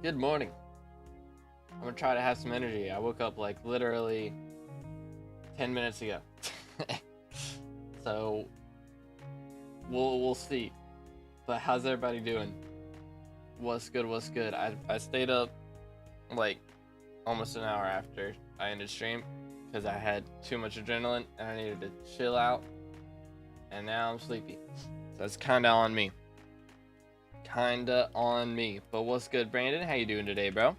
Good morning. I'm gonna try to have some energy. I woke up like literally 10 minutes ago. So we'll see. But how's everybody doing? What's good? What's good? I stayed up like almost an hour after I ended stream because I had too much adrenaline and I needed to chill out. And now I'm sleepy. So that's kinda on me. But what's good, Brandon? How you doing today, bro?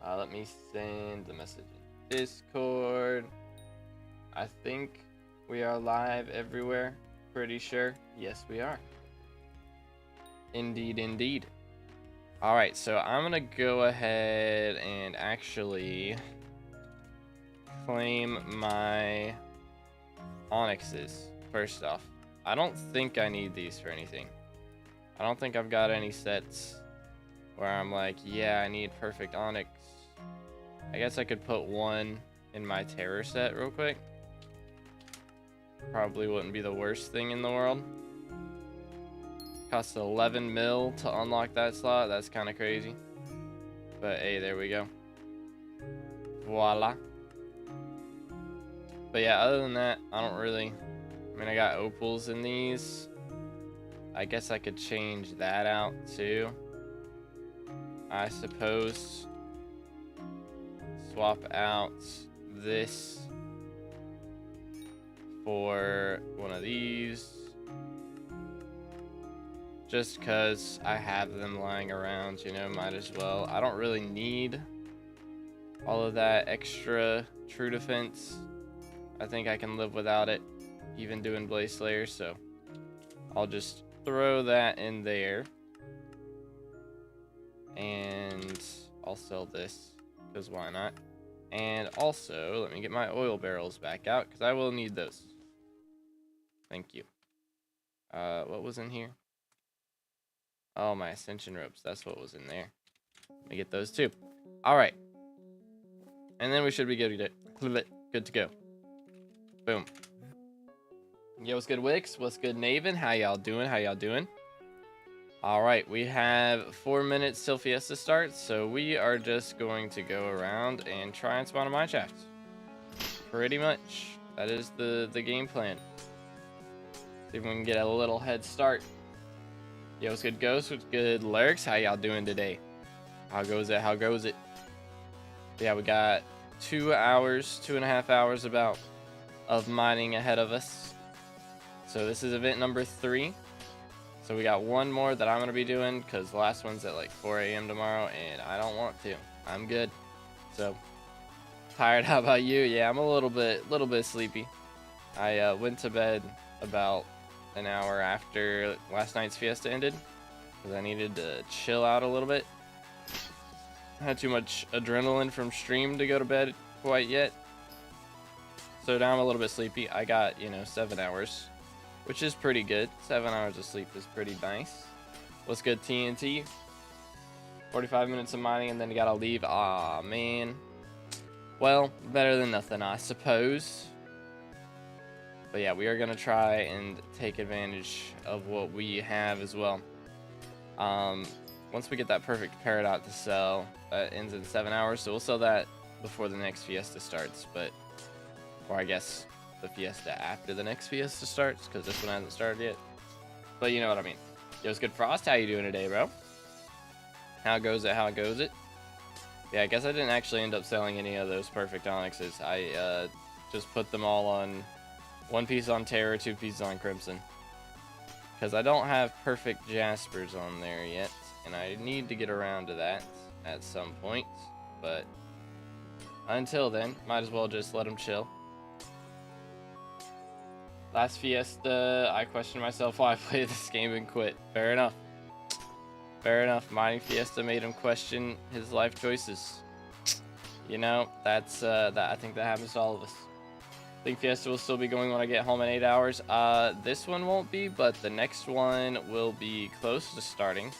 Let me send the message in Discord. I think we are live everywhere. Pretty sure. Yes, we are. Indeed, indeed. Alright, so I'm gonna go ahead and actually claim my onyxes first off. I don't think I need these for anything. I don't think I've got any sets where I'm like, yeah, I need perfect onyx. I guess I could put one in my terror set real quick. Probably wouldn't be the worst thing in the world. Costs 11 mil to unlock that slot. That's kind of crazy. But hey, there we go. Voila. But yeah, other than that, I don't really... I mean, I got opals in these. I guess I could change that out too. I suppose. Swap out this for one of these. Just because I have them lying around, you know, might as well. I don't really need all of that extra true defense. I think I can live without it, even doing Blaze Slayer, so I'll just throw that in there. And I'll sell this, because why not? And also, let me get my oil barrels back out, because I will need those. Thank you. What was in here? Oh, my ascension ropes. That's what was in there. Let me get those too. Alright. And then we should be good to go. Boom. Yo, what's good, Wix? What's good, Naven? How y'all doing? How y'all doing? Alright, we have 4 minutes till Fiesta starts, so we are just going to go around and try and spawn a mine shaft. Pretty much. That is the game plan. See if we can get a little head start. Yo, what's good, Ghost? What's good, Lurks? How y'all doing today? How goes it? How goes it? Yeah, we got 2.5 hours about of mining ahead of us. So this is event number 3. So we got one more that I'm going to be doing because the last one's at like 4 a.m. tomorrow and I don't want to. I'm good. So, tired. How about you? Yeah, I'm a little bit sleepy. I went to bed about an hour after last night's Fiesta ended because I needed to chill out a little bit. I had too much adrenaline from stream to go to bed quite yet. So now I'm a little bit sleepy. I got, 7 hours. Which is pretty good. 7 hours of sleep is pretty nice. What's good, TNT? 45 minutes of mining and then you gotta leave. Aw, man. Well, better than nothing, I suppose. But yeah, we are gonna try and take advantage of what we have as well. Once we get that perfect Peridot to sell, that ends in 7 hours. So we'll sell that before the next Fiesta starts. Or I guess the Fiesta after the next Fiesta starts, because this one hasn't started yet. But you know what I mean. Yo, it's good, Frost. How you doing today, bro? How goes it? How goes it? Yeah, I guess I didn't actually end up selling any of those perfect onyxes. I just put them all on 1 piece on Terror, 2 pieces on Crimson, because I don't have perfect Jaspers on there yet, and I need to get around to that at some point. But until then, might as well just let them chill. Last Fiesta, I questioned myself why I played this game and quit. Fair enough. Fair enough. Mining Fiesta made him question his life choices. You know, that's I think that happens to all of us. I think Fiesta will still be going when I get home in 8 hours. This one won't be, but the next one will be close to starting.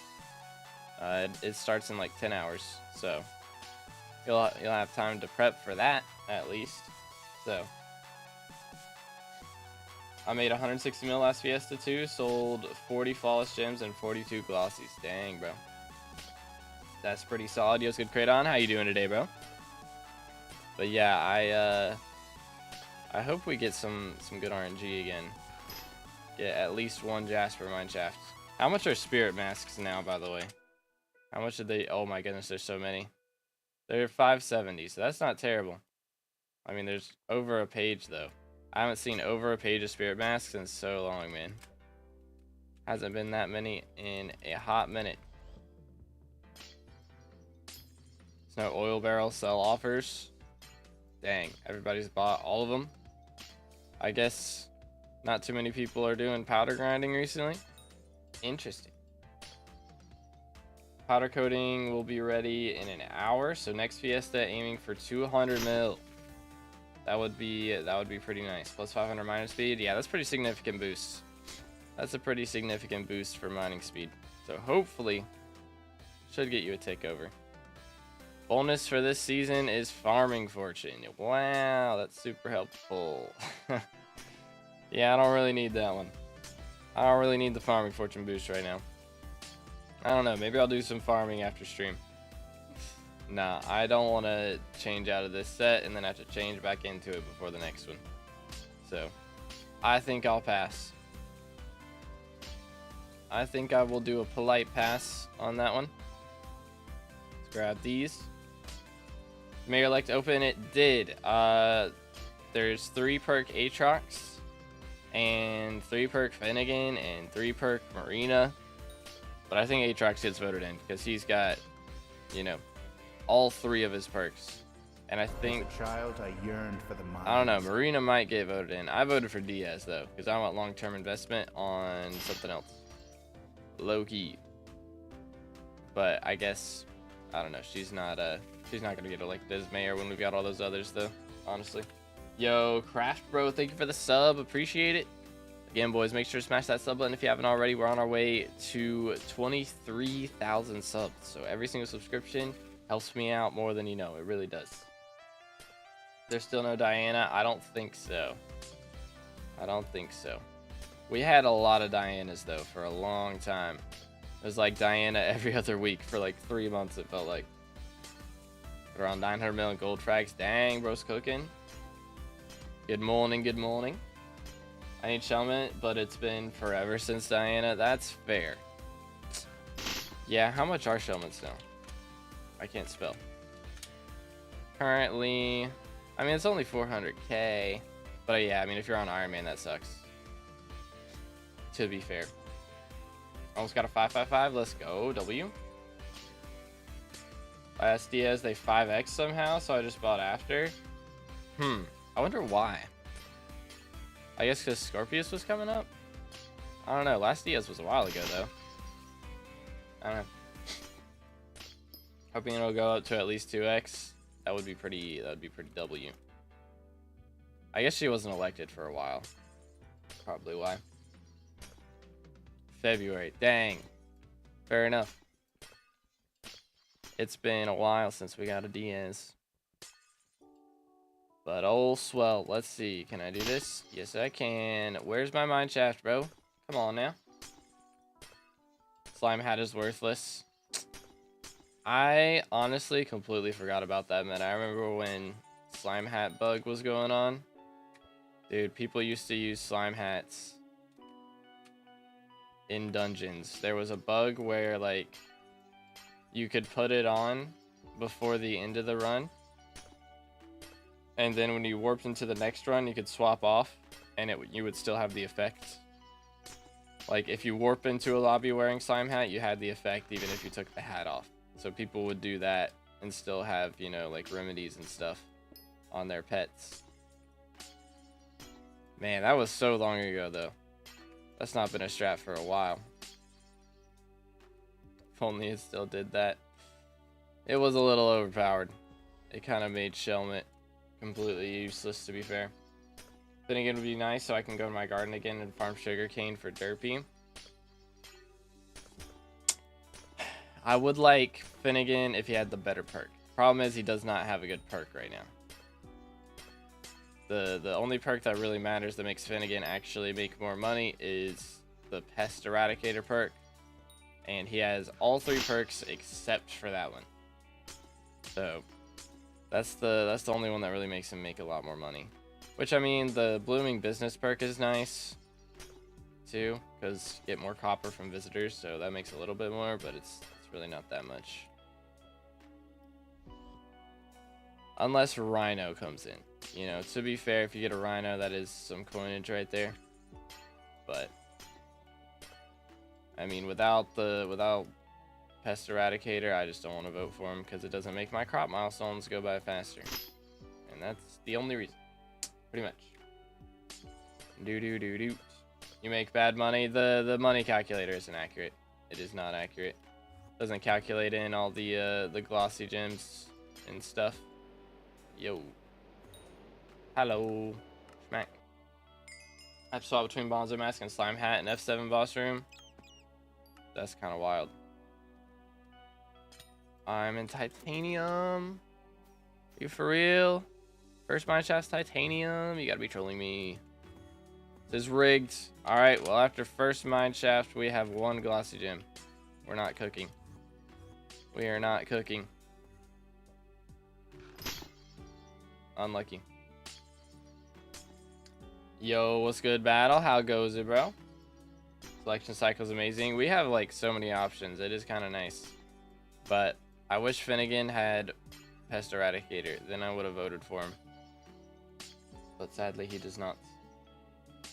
It starts in like 10 hours, so you'll have time to prep for that at least. So I made 160 mil last Fiesta too, sold 40 flawless gems and 42 glossies. Dang, bro. That's pretty solid. Yo's good crate on. How you doing today, bro? But yeah, I hope we get some good RNG again. Get at least one Jasper Mineshaft. How much are spirit masks now, by the way? How much did they? Oh my goodness, there's so many. They're 570, so that's not terrible. I mean, there's over a page though. I haven't seen over a page of spirit masks in so long, man. Hasn't been that many in a hot minute. There's no oil barrel sell offers. Dang, everybody's bought all of them. I guess not too many people are doing powder grinding recently. Interesting. Powder coating will be ready in an hour, so next Fiesta aiming for 200 mil. That would be pretty nice. Plus 500 mining speed. Yeah, that's pretty significant boost. That's a pretty significant boost for mining speed. So hopefully should get you a takeover. Bonus for this season is farming fortune. Wow, that's super helpful. Yeah, I don't really need that one. I don't really need the farming fortune boost right now. I don't know, maybe I'll do some farming after stream. Nah, I don't want to change out of this set and then have to change back into it before the next one. So, I think I'll pass. I think I will do a polite pass on that one. Let's grab these. Mayor like to open it? Did. There's 3 perk Aatrox, and 3 perk Finnegan, and 3 perk Marina. But I think Aatrox gets voted in because he's got, you know, all 3 of his perks. And I think, as a child, I yearned for the mines. I don't know, Marina might get voted in. I voted for Diaz though, because I want long-term investment on something else. Low-key. But I guess, I don't know, she's not gonna get elected as mayor when we've got all those others though, honestly. Yo, Craft Bro, thank you for the sub, appreciate it. Again, boys, make sure to smash that sub button if you haven't already. We're on our way to 23,000 subs, so every single subscription helps me out more than you know. It really does. There's still no Diana? I don't think so. I don't think so. We had a lot of Dianas though for a long time. It was like Diana every other week for like 3 months, it felt like. Around 900 million gold frags. Dang, bro's cooking. Good morning, good morning. I need Enchantment, but it's been forever since Diana. That's fair. Yeah, how much are Enchantments now? I can't spell. Currently, I mean, it's only 400k. But yeah, I mean, if you're on Iron Man, that sucks. To be fair. Almost got a 555. Let's go, W. Last Diaz, they 5x somehow, so I just bought after. I wonder why. I guess because Scorpius was coming up? I don't know. Last Diaz was a while ago, though. I don't know. Hoping it'll go up to at least 2x. That would be pretty W. I guess she wasn't elected for a while. Probably why. February. Dang. Fair enough. It's been a while since we got a Diaz. But old swell, let's see. Can I do this? Yes, I can. Where's my mine shaft, bro? Come on now. Slime hat is worthless. I honestly completely forgot about that, man. I remember when slime hat bug was going on. Dude, people used to use slime hats in dungeons. There was a bug where, like, you could put it on before the end of the run. And then when you warped into the next run, you could swap off, and you would still have the effect. Like, if you warp into a lobby wearing slime hat, you had the effect even if you took the hat off. So people would do that and still have, you know, like, remedies and stuff on their pets. Man, that was so long ago, though. That's not been a strat for a while. If only it still did that. It was a little overpowered. It kind of made Shelmet completely useless, to be fair. Finnegan would be nice so I can go to my garden again and farm sugarcane for Derpy. I would like Finnegan if he had the better perk. Problem is he does not have a good perk right now. The only perk that really matters that makes Finnegan actually make more money is the Pest Eradicator perk. and he has all 3 perks except for that one. So that's the only one that really makes him make a lot more money. Which, I mean, the blooming business perk is nice too, because you get more copper from visitors, so that makes a little bit more, but it's really not that much. Unless Rhino comes in. You know, to be fair, if you get a Rhino, that is some coinage right there. But I mean, without Pest Eradicator, I just don't want to vote for him because it doesn't make my crop milestones go by faster. And that's the only reason. Pretty much. Do. You make bad money. The money calculator isn't accurate. It is not accurate. Doesn't calculate in all the glossy gems and stuff. Yo. Hello. Schmack. I swap between Bonzo Mask and Slime Hat and F7 boss room. That's kind of wild. I'm in titanium. Are you for real? First mineshaft's titanium? You gotta be trolling me. This is rigged. Alright, well, after first mineshaft, we have 1 glossy gem. We're not cooking. We are not cooking. Unlucky. Yo, what's good, battle? How goes it, bro? Selection cycle is amazing. We have like so many options. It is kind of nice. But I wish Finnegan had Pest Eradicator. Then I would have voted for him. But sadly, he does not.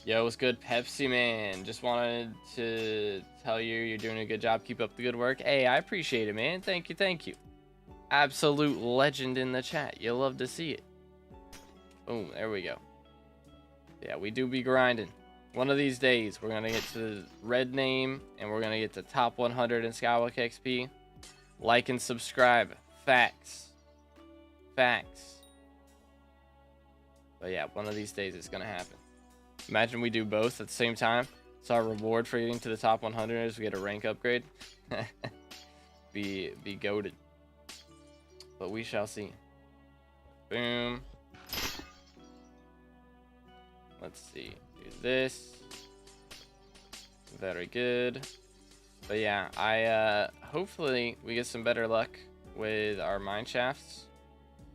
Yo, what's good, Pepsi Man? Just wanted to tell you you're doing a good job. Keep up the good work. Hey, I appreciate it, man. Thank you, thank you. Absolute legend in the chat. You'll love to see it. Boom, there we go. Yeah, we do be grinding. One of these days, we're going to get to red name, and we're going to get to top 100 in SkyBlock XP. Like and subscribe. Facts. Facts. But yeah, one of these days it's going to happen. Imagine we do both at the same time. It's our reward for getting to the top 100 is we get a rank upgrade. be goated. But we shall see. Boom. Let's see. Do this. Very good. But yeah, hopefully we get some better luck with our mine shafts.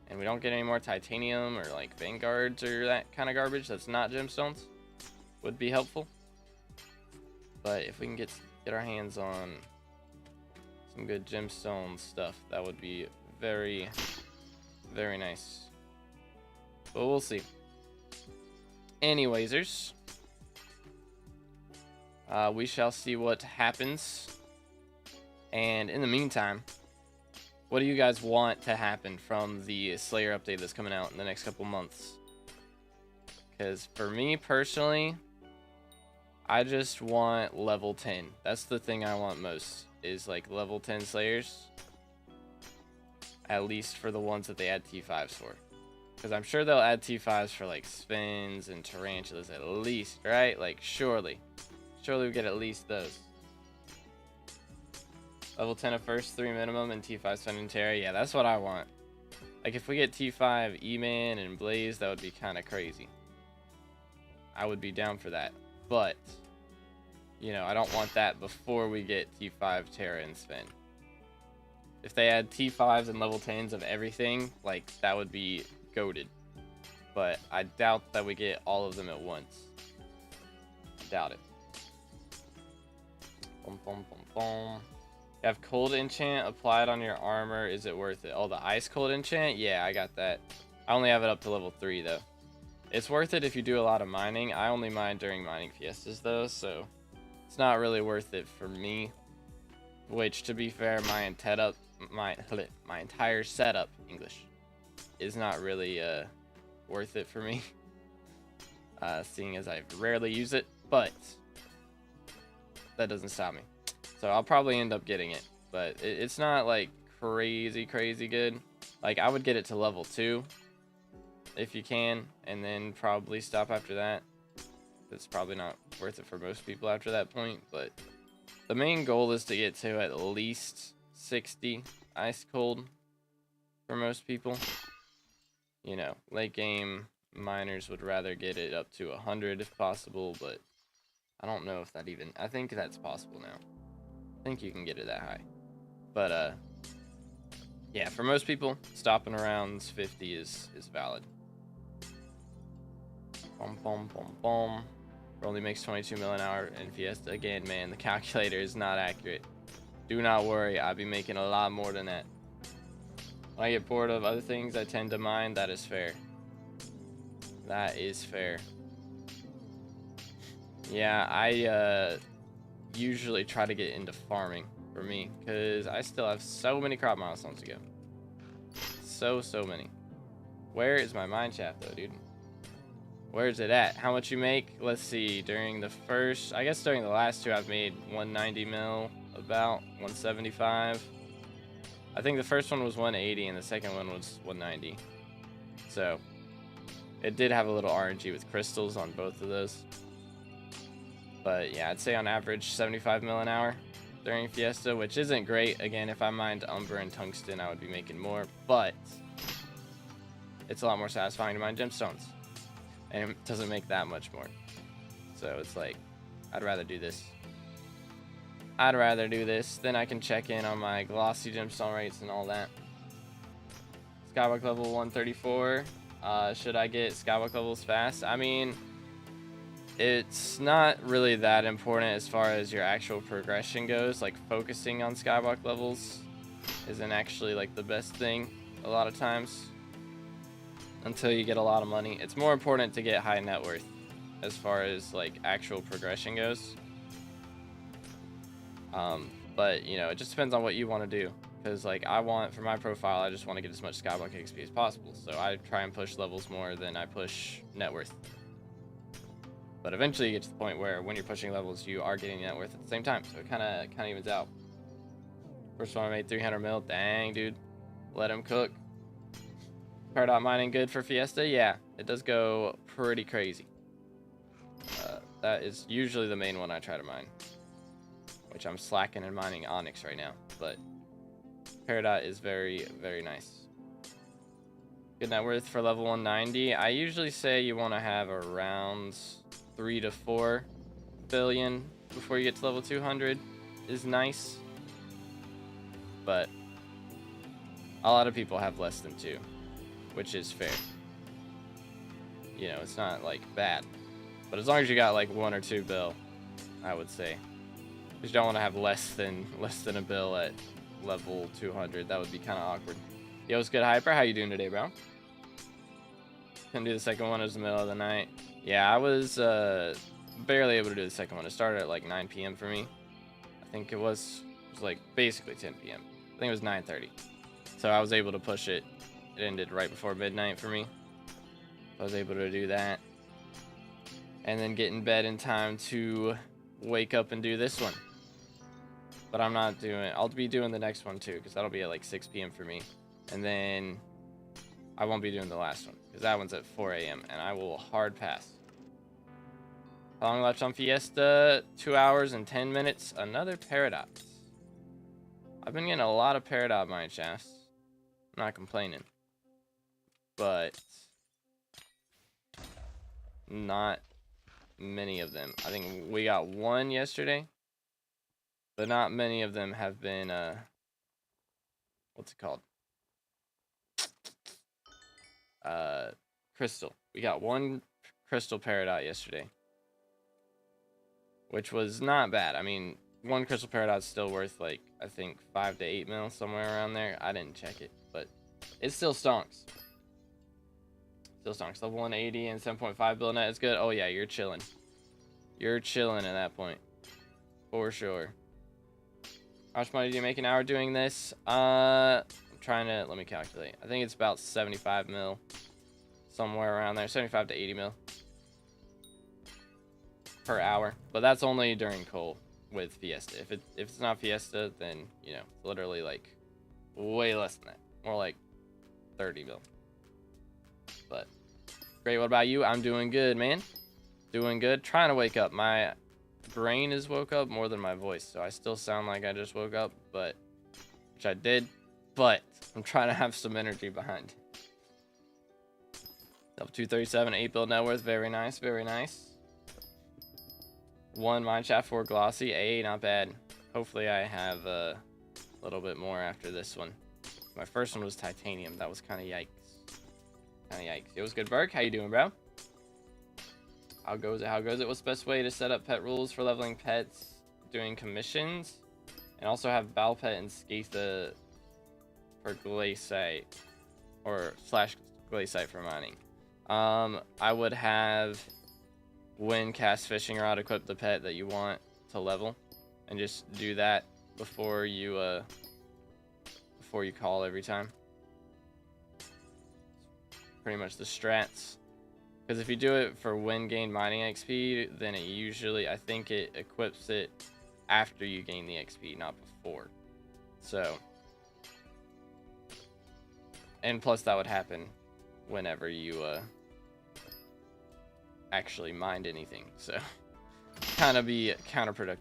And we don't get any more titanium or like vanguards or that kind of garbage that's not gemstones. Would be helpful. But if we can get our hands on some good gemstone stuff, that would be very, very nice. But we'll see. Anywaysers, we shall see what happens. And in the meantime, what do you guys want to happen from the Slayer update that's coming out in the next couple months? Because for me personally, I just want level 10. That's the thing I want most, is like level 10 Slayers. At least for the ones that they add T5s for. Because I'm sure they'll add T5s for like spins and tarantulas at least, right? Like surely. Surely we get at least those. Level 10 of first 3 minimum and T5 Sun and Terra. Yeah, that's what I want. Like if we get T5 E-Man and Blaze, that would be kind of crazy. I would be down for that. But, you know, I don't want that before we get T5 Terra and Spin. If they add T5s and level 10s of everything, like that would be goated. But I doubt that we get all of them at once. I doubt it. Boom, boom, boom, boom. You have cold enchant applied on your armor. Is it worth it? Oh, the ice cold enchant? Yeah, I got that. I only have it up to level 3 though. It's worth it if you do a lot of mining. I only mine during mining fiestas though, so it's not really worth it for me. Which, to be fair, my entire setup, English, is not really worth it for me. Seeing as I rarely use it, but that doesn't stop me. So I'll probably end up getting it, but it's not like crazy good. Like I would get it to level 2 if you can, and then probably stop after that. It's probably not worth it for most people after that point, but the main goal is to get to at least 60 ice cold for most people. You know, late game miners would rather get it up to 100 if possible, but I don't know if that even, I think that's possible now. I think you can get it that high. But, yeah, for most people, stopping around 50 is valid. Boom, boom, boom, boom. Only makes 22 mil an hour in Fiesta. Again, man, the calculator is not accurate. Do not worry, I'll be making a lot more than that. When I get bored of other things, I tend to mine. That is fair. That is fair. Yeah, I usually try to get into farming for me, because I still have so many crop milestones to go. So many. Where is my mine shaft though, dude? Where's it at? How much you make? Let's see. During the first, I guess during the last two, I've made 190 mil, about 175. I think the first one was 180 and the second one was 190. So it did have a little RNG with crystals on both of those. But yeah, I'd say on average 75 mil an hour during Fiesta, which isn't great. Again, if I mined Umber and Tungsten, I would be making more, but it's a lot more satisfying to mine gemstones. And it doesn't make that much more. So it's like, I'd rather do this. I'd rather do this. Then I can check in on my glossy gemstone rates and all that. Skyblock level 134. Should I get Skyblock levels fast? I mean, it's not really that important as far as your actual progression goes. Like, focusing on Skyblock levels isn't actually like the best thing a lot of times. Until you get a lot of money. It's more important to get high net worth as far as like actual progression goes. But you know, it just depends on what you want to do, because like I want, for my profile, I just want to get as much Skyblock XP as possible, so I try and push levels more than I push net worth. But eventually you get to the point where when you're pushing levels, you are getting net worth at the same time, so it kind of evens out. First one I made 300 mil. Dang, dude, let him cook. Peridot mining good for Fiesta? Yeah, it does go pretty crazy. That is usually the main one I try to mine, which I'm slacking in mining Onyx right now, but Peridot is very nice. Good net worth for level 190. I usually say you want to have around 3 to 4 billion before you get to level 200 is nice, but a lot of people have less than 2. Which is fair. You know, it's not like bad, but as long as you got like 1 or 2 bill, I would say, because you don't want to have less than a bill at level 200. That would be kind of awkward. Yo, what's good, Hyper? How you doing today, bro? Couldn't do the second one. It was the middle of the night. Yeah, I was barely able to do the second one. It started at like 9 p.m. for me. I think it was like basically 10 p.m. I think it was 9:30. So I was able to push it. It ended right before midnight for me. I was able to do that. And then get in bed in time to wake up and do this one. But I'm not doing, I'll be doing the next one too, because that'll be at like 6 p.m. for me. And then I won't be doing the last one, because that one's at 4 a.m. and I will hard pass. How long left on Fiesta? 2 hours and 10 minutes. Another Peridot. I've been getting a lot of Peridot mine shafts. I'm not complaining. But not many of them. I think we got one yesterday, but not many of them have been what's it called, crystal. We got one crystal Peridot yesterday, which was not bad. I mean, one crystal Peridot's still worth like, I think 5 to 8 mil, somewhere around there. I didn't check it, but it still stonks. Still stonks. Level 180 and 7.5 bill net is good. Oh yeah, you're chilling. You're chilling at that point, for sure. How much money do you make an hour doing this? I'm trying to, let me calculate. I think it's about 75 mil, somewhere around there. 75 to 80 mil per hour, but that's only during coal with Fiesta. If it's not Fiesta, then you know, it's literally like way less than that, more like 30 mil. But great. What about you? I'm doing good, man. Doing good. Trying to wake up. My brain is woke up more than my voice, so I still sound like I just woke up, but which I did, but I'm trying to have some energy behind. Level 237, 8 build net worth. Very nice, very nice. 1 mine shaft, 4 glossy. Hey, not bad. hopefully I have a little bit more after this one. My first one was titanium. That was kind of yikes. It was good, Burke. How you doing, bro? How goes it? How goes it? What's the best way to set up pet rules for leveling pets, doing commissions, and also have Balpet and Skatha for Glaciite, or / Glaciite for mining? I would have, when cast fishing rod, equip the pet that you want to level, and just do that before you call every time. Pretty much the strats. Because if you do it for when gain mining XP, then it usually, I think it equips it after you gain the XP, not before. So, and plus that would happen whenever you actually mined anything. So, kind of be counterproductive.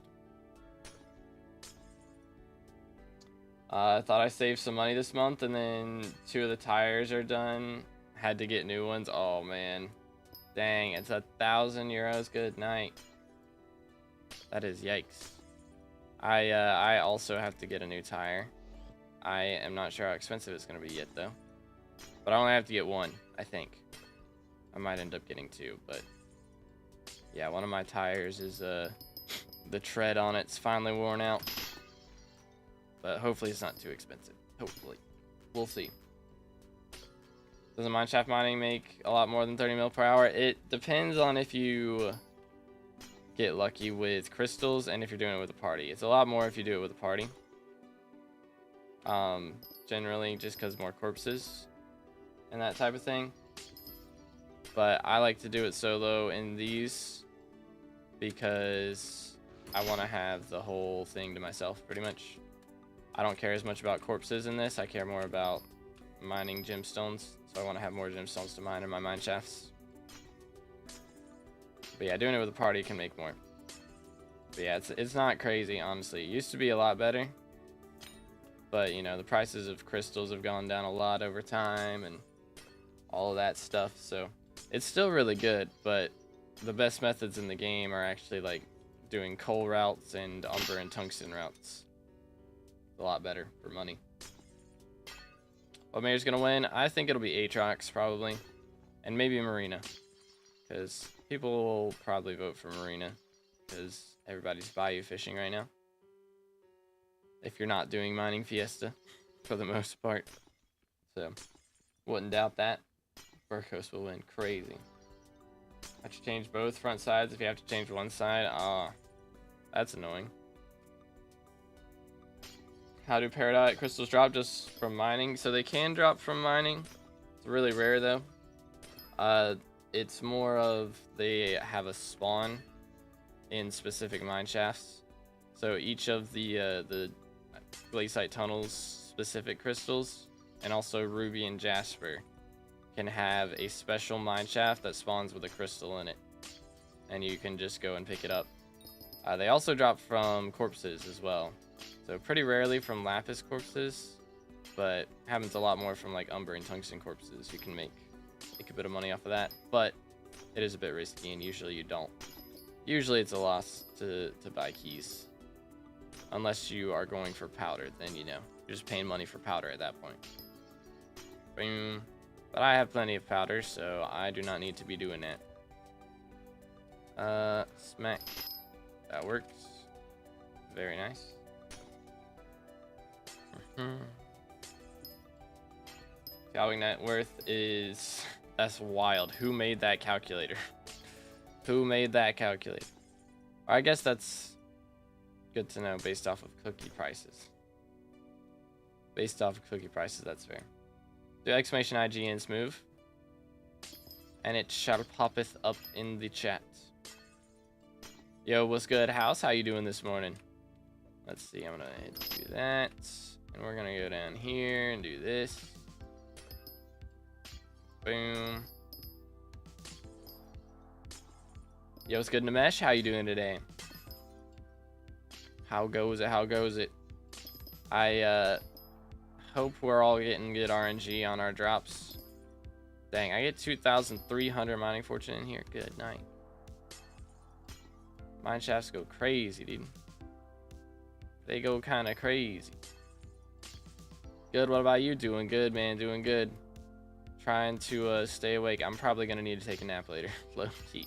I thought I saved some money this month, and then 2 of the tires are done. Had to get new ones. Oh man. Dang, it's 1,000 euros. Good night. That is yikes. I also have to get a new tire. I am not sure how expensive it's going to be yet, though. But I only have to get one, I think. I might end up getting 2, but... yeah, one of my tires is, the tread on it's finally worn out. But hopefully it's not too expensive. Hopefully. We'll see. Does a mineshaft mining make a lot more than 30 mil per hour? It depends on if you get lucky with crystals and if you're doing it with a party. It's a lot more if you do it with a party. Generally, just because more corpses and that type of thing. But I like to do it solo in these because I want to have the whole thing to myself, pretty much. I don't care as much about corpses in this. I care more about mining gemstones. So I want to have more gemstones to mine in my mine shafts. But yeah, doing it with a party can make more. But yeah, it's not crazy, honestly. It used to be a lot better. But, you know, the prices of crystals have gone down a lot over time and all of that stuff. So it's still really good, but the best methods in the game are actually like doing coal routes and umber and tungsten routes. It's a lot better for money. What mayor's gonna win? I think it'll be Aatrox probably, and maybe Marina, because people will probably vote for Marina because everybody's bayou fishing right now. If you're not doing mining Fiesta, for the most part, so wouldn't doubt that. Burkos will win. Crazy. Have to change both front sides if you have to change one side. Ah, that's annoying. How do peridot crystals drop? Just from mining? So they can drop from mining. It's really rare though. It's more of they have a spawn in specific mine shafts. So each of the glaciite tunnels specific crystals, and also ruby and jasper, can have a special mine shaft that spawns with a crystal in it, and you can just go and pick it up. They also drop from corpses as well. So pretty rarely from lapis corpses, but happens a lot more from like umber and tungsten corpses. You can make a bit of money off of that, but it is a bit risky, and usually you don't. Usually it's a loss to buy keys, unless you are going for powder. Then you know you're just paying money for powder at that point. Boom. But I have plenty of powder, so I do not need to be doing that. Smack. That works. Very nice. Calving net worth is... that's wild. Who made that calculator? Who made that calculator? I guess that's good to know based off of cookie prices. Based off of cookie prices, that's fair. Do exclamation IGN's move, and it shall poppeth up in the chat. Yo, what's good, house? How you doing this morning? Let's see, I'm gonna do that, and we're gonna go down here and do this. Boom. Yo, what's good, Namesh? How you doing today? How goes it? How goes it? I hope we're all getting good RNG on our drops. Dang, I get 2,300 mining fortune in here. Good night. Mine shafts go crazy, dude. They go kind of crazy. Good, what about you? Doing good, man, doing good. Trying to stay awake. I'm probably going to need to take a nap later. Low key.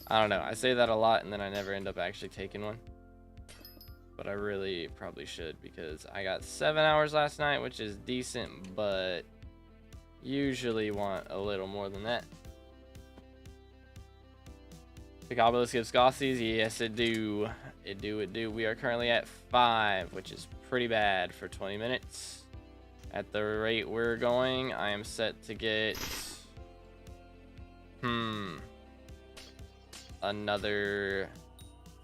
I don't know. I say that a lot and then I never end up actually taking one. But I really probably should because I got 7 hours last night, which is decent, but usually want a little more than that. The Obelisk gives Gossies? Yes, it do. It do. We are currently at 5, which is pretty bad for 20 minutes. At the rate we're going, I am set to get... another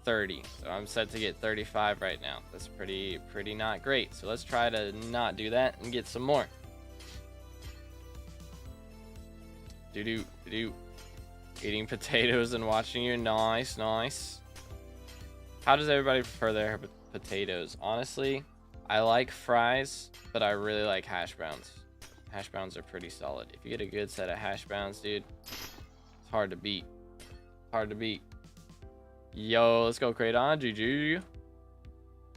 30. So I'm set to get 35 right now. That's pretty not great. So let's try to not do that and get some more. Do. Eating potatoes and watching you. Nice, nice. How does everybody prefer their potatoes? Honestly, I like fries, but I really like hash browns. Hash browns are pretty solid. If you get a good set of hash browns, dude, it's hard to beat. Hard to beat. Yo, let's go Kraydon. GG.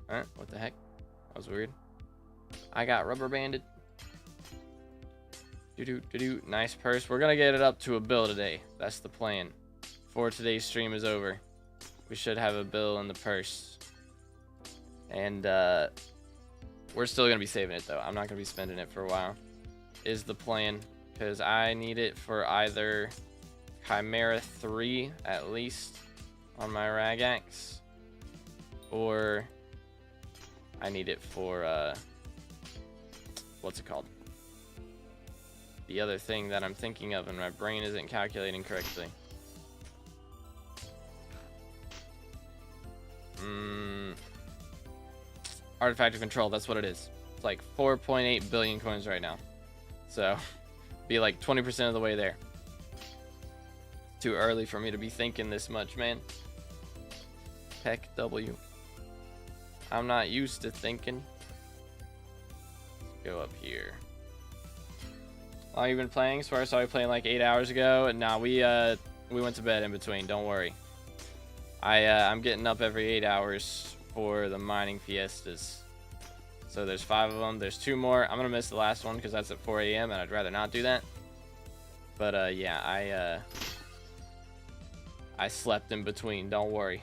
Alright, what the heck? That was weird. I got rubber banded. Nice purse. We're gonna get it up to a bill today. That's the plan. Before today's stream is over, we should have a bill in the purse. And we're still gonna be saving it though. I'm not gonna be spending it for a while. Is the plan, because I need it for either Chimera 3 at least on my Ragax, or I need it for what's it called? The other thing that I'm thinking of and my brain isn't calculating correctly. Artifact of Control, that's what it is. It's like 4.8 billion coins right now. So, be like 20% of the way there. Too early for me to be thinking this much, man. Heck W. I'm not used to thinking. Let's go up here. How long have you been playing? Swear I saw you playing like 8 hours ago. And now we went to bed in between. Don't worry. I'm getting up every 8 hours for the mining fiestas. So there's 5 of them. There's 2 more. I'm gonna miss the last one because that's at 4 a.m. and I'd rather not do that. But yeah, I slept in between. Don't worry.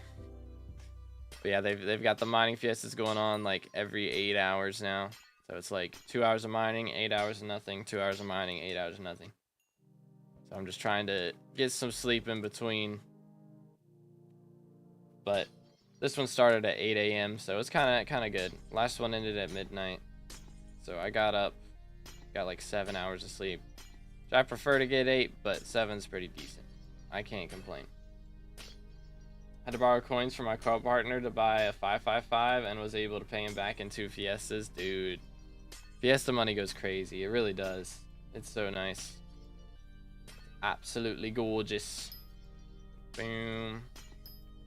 But yeah, they've got the mining fiestas going on like every 8 hours now. So it's like 2 hours of mining, 8 hours of nothing, 2 hours of mining, 8 hours of nothing. So I'm just trying to get some sleep in between. But this one started at 8 a.m. so it's kind of good. Last one ended at midnight. So I got up, got like 7 hours of sleep. I prefer to get 8, but 7's pretty decent. I can't complain. Had to borrow coins from my co-partner to buy a 555 and was able to pay him back in 2 Fiestas. Dude, Fiesta money goes crazy. It really does. It's so nice. Absolutely gorgeous. Boom.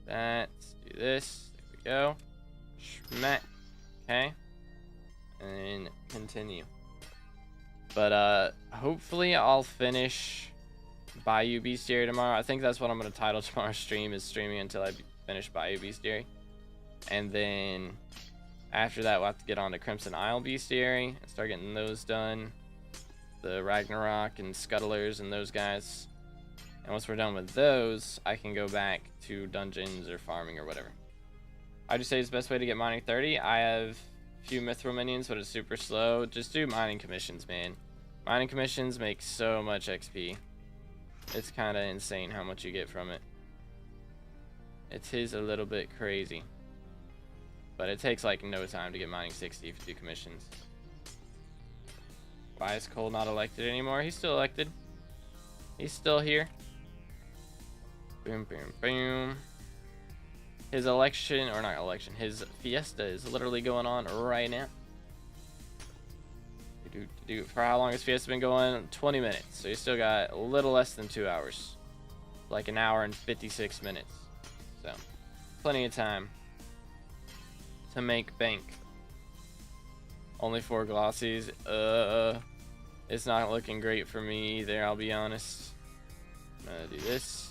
Let's do this. There we go. Schmack. Okay. And continue. But hopefully I'll finish Bayou Bestiary tomorrow. I think that's what I'm going to title tomorrow's stream, is streaming until I finish Bayou Bestiary. And then after that we'll have to get on to Crimson Isle Bestiary and start getting those done. The Ragnarok and Scuttlers and those guys. And once we're done with those, I can go back to dungeons or farming or whatever. I just say it's the best way to get mining 30. I have a few mithril minions, but it's super slow. Just do mining commissions, man. Mining commissions make so much XP. It's kind of insane how much you get from it. It is a little bit crazy. But it takes like no time to get mining 60 if you do commissions. Why is Cole not elected anymore? He's still elected. He's still here. Boom, boom, boom. His election, or not election, his fiesta is literally going on right now. For how long has Fiesta been going? 20 minutes. So you still got a little less than 2 hours. Like an hour and 56 minutes. So, plenty of time to make bank. Only 4 glossies. It's not looking great for me either, I'll be honest. I'm gonna do this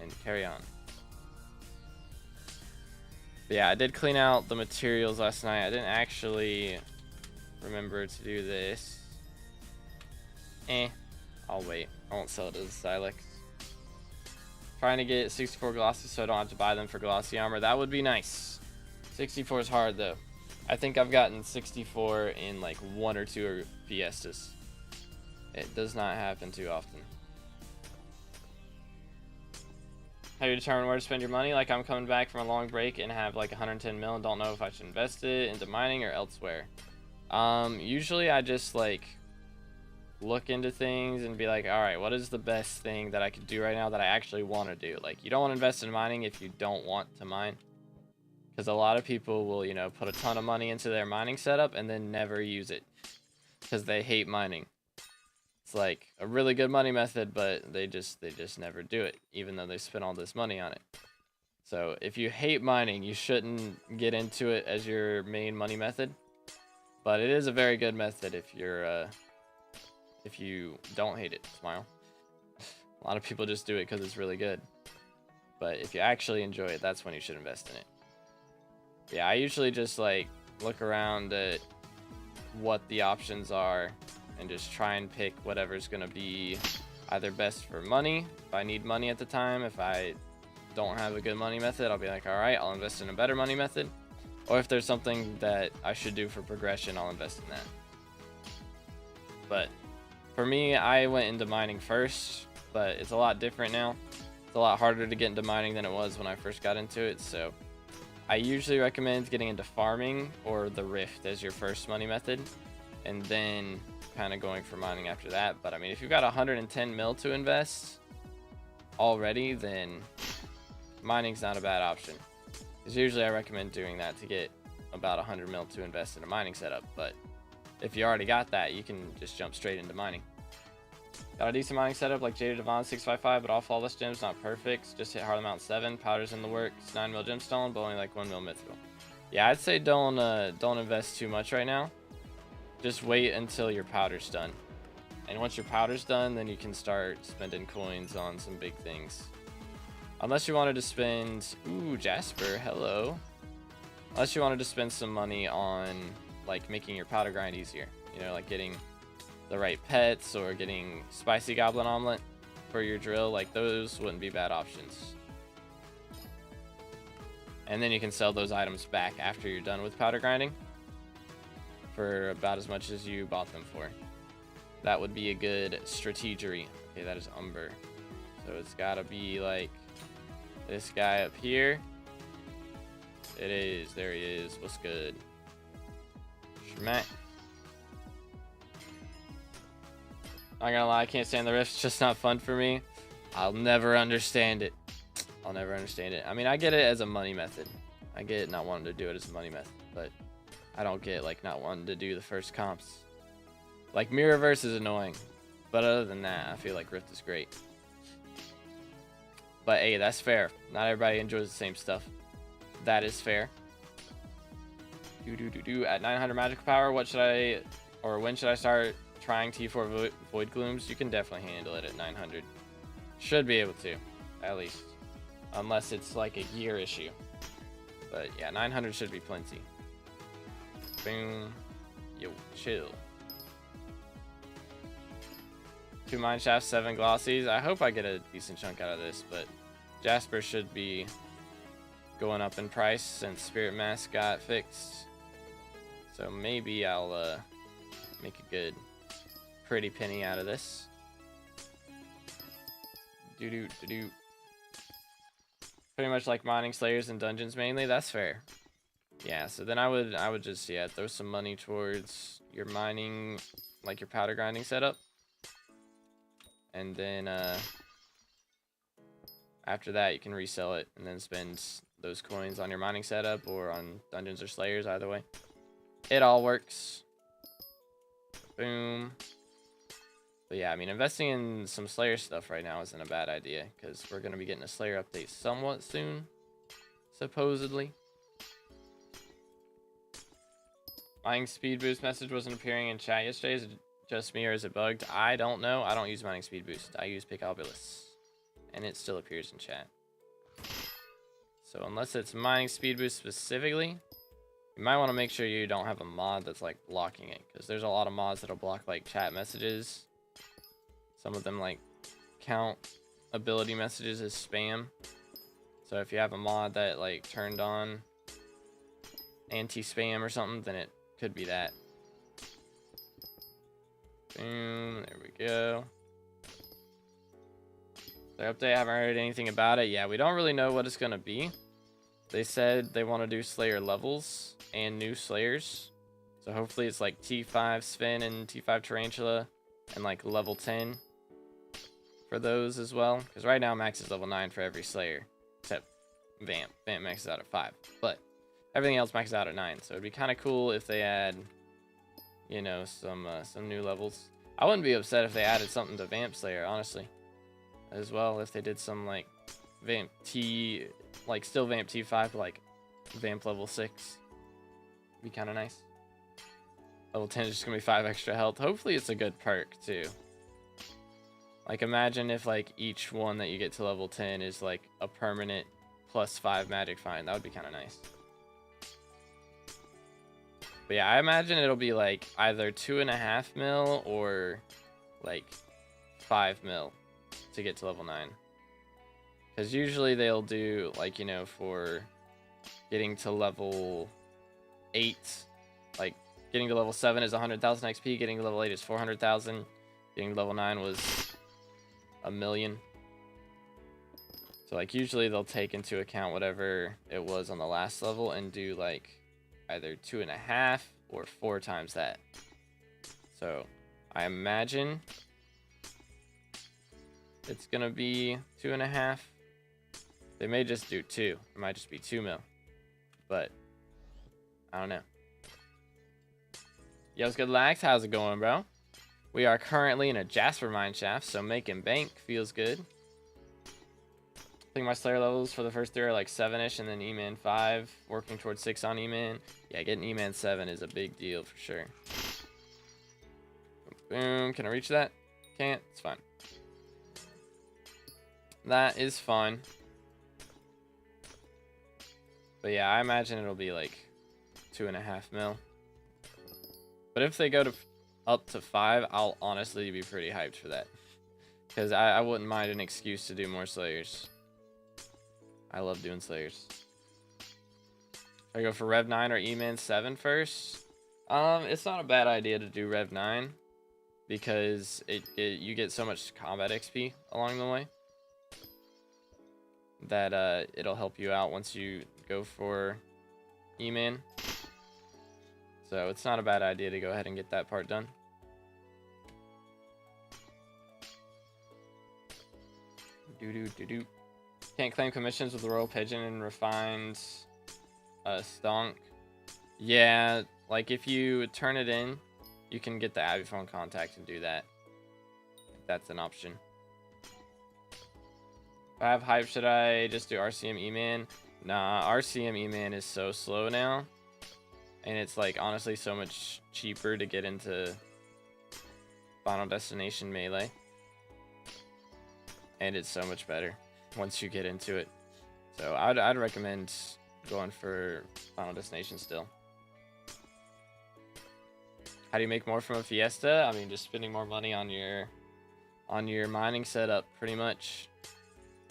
and carry on. But yeah, I did clean out the materials last night. I didn't actually remember to do this. I'll wait. I won't sell it as a Silex. Trying to get 64 glossy so I don't have to buy them for glossy armor. That would be nice. 64 is hard though. I think I've gotten 64 in like 1 or 2 Fiestas. It does not happen too often. How do you determine where to spend your money? Like, I'm coming back from a long break and have like 110 mil and don't know if I should invest it into mining or elsewhere. Usually I just like look into things and be like, all right, what is the best thing that I could do right now that I actually want to do? Like, you don't want to invest in mining if you don't want to mine, because a lot of people will, you know, put a ton of money into their mining setup and then never use it because they hate mining. It's like a really good money method, but they just never do it, even though they spent all this money on it. So if you hate mining, you shouldn't get into it as your main money method. But it is a very good method if you're if you don't hate it. Smile. A lot of people just do it because it's really good. But if you actually enjoy it, that's when you should invest in it. Yeah, I usually just like look around at what the options are and just try and pick whatever's gonna be either best for money, if I need money at the time. If I don't have a good money method, I'll be like, all right, I'll invest in a better money method. Or if there's something that I should do for progression, I'll invest in that. But for me, I went into mining first, but it's a lot different now. It's a lot harder to get into mining than it was when I first got into it. So I usually recommend getting into farming or the Rift as your first money method, and then kind of going for mining after that. But I mean, if you've got 110 mil to invest already, then mining's not a bad option. Because usually I recommend doing that to get about 100 mil to invest in a mining setup. But if you already got that, you can just jump straight into mining. Got a decent mining setup like Jaded Devon 655, but all flawless gems, not perfect. Just hit Harlem Mount 7, powders in the works, 9 mil gemstone, but only like 1 mil mythical. Yeah, I'd say don't invest too much right now. Just wait until your powder's done. And once your powder's done, then you can start spending coins on some big things. Unless you wanted to spend, ooh, Jasper, hello. Unless you wanted to spend some money on like making your powder grind easier. You know, like getting the right pets or getting spicy goblin omelet for your drill. Like those wouldn't be bad options. And then you can sell those items back after you're done with powder grinding for about as much as you bought them for. That would be a good strategery. Okay, that is Umber. So it's gotta be like this guy up here. It is. There he is. What's good? Schmack. Not gonna lie, I can't stand the Rift. It's just not fun for me. I'll never understand it. I'll never understand it. I mean, I get it as a money method. I get not wanting to do it as a money method, but I don't get like not wanting to do the first comps. Like Mirrorverse is annoying, but other than that, I feel like Rift is great. But hey, that's fair. Not everybody enjoys the same stuff. That is fair. At 900 magical power, what should I, or when should I start trying T4 Void Glooms? You can definitely handle it at 900. Should be able to, at least. Unless it's like a gear issue. But yeah, 900 should be plenty. Boom. Yo, chill. 2 mine shafts, 7 glossies. I hope I get a decent chunk out of this, but Jasper should be going up in price since Spirit Mask got fixed. So maybe I'll make a good pretty penny out of this. Pretty much like mining slayers and dungeons mainly. That's fair. Yeah, so then I would just throw some money towards your mining, like your powder grinding setup. And then after that you can resell it and then spend those coins on your mining setup or on dungeons or slayers, either way. It all works. Boom. But yeah, I mean, investing in some Slayer stuff right now isn't a bad idea, because we're going to be getting a Slayer update somewhat soon, supposedly. Mining speed boost message wasn't appearing in chat yesterday. Is it just me or is it bugged? I don't know. I don't use mining speed boost. I use Picobulus, and it still appears in chat. So unless it's mining speed boost specifically, you might want to make sure you don't have a mod that's like blocking it, because there's a lot of mods that'll block like chat messages. Some of them like count ability messages as spam. So if you have a mod that like turned on anti-spam or something, then it could be that. Boom, there we go. The update, I haven't heard anything about it. Yeah, we don't really know what it's gonna be. They said they want to do Slayer levels and new Slayers. So hopefully it's like T5 Sven and T5 Tarantula and like level 10 for those as well. Because right now Max is level 9 for every Slayer except Vamp. Vamp maxes out at 5. But everything else maxes out at 9. So it'd be kind of cool if they add, you know, some new levels. I wouldn't be upset if they added something to Vamp Slayer, honestly. As well, if they did some like Vamp T, like still Vamp T5, but like Vamp level 6. Be kind of nice. Level 10 is just gonna be 5 extra health. Hopefully it's a good perk too. Like imagine if like each one that you get to level 10 is like a permanent +5 magic find. That would be kind of nice. But yeah, I imagine it'll be like either 2.5 mil or like 5 mil to get to level 9. Because usually they'll do like, you know, for getting to level 8, like getting to level 7 is 100,000 XP, getting to level 8 is 400,000, getting to level 9 was 1,000,000. So like usually they'll take into account whatever it was on the last level and do like either 2.5 or 4 times that. So I imagine it's gonna be 2.5. They may just do 2. It might just be 2 mil. But I don't know. Yo, what's good, Lax? How's it going, bro? We are currently in a Jasper mine shaft, so making bank feels good. I think my Slayer levels for the first 3 are like 7-ish, and then E-Man 5, working towards 6 on E-Man. Yeah, getting E-Man 7 is a big deal for sure. Boom, can I reach that? Can't, it's fine. That is fine. But yeah, I imagine it'll be like 2.5 mil. But if they go to up to 5, I'll honestly be pretty hyped for that. Because I wouldn't mind an excuse to do more Slayers. I love doing Slayers. I go for Rev 9 or E-Man 7 first. It's not a bad idea to do Rev 9. Because you get so much combat XP along the way. That it'll help you out once you go for E-Man. So it's not a bad idea to go ahead and get that part done. Can't claim commissions with the Royal Pigeon and refined stonk. Yeah, like if you turn it in, you can get the Abbey phone contact and do that. If that's an option. If I have hype, should I just do RCM E-Man? Nah, RCM E-Man is so slow now. And it's like honestly so much cheaper to get into Final Destination Melee. And it's so much better once you get into it. So I'd recommend going for Final Destination still. How do you make more from a Fiesta? I mean, just spending more money on your mining setup, pretty much.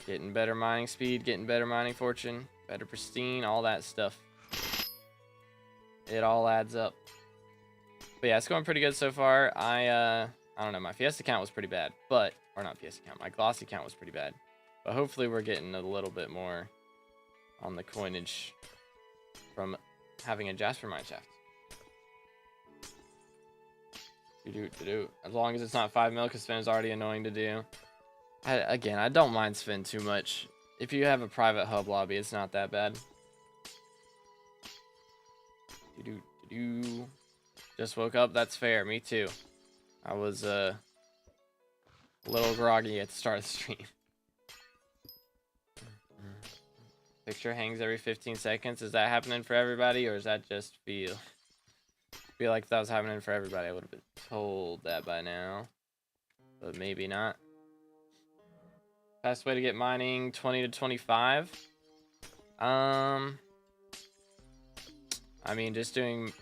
Getting better mining speed, getting better mining fortune, better pristine, all that stuff. It all adds up. But yeah, it's going pretty good so far. I don't know, my Fiesta count was pretty bad, but, or not Fiesta count, my Glossy count was pretty bad. But hopefully we're getting a little bit more on the coinage from having a Jasper mineshaft. As long as it's not 5 mil, because Sven is already annoying to do. Again, I don't mind Sven too much. If you have a private hub lobby, it's not that bad. Just woke up, that's fair, me too. I was a little groggy at the start of the stream. Picture hangs every 15 seconds. Is that happening for everybody, or is that just feel like if that was happening for everybody, I would have been told that by now. But maybe not. Fast way to get mining 20 to 25. I mean, just doing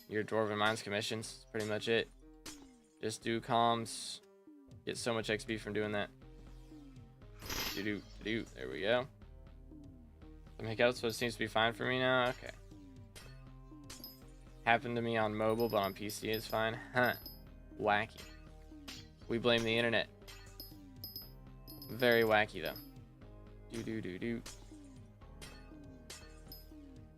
your Dwarven Mines commissions is pretty much it. Just do comms. Get so much XP from doing that. There we go. Some hiccups, but it seems to be fine for me now. Okay. Happened to me on mobile, but on PC it's fine. Huh. Wacky. We blame the internet. Very wacky, though.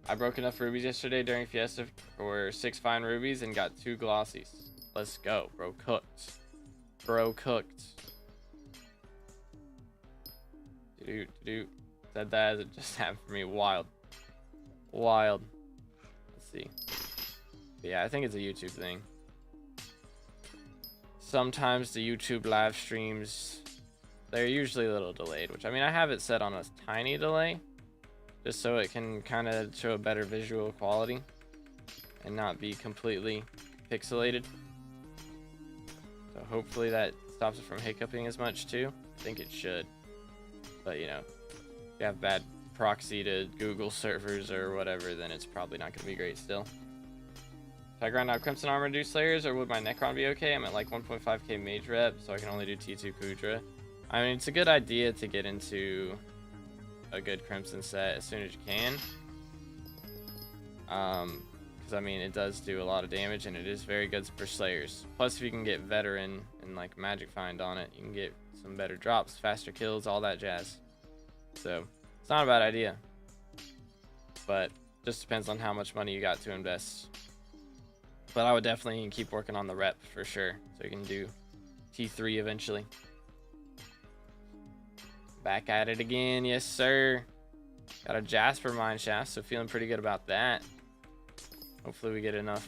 I broke enough rubies yesterday during Fiesta for 6 fine rubies and got 2 glossies. Let's go, bro. Cooked. Bro cooked. Said that as it just happened for me. Wild. Wild. Let's see. But yeah, I think it's a YouTube thing. Sometimes the YouTube live streams, they're usually a little delayed, which I mean, I have it set on a tiny delay just so it can kind of show a better visual quality and not be completely pixelated. So hopefully that stops it from hiccuping as much too. I think it should. But you know, if you have bad proxy to Google servers or whatever, then it's probably not going to be great still. Should I grind out Crimson Armor to do Slayers, or would my Necron be okay? I'm at like 1.5k mage rep, so I can only do T2 Kudra. I mean, it's a good idea to get into a good Crimson set as soon as you can. Because I mean, it does do a lot of damage, and it is very good for Slayers. Plus, if you can get Veteran and like Magic Find on it, you can get some better drops, faster kills, all that jazz. So, it's not a bad idea. But, just depends on how much money you got to invest. But I would definitely keep working on the rep for sure, so you can do T3 eventually. Back at it again, yes sir. Got a Jasper mine shaft, so feeling pretty good about that. Hopefully we get enough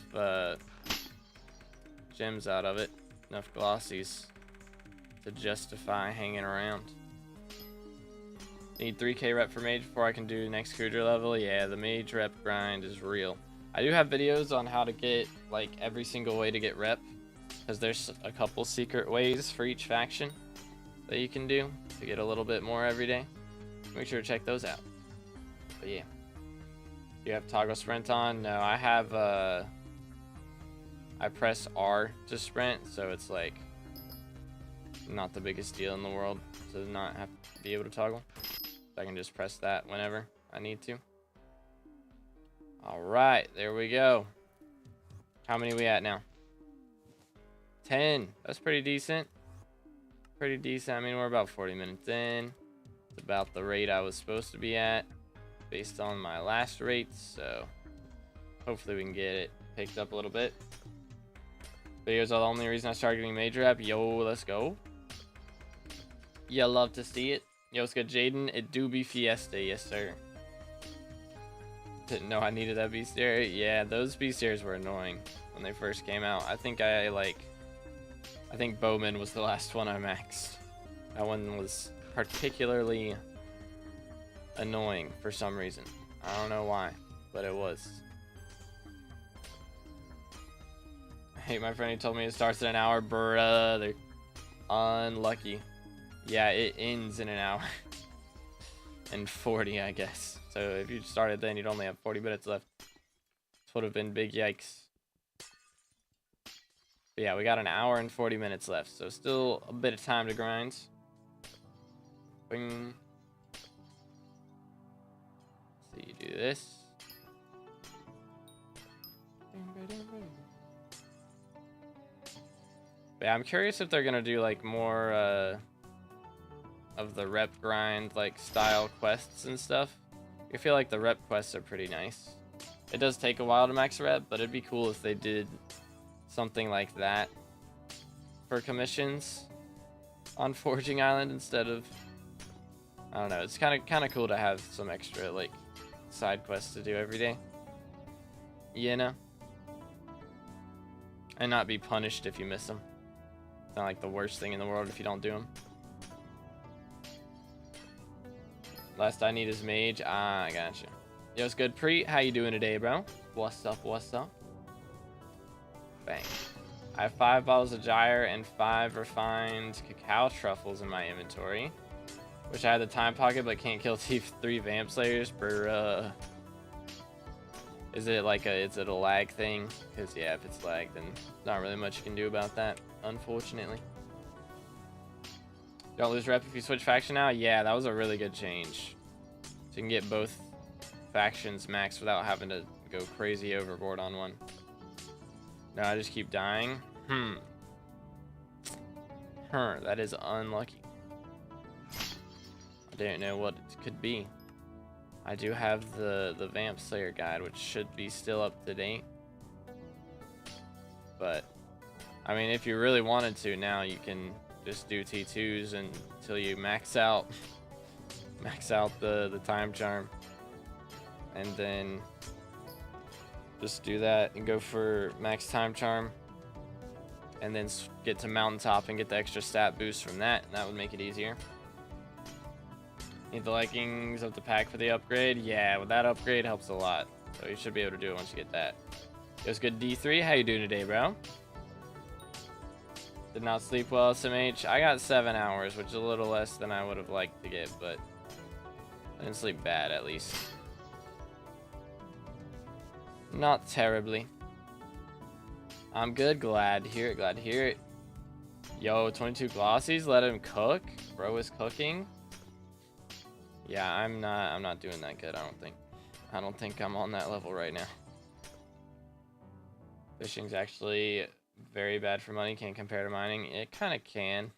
gems out of it, enough glossies to justify hanging around. Need 3k rep for mage before I can do next Kudra level. Yeah, the mage rep grind is real. I do have videos on how to get like every single way to get rep, because there's a couple secret ways for each faction that you can do to get a little bit more every day. Make sure to check those out. But yeah, do you have toggle sprint on? No, I have I press R to sprint, so it's like not the biggest deal in the world to not have to be able to toggle. So I can just press that whenever I need to. All right, there we go. How many are we at now? 10. That's pretty decent. Pretty decent. I mean, we're about 40 minutes in. It's about the rate I was supposed to be at based on my last rates. So hopefully we can get it picked up a little bit. Videos are the only reason I started getting major rep. Yo, let's go. Yeah, love to see it. Yo, what's good, Jaden? It do be Fiesta, yes sir. Didn't know I needed that bestiary. Yeah, those bestiaries were annoying when they first came out. I think Bowman was the last one I maxed. That one was particularly annoying for some reason. I don't know why, but it was. I hate my friend who told me it starts in an hour, brother. Unlucky. Yeah, it ends in an hour. And 40, I guess. So if you started then, you'd only have 40 minutes left. This would have been big yikes. But yeah, we got an hour and 40 minutes left, so still a bit of time to grind. Bing. So you do this. But yeah, I'm curious if they're gonna do like more of the rep grind like style quests and stuff. I feel like the rep quests are pretty nice. It does take a while to max rep, but it'd be cool if they did something like that for commissions on Forging Island instead of, I don't know, it's kind of cool to have some extra like side quests to do every day, you know, and not be punished if you miss them. It's not like the worst thing in the world if you don't do them. Last I need is mage. Ah, I got you. Yo, it's good, Pre. How you doing today, bro? What's up? What's up? Bang. I have 5 bottles of gyre and 5 refined cacao truffles in my inventory. Wish I had the time pocket, but can't kill T3 Vamp Slayers per, is it like is it a lag thing? Because, yeah, if it's lag, then not really much you can do about that, unfortunately. Don't lose rep if you switch faction now? Yeah, that was a really good change. So you can get both factions maxed without having to go crazy overboard on one. No, I just keep dying. That is unlucky. I didn't know what it could be. I do have the Vamp Slayer guide, which should be still up to date. But, I mean, if you really wanted to, now you can just do T2s until you max out the time charm. And then just do that and go for max time charm. And then get to mountaintop and get the extra stat boost from that. And that would make it easier. Need the likings of the pack for the upgrade? Yeah, with that upgrade helps a lot. So you should be able to do it once you get that. It was good, D3. How you doing today, bro? Did not sleep well, SMH. I got 7 hours, which is a little less than I would have liked to get, but I didn't sleep bad, at least. Not terribly. I'm good. Glad to hear it. Glad to hear it. Yo, 22 glossies. Let him cook. Bro is cooking. Yeah, I'm not doing that good, I don't think. I don't think I'm on that level right now. Fishing's actually very bad for money. Can't compare to mining. It kind of can.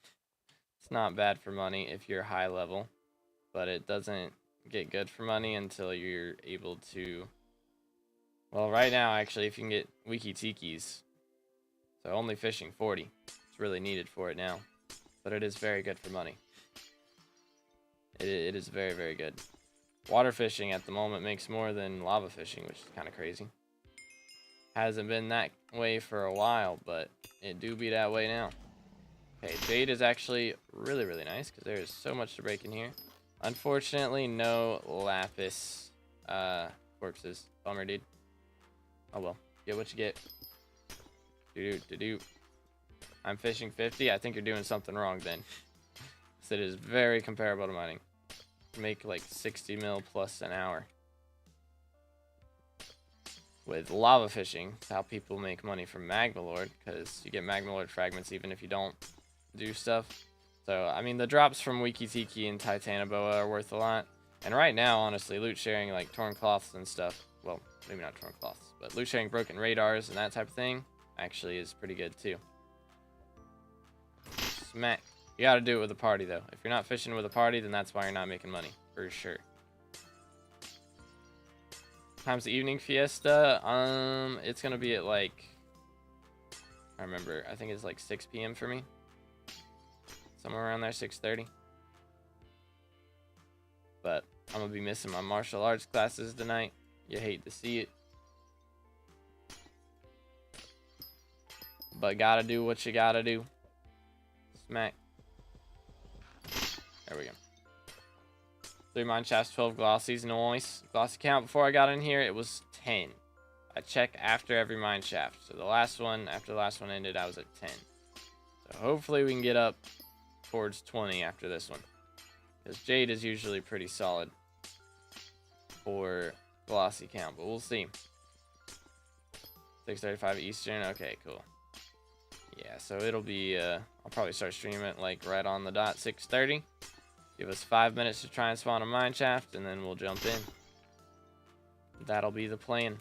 It's not bad for money if you're high level, but it doesn't get good for money until you're able to. Well, right now, actually, if you can get wiki tikis, so only fishing 40. It's really needed for it now, but it is very good for money. It is very, very good. Water fishing at the moment makes more than lava fishing, which is kind of crazy. Hasn't been that way for a while, but it do be that way now. Okay, jade is actually really, really nice because there is so much to break in here. Unfortunately, no lapis corpses. Bummer, dude. Oh well, get what you get. Do. I'm fishing 50. I think you're doing something wrong then. So it is very comparable to mining. Make like 60 mil plus an hour. With lava fishing, it's how people make money from Magma Lord, because you get Magma Lord fragments even if you don't do stuff. So, I mean, the drops from Wiki Tiki and Titanoboa are worth a lot. And right now, honestly, loot sharing like torn cloths and stuff, well, maybe not torn cloths, but loot sharing broken radars and that type of thing actually is pretty good too. Smack. You gotta do it with a party though. If you're not fishing with a party, then that's why you're not making money, for sure. Time's the evening fiesta. It's gonna be at like, I remember, I think it's like 6 p.m. for me. Somewhere around there, 6:30. But I'm gonna be missing my martial arts classes tonight. You hate to see it. But gotta do what you gotta do. Smack. There we go. 3 mine shafts, 12 glossies, noise. Glossy count before I got in here, it was 10. I check after every mine shaft. So the last one, after the last one ended, I was at 10. So hopefully we can get up towards 20 after this one. Because jade is usually pretty solid for glossy count, but we'll see. 6:35 Eastern, okay, cool. Yeah, so it'll be, I'll probably start streaming it like right on the dot, 6:30. Give us 5 minutes to try and spawn a mine shaft, and then we'll jump in. That'll be the plan.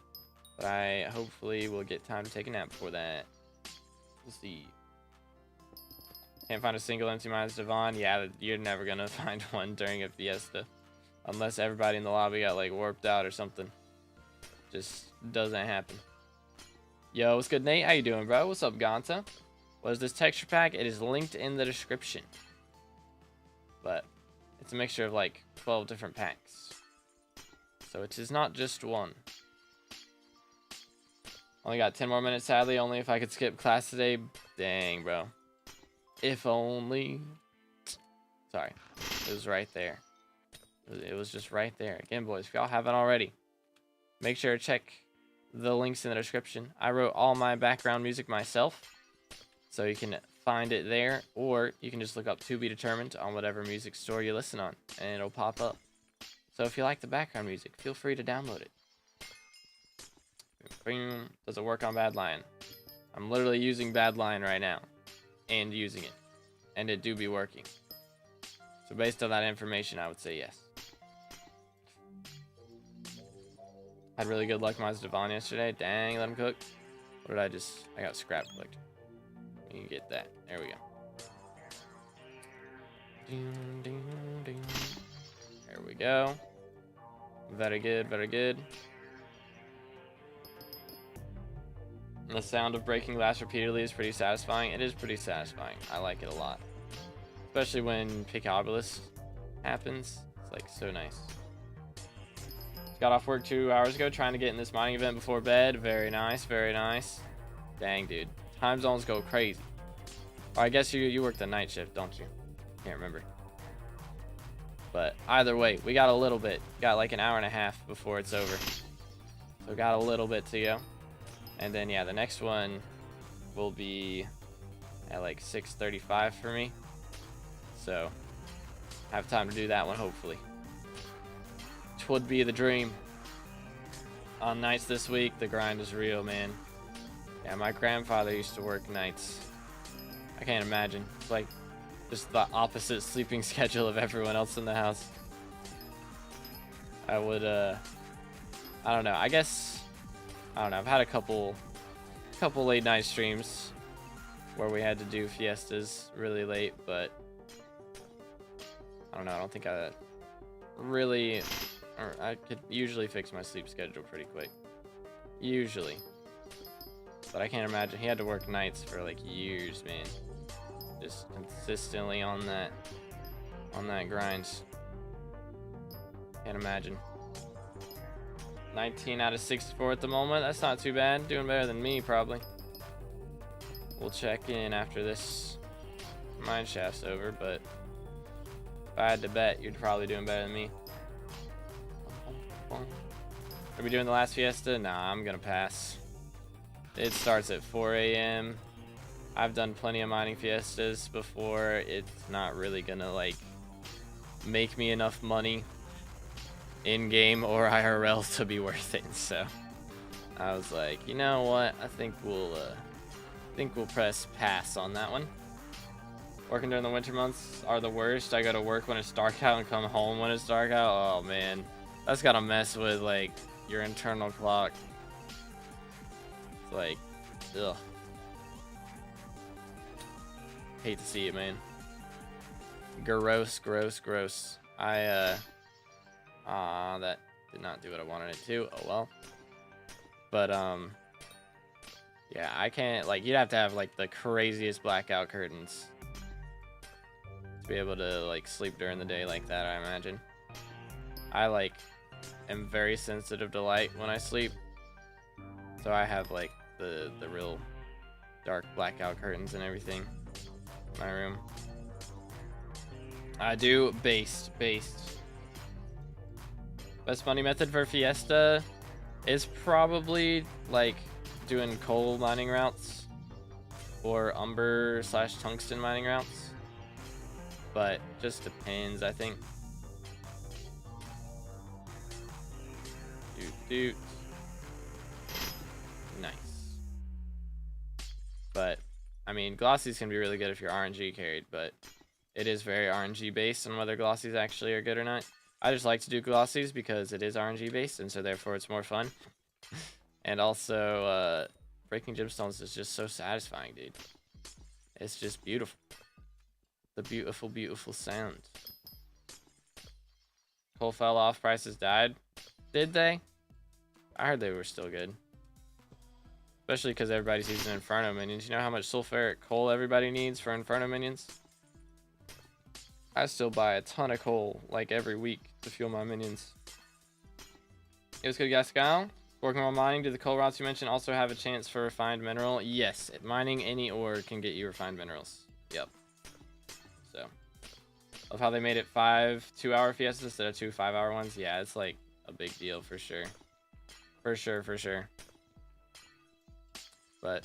But I hopefully will get time to take a nap before that. We'll see. Can't find a single empty mines, Devon. Yeah, you're never gonna find one during a fiesta. Unless everybody in the lobby got like warped out or something. Just doesn't happen. Yo, what's good, Nate? How you doing, bro? What's up, Ganta? What is this texture pack? It is linked in the description. But it's a mixture of like 12 different packs. So it is not just one. Only got 10 more minutes, sadly. Only if I could skip class today. Dang, bro. If only. Sorry. It was right there. It was just right there. Again, boys, if y'all haven't already, make sure to check the links in the description. I wrote all my background music myself. So you can find it there, or you can just look up To Be Determined on whatever music store you listen on, and it'll pop up. So if you like the background music, feel free to download it. Does it work on Bad Lion? I'm literally using Bad Lion right now, and using it, and it do be working. So based on that information, I would say yes. Had really good luck with my Devon yesterday. Dang, let him cook. What did I just... I got scrap collector. You get that. There we go. Ding, ding, ding. There we go. Very good, very good. And the sound of breaking glass repeatedly is pretty satisfying. It is pretty satisfying. I like it a lot. Especially when Picobulus happens. It's like so nice. Got off work 2 hours ago trying to get in this mining event before bed. Very nice, very nice. Dang, dude. Time zones go crazy. Or I guess you work the night shift, don't you? Can't remember. But either way, we got a little bit. Got like an hour and a half before it's over. So got a little bit to go. And then, yeah, the next one will be at like 6:35 for me. So, have time to do that one, hopefully. Which would be the dream. On nights this week, the grind is real, man. Yeah, my grandfather used to work nights. I can't imagine. It's like just the opposite sleeping schedule of everyone else in the house. I would, I don't know. I guess, I don't know. I've had a couple late night streams where we had to do fiestas really late, but I don't know. I don't think I really, or I could usually fix my sleep schedule pretty quick. Usually. But I can't imagine. He had to work nights for like years, man. Just consistently on that grind. Can't imagine. 19 out of 64 at the moment. That's not too bad. Doing better than me, probably. We'll check in after this mine shaft's over, but if I had to bet, you're probably doing better than me. Are we doing the last fiesta? Nah, I'm gonna pass. It starts at 4 a.m. I've done plenty of mining fiestas before. It's not really gonna like make me enough money in game or IRL to be worth it. So I was like, you know what? I think we'll press pass on that one. Working during the winter months are the worst. I go to work when it's dark out and come home when it's dark out. Oh man, that's gotta mess with like your internal clock. It's like, ugh. Hate to see it, man. Gross, gross, gross. That did not do what I wanted it to. Oh well. But yeah, I can't, like, you'd have to have like the craziest blackout curtains to be able to like sleep during the day like that, I imagine. I like am very sensitive to light when I sleep, so I have like the real dark blackout curtains and everything in my room. I do based. Best money method for Fiesta is probably like doing coal mining routes or umber / tungsten mining routes, but just depends, I think. Doot. Nice. But I mean, glossies can be really good if you're RNG carried, but it is very RNG based on whether glossies actually are good or not. I just like to do glossies because it is RNG based, and so therefore it's more fun. And also, breaking gemstones is just so satisfying, dude. It's just beautiful. The beautiful, beautiful sound. Coal fell off, prices died. Did they? I heard they were still good. Especially because everybody's using Inferno minions. You know how much sulfuric coal everybody needs for Inferno minions? I still buy a ton of coal, like, every week to fuel my minions. It was good, guys. Kyle. Working while mining, do the coal routes you mentioned also have a chance for refined mineral? Yes, mining any ore can get you refined minerals. Yep. So, of how they made it 5 2-hour fiestas instead of 2 5-hour ones. Yeah, it's like a big deal for sure. For sure. But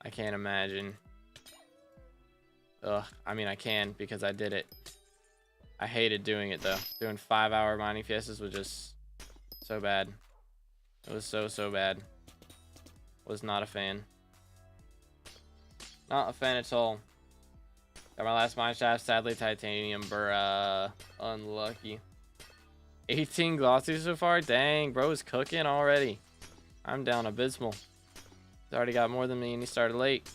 I can't imagine Ugh, I mean, I can because I did it. I hated doing it, though. Doing 5-hour mining fiestas was just so bad. It was so bad. Was not a fan. Not a fan at all. Got my last mine shaft, sadly titanium, bruh. Unlucky. 18 glossies so far? Dang, bro is cooking already. I'm down abysmal. He's already got more than me and he started late.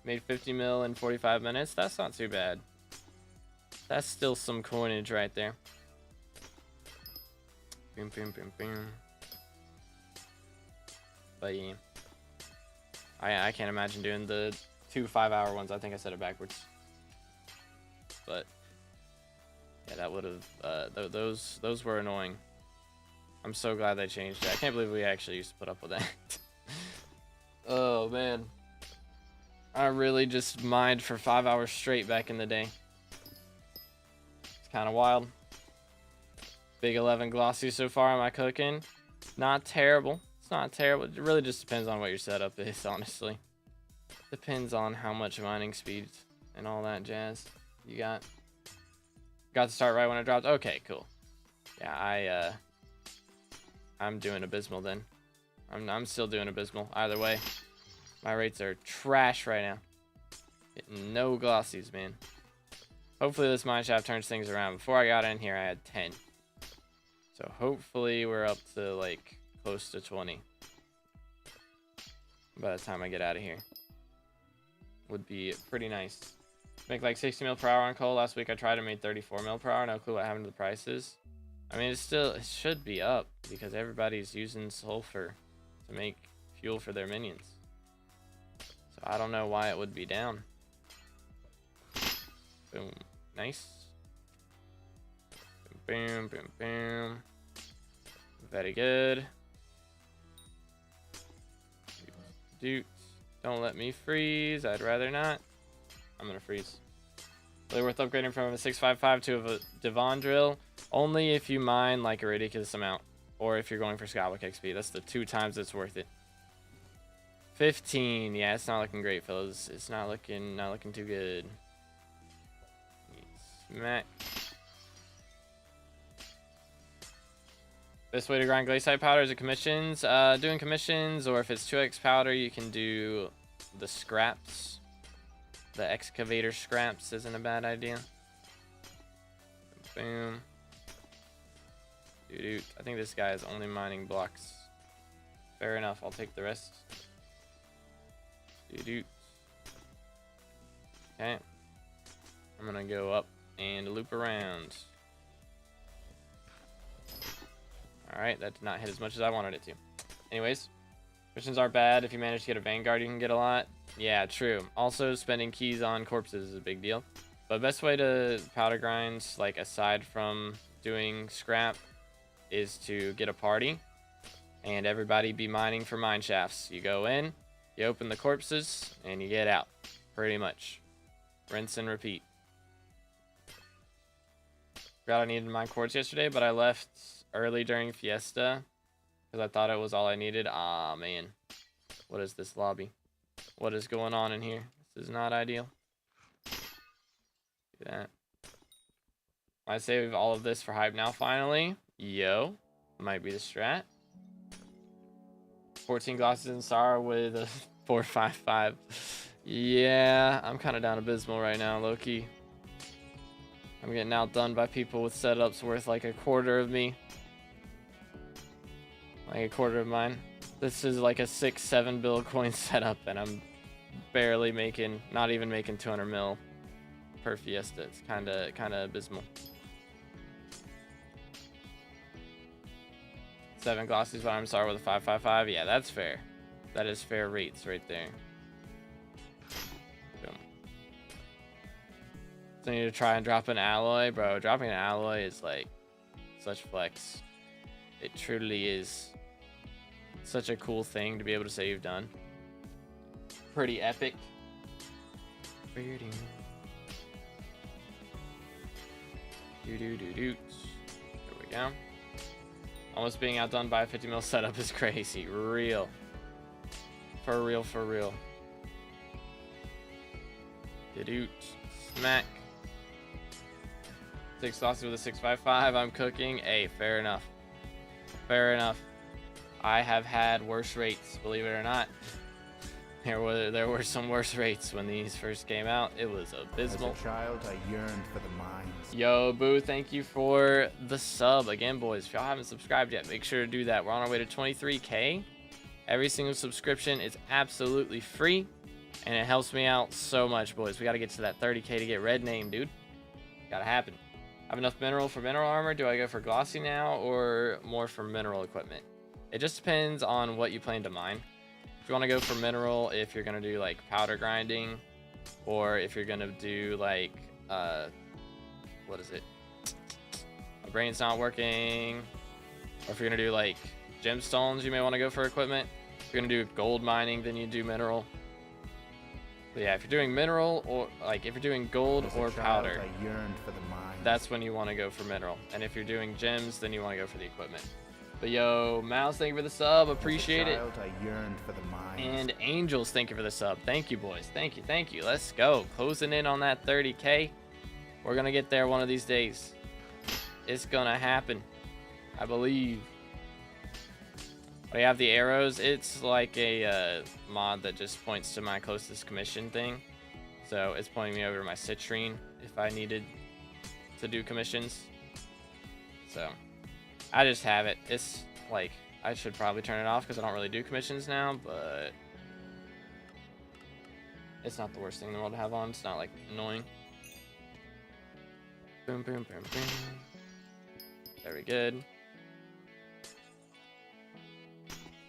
Made 50 mil in 45 minutes. That's not too bad. That's still some coinage right there. Boom, boom, boom, boom. But yeah. I can't imagine doing the 2 5-hour ones. I think I said it backwards. But yeah, that would have those were annoying. I'm so glad they changed it. I can't believe we actually used to put up with that. Oh man. I really just mined for 5 hours straight back in the day. It's kind of wild. Big 11 glossy so far. Am I cooking? Not terrible. It's not terrible. It really just depends on what your setup is, honestly. Depends on how much mining speed and all that jazz you got. Got to start right when it dropped. Okay, cool. Yeah, I'm doing abysmal then. I'm still doing abysmal. Either way, my rates are trash right now. Getting no glossies, man. Hopefully this mine shaft turns things around. Before I got in here, I had 10. So hopefully we're up to like close to 20 by the time I get out of here. Would be pretty nice. Make like 60 mil per hour on coal. Last week I tried and made 34 mil per hour. No clue what happened to the prices. I mean, it should be up because everybody's using sulfur to make fuel for their minions. So I don't know why it would be down. Boom. Nice. Boom, boom, boom. Very good. Doot. Don't let me freeze. I'd rather not. I'm gonna freeze. Really worth upgrading from a 655 to a Devon drill. Only if you mine like a ridiculous amount. Or if you're going for SkyBlock XP. That's the 2 times it's worth it. 15. Yeah, it's not looking great, fellas. It's not looking too good. Smack. Best way to grind glaciite powder is commissions. Doing commissions, or if it's 2x powder, you can do the scraps. The excavator scraps isn't a bad idea. Boom. Dude, I think this guy is only mining blocks. Fair enough, I'll take the rest. Dude. Okay. I'm gonna go up and loop around. Alright, that did not hit as much as I wanted it to. Anyways, missions aren't bad. If you manage to get a Vanguard, you can get a lot. Yeah, true. Also, spending keys on corpses is a big deal. But best way to powder grind, like aside from doing scrap, is to get a party and everybody be mining for mine shafts. You go in, you open the corpses, and you get out. Pretty much. Rinse and repeat. Forgot I needed mine quartz yesterday, but I left early during Fiesta because I thought it was all I needed. Ah, man. What is this lobby? What is going on in here? This is not ideal. Do that. I save all of this for hype now, finally. Yo. Might be the strat. 14 glosses in Sar with a 455. Yeah, I'm kind of down abysmal right now, low-key. I'm getting outdone by people with setups worth like a quarter of me. Like a quarter of mine. This is like a 6-7 bill coin setup, and I'm barely making, not even making 200 mil per Fiesta. It's kind of abysmal. 7 glossies, but I'm sorry, with a 555. Yeah, that's fair. That is fair rates right there. Boom. So I need to try and drop an alloy, bro. Dropping an alloy is like such flex. It truly is. Such a cool thing to be able to say you've done. Pretty epic. There we go. Almost being outdone by a 50 mil setup is crazy. Real. For real, for real. Doot. Smack. 6 sauces with a 655. I'm cooking. Hey, fair enough. Fair enough. I have had worse rates, believe it or not. There were some worse rates when these first came out. It was abysmal. As a child, I yearned for the mines. YoGoU, thank you for the sub. Again, boys, if y'all haven't subscribed yet, make sure to do that. We're on our way to 23K. Every single subscription is absolutely free, and it helps me out so much, boys. We got to get to that 30K to get red name, dude. Gotta happen. Have enough mineral for mineral armor. Do I go for glossy now or more for mineral equipment? It just depends on what you plan to mine. If you want to go for mineral, if you're going to do like powder grinding, or if you're going to do like, what is it? My brain's not working. Or if you're going to do like gemstones, you may want to go for equipment. If you're going to do gold mining, then you do mineral. But yeah, if you're doing mineral or like if you're doing gold or powder, I yearned for the mines. that's when you want to go for mineral. And if you're doing gems, then you want to go for the equipment. But yo, Mouse, thank you for the sub. Appreciate it. I yearned for the mines. And Angels, thank you for the sub. Thank you, boys. Thank you, thank you. Let's go. Closing in on that 30K. We're going to get there one of these days. It's going to happen. I believe. We have the arrows. It's like a mod that just points to my closest commission thing. So it's pointing me over to my citrine if I needed to do commissions. So I just have it. It's like, I should probably turn it off because I don't really do commissions now, but it's not the worst thing in the world to have on. It's not like annoying. Boom, boom, boom, boom. Very good.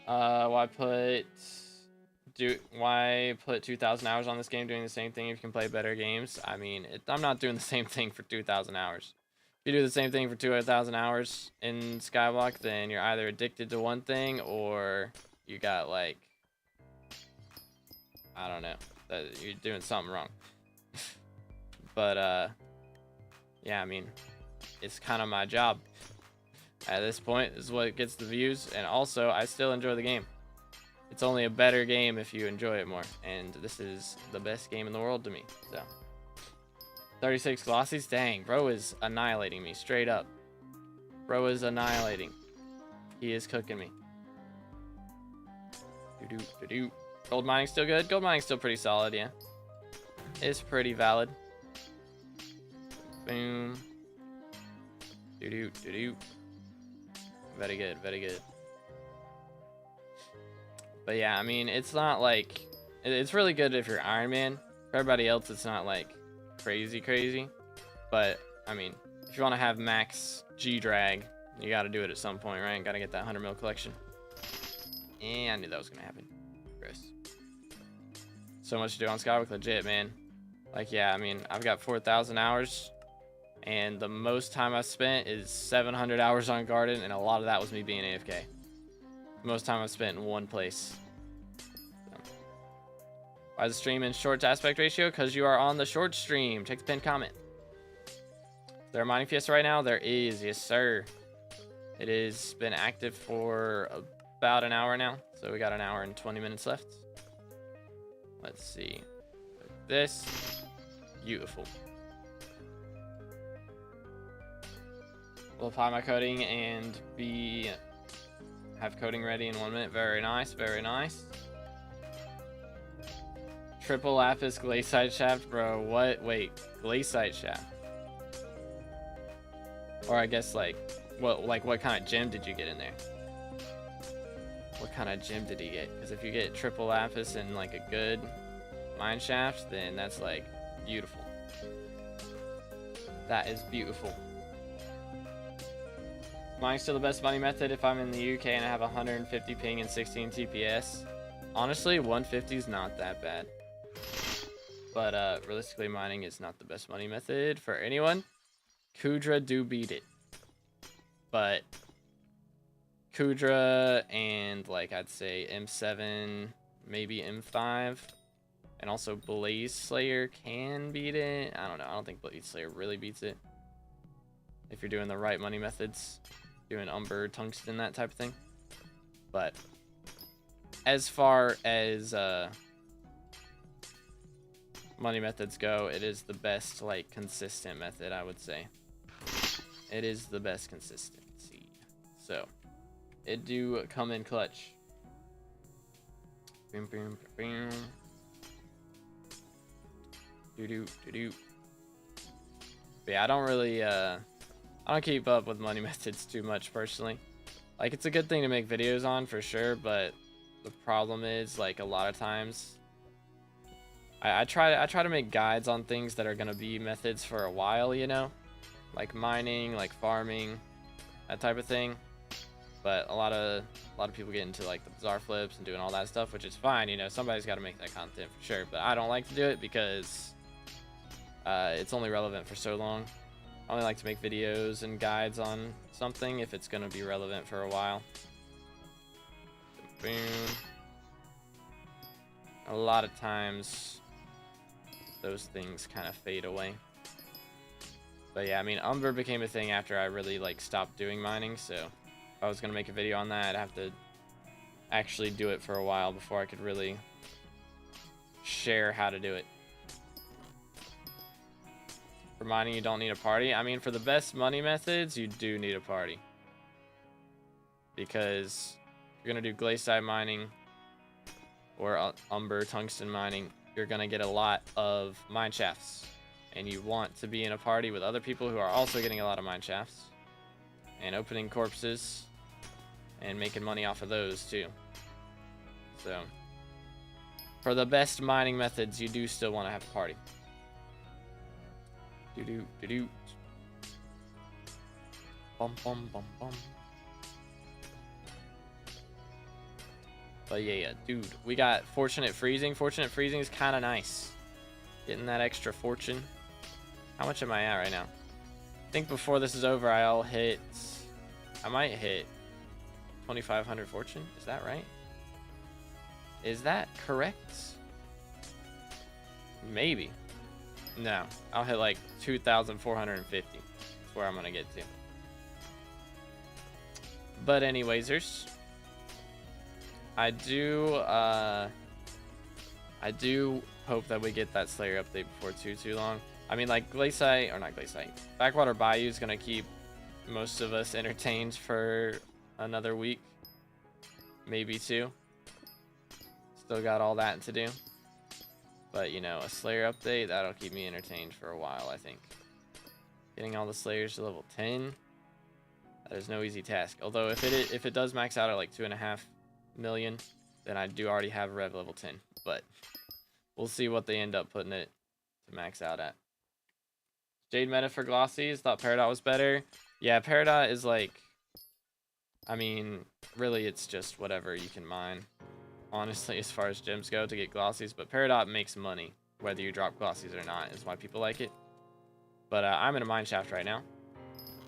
Why put 2,000 hours on this game doing the same thing if you can play better games? I mean, I'm not doing the same thing for 2,000 hours. If you do the same thing for 2,000 hours in SkyBlock, then you're either addicted to one thing or you got like, I don't know, you're doing something wrong. But yeah, I mean, it's kind of my job. At this point, this is what gets the views, and also I still enjoy the game. It's only a better game if you enjoy it more, and this is the best game in the world to me. So 36 glossies, dang, bro is annihilating me straight up. Bro is annihilating. He is cooking me. Gold mining still good. Gold mining still pretty solid, yeah. It's pretty valid. Boom. Very good, very good. But yeah, I mean, it's not like, it's really good if you're Iron Man. For everybody else, it's not like crazy. But I mean, if you want to have max G drag, you got to do it at some point, right? Got to get that 100 mil collection. And I knew that was gonna happen. Gross. So much to do on Skywalk, legit, man. Like, yeah, I mean, I've got 4,000 hours. And the most time I've spent is 700 hours on Garden, and a lot of that was me being AFK. Most time I've spent in one place. So. Why is the stream in short aspect ratio? Because you are on the short stream. Check the pinned comment. Is there a mining fiesta right now? There is, yes sir. It has been active for about an hour now. So we got an hour and 20 minutes left. Let's see. Like this. Beautiful. We'll apply my coding and have coding ready in 1 minute. Very nice, very nice. Triple lapis glaciite shaft, bro. What? Wait, glaciite shaft. Or I guess like what kind of gem did you get in there? What kind of gem did he get? Because if you get triple lapis and like a good mine shaft, then that's like beautiful. That is beautiful. Mine's still the best money method if I'm in the UK and I have 150 ping and 16 TPS. Honestly, 150 is not that bad. But realistically, mining is not the best money method for anyone. Kudra do beat it. But Kudra and like I'd say M7, maybe M5, and also Blaze Slayer can beat it. I don't know. I don't think Blaze Slayer really beats it. If you're doing the right money methods. Doing umber, tungsten, that type of thing. But as far as money methods go, it is the best, like, consistent method, I would say. It is the best consistency. So, it do come in clutch. Boom, boom, boom. Doo-doo, doo-doo. But yeah, I don't really, I don't keep up with money methods too much, personally. Like, it's a good thing to make videos on, for sure, but the problem is, like, a lot of times, I try to make guides on things that are gonna be methods for a while, you know? Like mining, like farming, that type of thing. But a lot of people get into like the bizarre flips and doing all that stuff, which is fine, you know, somebody's got to make that content for sure. But I don't like to do it because it's only relevant for so long. I only like to make videos and guides on something if it's going to be relevant for a while. Boom. A lot of times those things kind of fade away. But yeah, I mean, Umber became a thing after I really like stopped doing mining, so if I was gonna make a video on that, I'd have to actually do it for a while before I could really share how to do it. For mining, you don't need a party. I mean, for the best money methods, you do need a party. Because if you're gonna do glaciite mining or Umber tungsten mining, you're gonna get a lot of mine shafts. And you want to be in a party with other people who are also getting a lot of mine shafts and opening corpses and making money off of those too. So for the best mining methods, you do still want to have a party. Do do do. Bum bum bum bum. But yeah, dude, we got fortunate freezing. Fortunate freezing is kind of nice. Getting that extra fortune. How much am I at right now? I think before this is over, I might hit 2,500 fortune. Is that right? Is that correct? Maybe. No, I'll hit like 2,450. That's where I'm gonna get to. But anywaysers, I do hope that we get that Slayer update before too long. I mean, like, glaciite, or not glaciite, Backwater Bayou is going to keep most of us entertained for another week. Maybe two. Still got all that to do. But, you know, a Slayer update, that'll keep me entertained for a while, I think. Getting all the Slayers to level 10, that is no easy task. Although, if it does max out at, like, 2.5 million, then I do already have Rev level 10. But we'll see what they end up putting it to max out at. Jade meta for glossies. Thought Peridot was better. Yeah, Peridot is like, I mean, really it's just whatever you can mine, honestly, as far as gems go to get glossies. But Peridot makes money whether you drop glossies or not, is why people like it. But I'm in a mine shaft right now,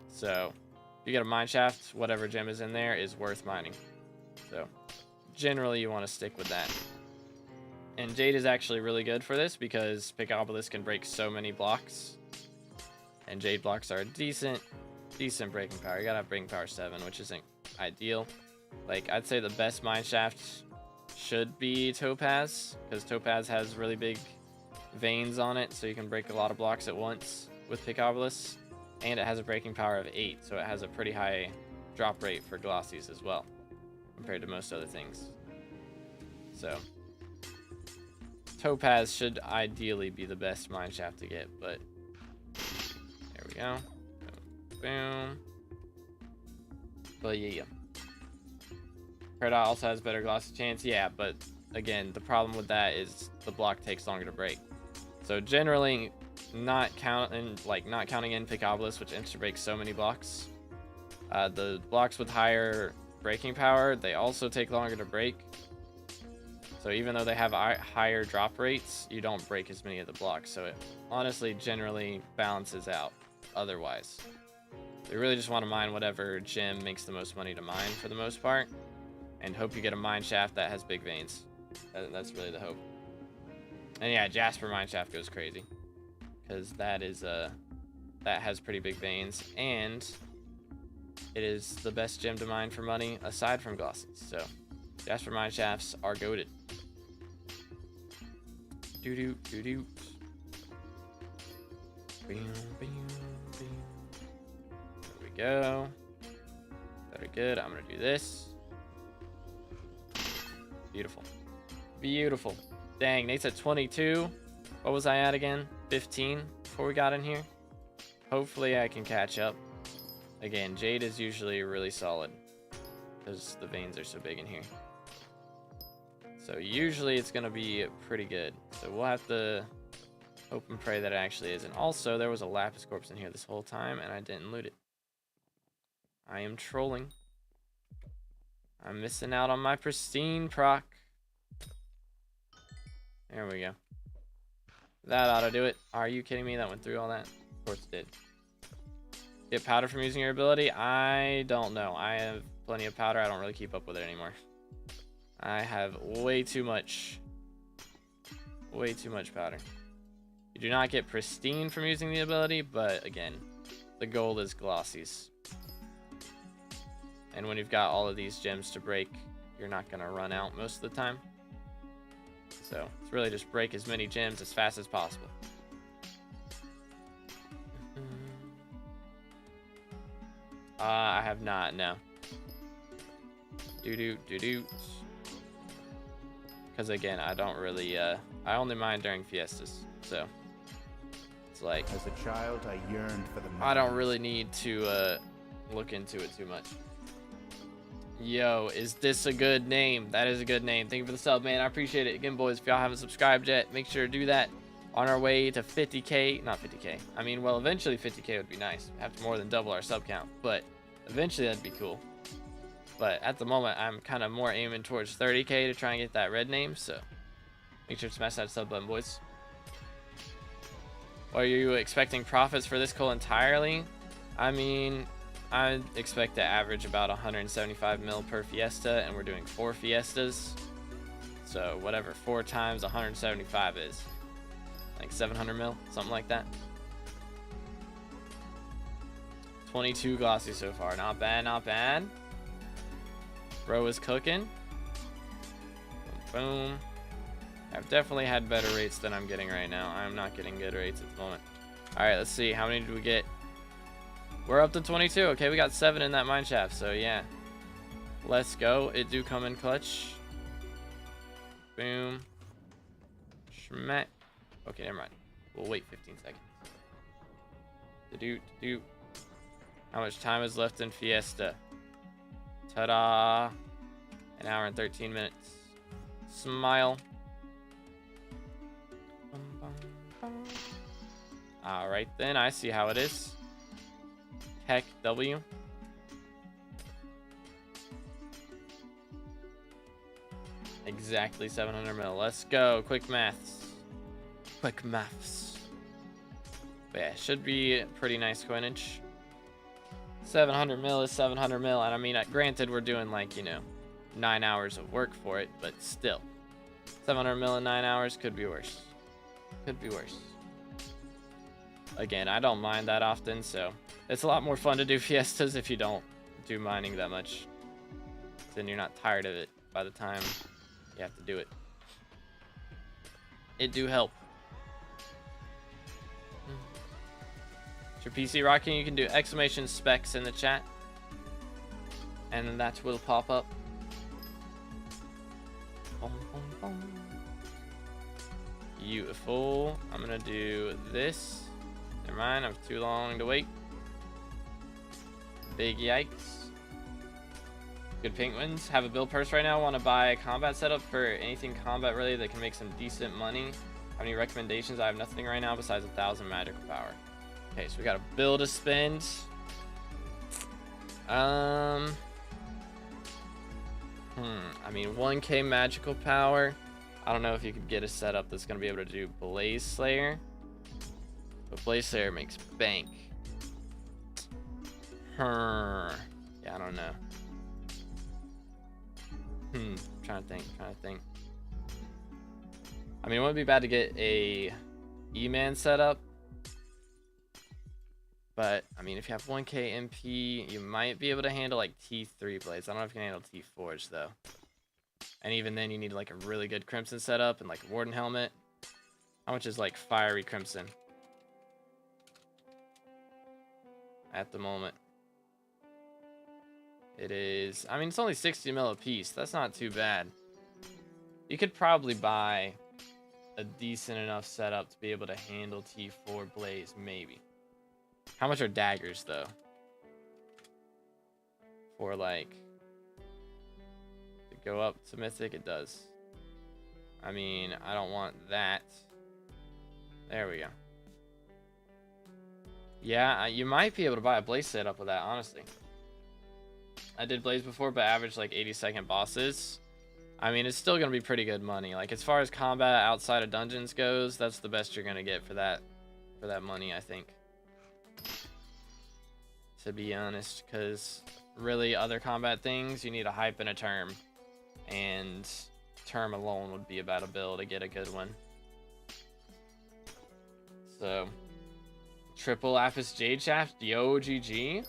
so if you get a mine shaft, whatever gem is in there is worth mining. So generally you want to stick with that. And Jade is actually really good for this because Pickobolus can break so many blocks. And Jade blocks are a decent breaking power. You gotta have breaking power 7, which isn't ideal. Like, I'd say the best mine shaft should be Topaz, because Topaz has really big veins on it, so you can break a lot of blocks at once with Pickobolus. And it has a breaking power of 8, so it has a pretty high drop rate for glossies as well, compared to most other things. So Topaz should ideally be the best mine shaft to get, but there we go. Boom. But yeah. Peridot also has better glossy chance. Yeah, but again, the problem with that is the block takes longer to break. So generally, not counting in Pickobolus, which insta breaks so many blocks. The blocks with higher breaking power, they also take longer to break. So even though they have higher drop rates, you don't break as many of the blocks. So it honestly generally balances out otherwise. You really just want to mine whatever gem makes the most money to mine for the most part. And hope you get a mine shaft that has big veins. That's really the hope. And yeah, Jasper mine shaft goes crazy. Because that has pretty big veins. And it is the best gem to mine for money aside from glossies. So Jasper mine shafts are goated. Doo-doo, doo-doo. There we go. Very good. I'm gonna do this. Beautiful. Beautiful. Dang, Nate's at 22. What was I at again? 15 before we got in here. Hopefully I can catch up. Again, jade is usually really solid because the veins are so big in here. So usually it's gonna be pretty good. So we'll have to hope and pray that it actually is. And also there was a lapis corpse in here this whole time and I didn't loot it. I am trolling. I'm missing out on my pristine proc. There we go. That ought to do it. Are you kidding me? That went through all that? Of course it did. Get powder from using your ability? I don't know. I have plenty of powder. I don't really keep up with it anymore. I have way too much. Way too much powder. You do not get pristine from using the ability, but again, the goal is glossies. And when you've got all of these gems to break, you're not going to run out most of the time. So it's really just break as many gems as fast as possible. I have not, no. Because again, I don't really, I only mine during fiestas. So it's like, As a child, I yearned for the mines. I don't really need to look into it too much. Yo, is this a good name? That is a good name. Thank you for the sub, man. I appreciate it. Again, boys, if y'all haven't subscribed yet, make sure to do that. On our way to 50K. Not 50K. I mean, well, eventually 50K would be nice. We have to more than double our sub count. But eventually that'd be cool. But at the moment, I'm kind of more aiming towards 30K to try and get that red name. So make sure to smash that sub button, boys. Are you expecting profits for this coal entirely? I mean, I expect to average about 175 mil per fiesta, and we're doing 4 fiestas. So whatever 4 times 175 is, like 700 mil, something like that. 22 glossy so far, not bad, not bad. Bro is cooking. Boom. I've definitely had better rates than I'm getting right now. I'm not getting good rates at the moment. All right, let's see. How many did we get? We're up to 22. Okay, we got 7 in that mine shaft, so yeah. Let's go. It do come in clutch. Boom. Schmack. Okay, never mind. We'll wait 15 seconds. Do. How much time is left in Fiesta? Ta-da. An hour and 13 minutes. Smile. All right, then. I see how it is. Heck W. Exactly 700 mil. Let's go. Quick maths. Quick maths. But yeah, should be pretty nice coinage. 700 mil is 700 mil. And I mean, granted, we're doing like, 9 hours of work for it, but still. 700 mil in 9 hours could be worse. Could be worse. Again, I don't mind that often, so it's a lot more fun to do fiestas if you don't do mining that much. Then you're not tired of it by the time you have to do it. It do help. Is your PC rocking? You can do exclamation specs in the chat, and then that will pop up. Boom, boom, boom. Beautiful. I'm gonna do this. Never mind, I'm too long to wait. Big yikes. Good penguins. Have a build purse right now. Want to buy a combat setup for anything combat related that can make some decent money. Have any recommendations? I have nothing right now besides 1,000 magical power. Okay, so we got a bill to spend. I mean, 1K magical power. I don't know if you could get a setup that's going to be able to do Blaze Slayer. But Blaze Slayer makes bank. Yeah, I don't know. Trying to think. I mean, it wouldn't be bad to get a E-Man setup. But, I mean, if you have 1K MP, you might be able to handle, like, T3 blades. I don't know if you can handle T4s, though. And even then, you need, like, a really good Crimson setup and, like, a Warden helmet. How much is, like, Fiery Crimson? at the moment. It is, I mean, it's only 60 mil a piece. That's not too bad. You could probably buy a decent enough setup to be able to handle T4 Blaze, maybe. How much are daggers, though? For, like, to go up to Mythic, it does. I mean, I don't want that. There we go. Yeah, you might be able to buy a Blaze setup with that, honestly. I did Blaze before, but averaged like 80-second bosses. I mean, it's still going to be pretty good money. Like, as far as combat outside of dungeons goes, that's the best you're going to get for that money, I think. To be honest, because really other combat things, you need a hype and a term. And term alone would be about a bill to get a good one. So, triple Lapis Jade Shaft, yo, GG.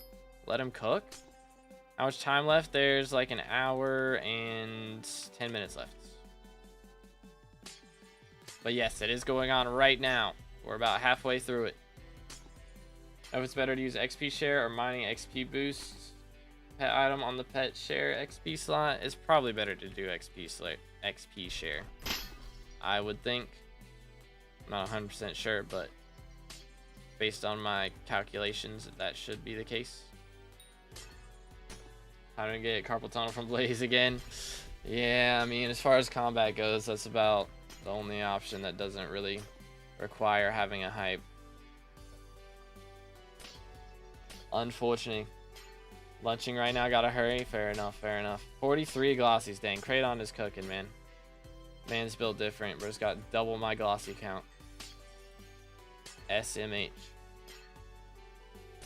Let him cook. How much time left? There's like an hour and 10 minutes left. But yes, it is going on right now. We're about halfway through it. If it's better to use XP share or mining XP boosts pet item on the pet share XP slot, it's probably better to do XP share. I would think. I'm not 100% sure, but based on my calculations, that should be the case. How to get carpal tunnel from Blaze again? Yeah, I mean, as far as combat goes, that's about the only option that doesn't really require having a hype. Unfortunately. Lunching right now, gotta hurry. Fair enough, fair enough. 43 glossies, dang. Kraton is cooking, man. Man's built different, bro's got double my glossy count. SMH.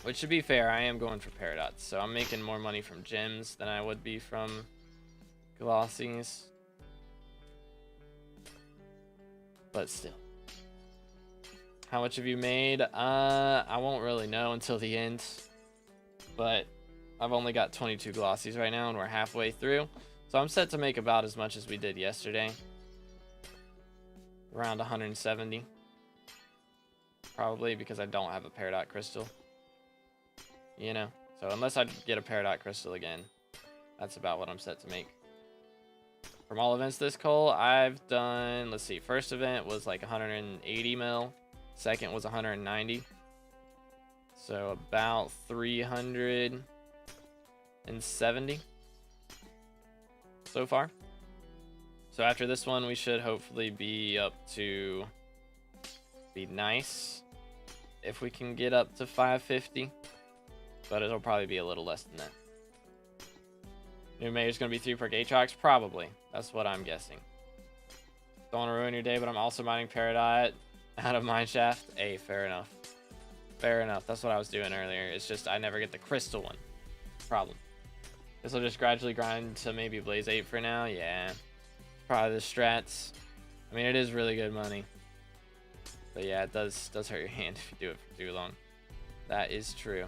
Which, to be fair, I am going for Paradots, so I'm making more money from gems than I would be from glossies. But still. How much have you made? I won't really know until the end. But I've only got 22 glossies right now, and we're halfway through. So I'm set to make about as much as we did yesterday. Around 170. Probably, because I don't have a Peridot Crystal. You know, so unless I get a Peridot Crystal again, that's about what I'm set to make. From all events this Cole, I've done, let's see, first event was like 180 mil, second was 190. So about 370 so far. So after this one, we should hopefully be up to, be nice if we can get up to 550. But it'll probably be a little less than that. New mayor's going to be 3 per Aatrox? Probably. That's what I'm guessing. Don't want to ruin your day, but I'm also mining Peridot out of Mineshaft. Hey, fair enough. Fair enough. That's what I was doing earlier. It's just I never get the crystal one. Problem. This will just gradually grind to maybe Blaze 8 for now. Yeah. Probably the strats. I mean, it is really good money. But yeah, it does hurt your hand if you do it for too long. That is true.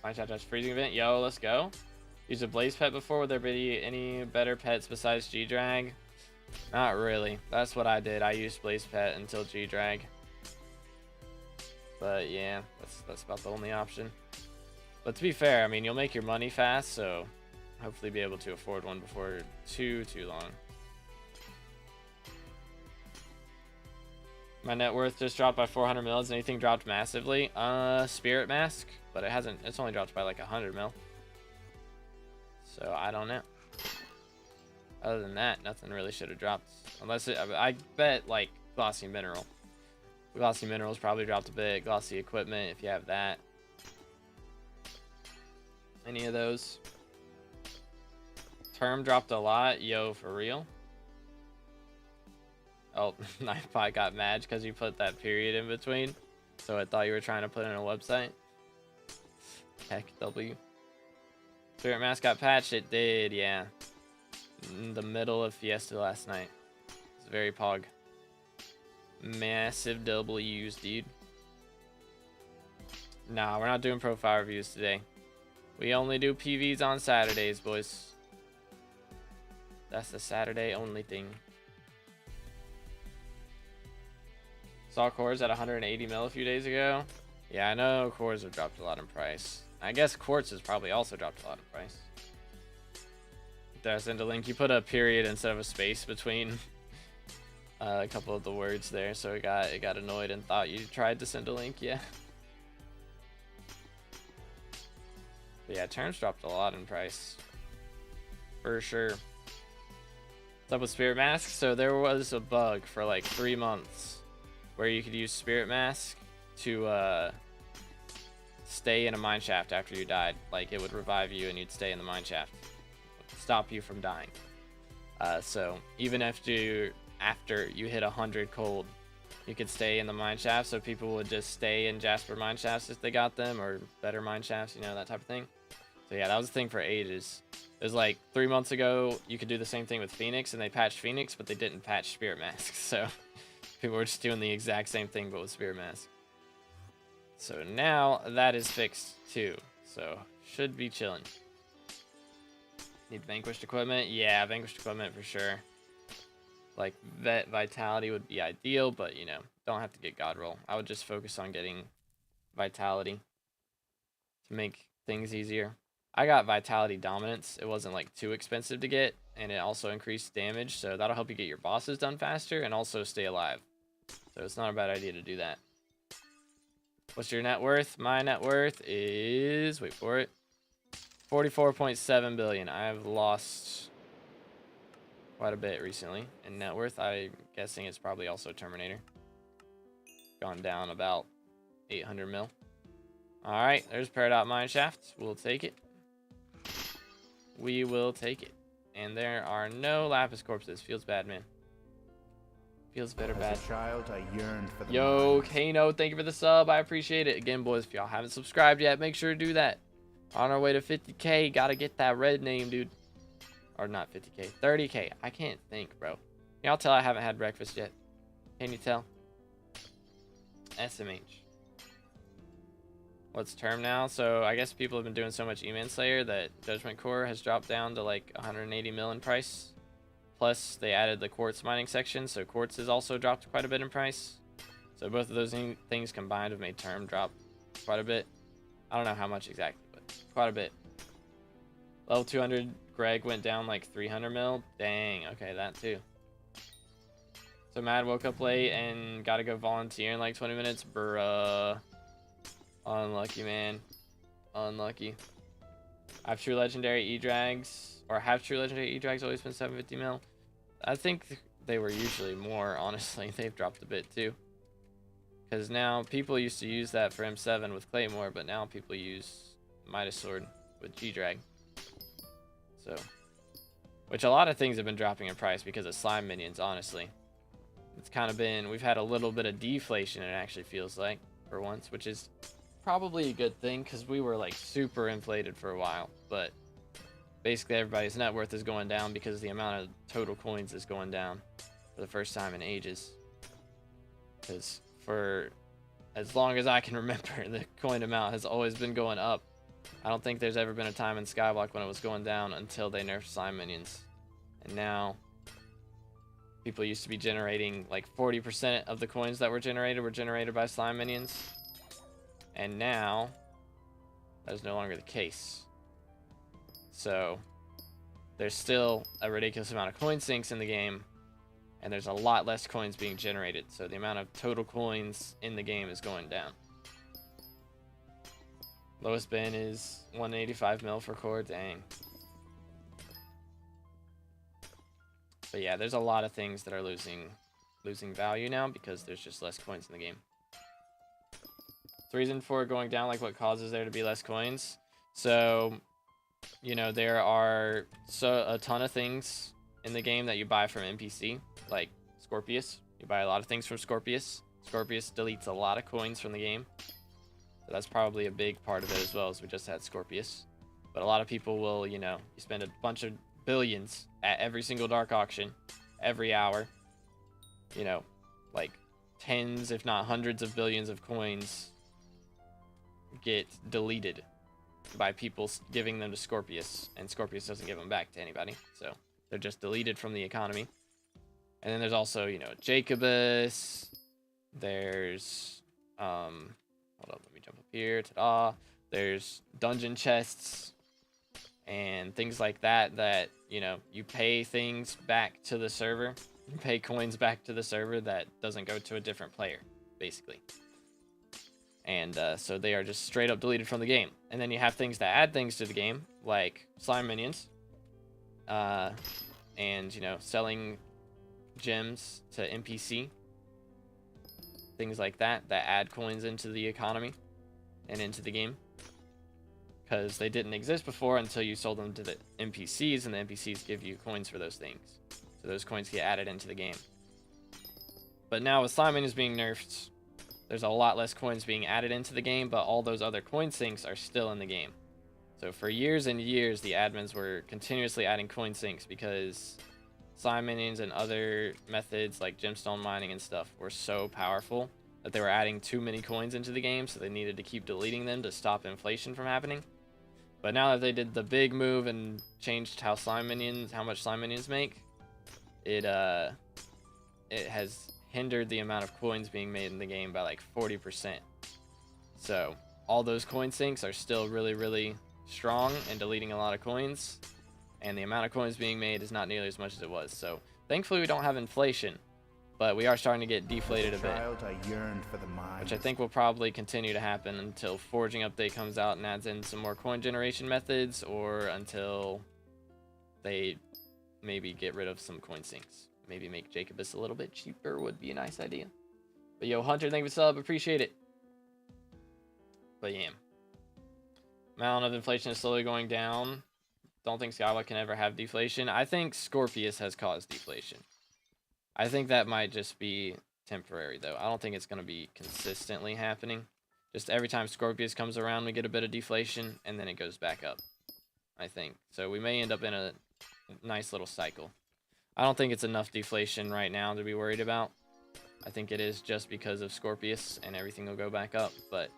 Mineshaft freezing event. Yo, let's go. Use a Blaze pet before. Would there be any better pets besides G-Drag? Not really. That's what I did. I used Blaze pet until G-Drag. But yeah, that's about the only option. But to be fair, I mean, you'll make your money fast, so hopefully be able to afford one before too long. My net worth just dropped by 400 mil. Has anything dropped massively? Spirit Mask, but it hasn't. It's only dropped by like 100 mil. So I don't know. Other than that, nothing really should have dropped. Unless it, I bet like Glossy Mineral. Glossy Minerals probably dropped a bit. Glossy Equipment, if you have that. Any of those. Term dropped a lot. Yo, for real. Oh, Knifebot got mad because you put that period in between. So I thought you were trying to put in a website. Heck, W. Spirit Mask got patched. It did, yeah. In the middle of Fiesta last night. It's very pog. Massive W's, dude. Nah, we're not doing profile reviews today. We only do PVs on Saturdays, boys. That's the Saturday only thing. Saw cores at 180 mil a few days ago. Yeah, I know cores have dropped a lot in price. I guess quartz has probably also dropped a lot in price. Did I send a link? You put a period instead of a space between a couple of the words there, so it got annoyed and thought you tried to send a link. Yeah. But yeah, terms dropped a lot in price. For sure. What's up with Spirit Mask? So there was a bug for like 3 months where you could use Spirit Mask to stay in a mine shaft after you died. Like it would revive you and you'd stay in the mine shaft. Stop you from dying. So even after you hit 100 cold, you could stay in the mine shaft, so people would just stay in Jasper mine shafts if they got them, or better mine shafts, you know, that type of thing. So yeah, that was a thing for ages. It was like 3 months ago, you could do the same thing with Phoenix, and they patched Phoenix, but they didn't patch Spirit Mask. So people were just doing the exact same thing, but with Spirit Mask. So now that is fixed too. So should be chilling. Need Vanquished equipment? Yeah, Vanquished equipment for sure. Like, Vet Vitality would be ideal, but, you know, don't have to get God Roll. I would just focus on getting Vitality to make things easier. I got Vitality Dominance. It wasn't, like, too expensive to get, and it also increased damage, so that'll help you get your bosses done faster and also stay alive. So it's not a bad idea to do that. What's your net worth? My net worth is, wait for it, 44.7 billion. I've lost quite a bit recently in net worth. I'm guessing it's probably also Terminator. Gone down about 800 mil. Alright, there's Peridot Mine Shaft. We'll take it. We will take it. And there are no Lapis corpses. Feels bad, man. Feels better bad. As a child, I yearned for the Yo, mine. Kano, thank you for the sub. I appreciate it. Again, boys, if y'all haven't subscribed yet, make sure to do that. On our way to 50K. Gotta get that red name, dude. Or not 50K, 30K. I can't think, bro. Y'all tell I haven't had breakfast yet. Can you tell? SMH. What's term now? So I guess people have been doing so much E-Man Slayer that Judgment Core has dropped down to like 180 mil in price. Plus they added the quartz mining section, so quartz has also dropped quite a bit in price. So both of those things combined have made term drop quite a bit. I don't know how much exactly, but quite a bit. Level 200 Greg went down like 300 mil. Dang, okay, that too. So Mad woke up late and gotta go volunteer in like 20 minutes. Bruh. Unlucky, man. Unlucky. Have true legendary E-Drags, or have true legendary E-Drags always been 750 mil? I think they were usually more, honestly. They've dropped a bit too. Because now people used to use that for M7 with Claymore, but now people use Midas Sword with G-Drag. So, which a lot of things have been dropping in price because of slime minions, honestly. It's kind of been, we've had a little bit of deflation, it actually feels like, for once, which is probably a good thing because we were like super inflated for a while. But basically everybody's net worth is going down because the amount of total coins is going down for the first time in ages. Because for as long as I can remember, the coin amount has always been going up. I don't think there's ever been a time in Skyblock when it was going down until they nerfed slime minions. And now people used to be generating like 40% of the coins that were generated by slime minions. And now that is no longer the case. So there's still a ridiculous amount of coin sinks in the game, and there's a lot less coins being generated. So the amount of total coins in the game is going down. Lowest bin is 185 mil for core. Dang. But yeah, there's a lot of things that are losing value now because there's just less coins in the game. The reason for it going down, like what causes there to be less coins. So, you know, there are a ton of things in the game that you buy from NPC, like Scorpius. You buy a lot of things from Scorpius. Scorpius deletes a lot of coins from the game. So that's probably a big part of it as well, as we just had Scorpius. But a lot of people will, you know, you spend a bunch of billions at every single dark auction, every hour. You know, like tens, if not hundreds of billions of coins get deleted by people giving them to Scorpius, and Scorpius doesn't give them back to anybody. So they're just deleted from the economy. And then there's also, you know, Jacobus, There's hold up, let me jump up here. Ta-da! There's dungeon chests and things like that that, you know, you pay things back to the server. You pay coins back to the server that doesn't go to a different player, basically. And so they are just straight up deleted from the game. And then you have things that add things to the game, like slime minions. And, you know, selling gems to NPC. Things like that add coins into the economy and into the game. Because they didn't exist before until you sold them to the NPCs, and the NPCs give you coins for those things. So those coins get added into the game. But now with slime minions being nerfed, there's a lot less coins being added into the game, but all those other coin sinks are still in the game. So for years and years, the admins were continuously adding coin sinks because slime minions and other methods like gemstone mining and stuff were so powerful that they were adding too many coins into the game, so they needed to keep deleting them to stop inflation from happening. But now that they did the big move and changed how much slime minions make, it has hindered the amount of coins being made in the game by like 40%. So all those coin sinks are still really, really strong and deleting a lot of coins, and the amount of coins being made is not nearly as much as it was. So thankfully we don't have inflation, but we are starting to get deflated a bit, which I think will probably continue to happen until Forging Update comes out and adds in some more coin generation methods, or until they maybe get rid of some coin sinks. Maybe make Jacobus a little bit cheaper would be a nice idea. But yo, Hunter, thank you for the sub, appreciate it. But yeah, amount of inflation is slowly going down. Don't think SkyBlock can ever have deflation. I think Scorpius has caused deflation. I think that might just be temporary, though. I don't think it's going to be consistently happening. Just every time Scorpius comes around, we get a bit of deflation, and then it goes back up, I think. So we may end up in a nice little cycle. I don't think it's enough deflation right now to be worried about. I think it is just because of Scorpius, and everything will go back up. But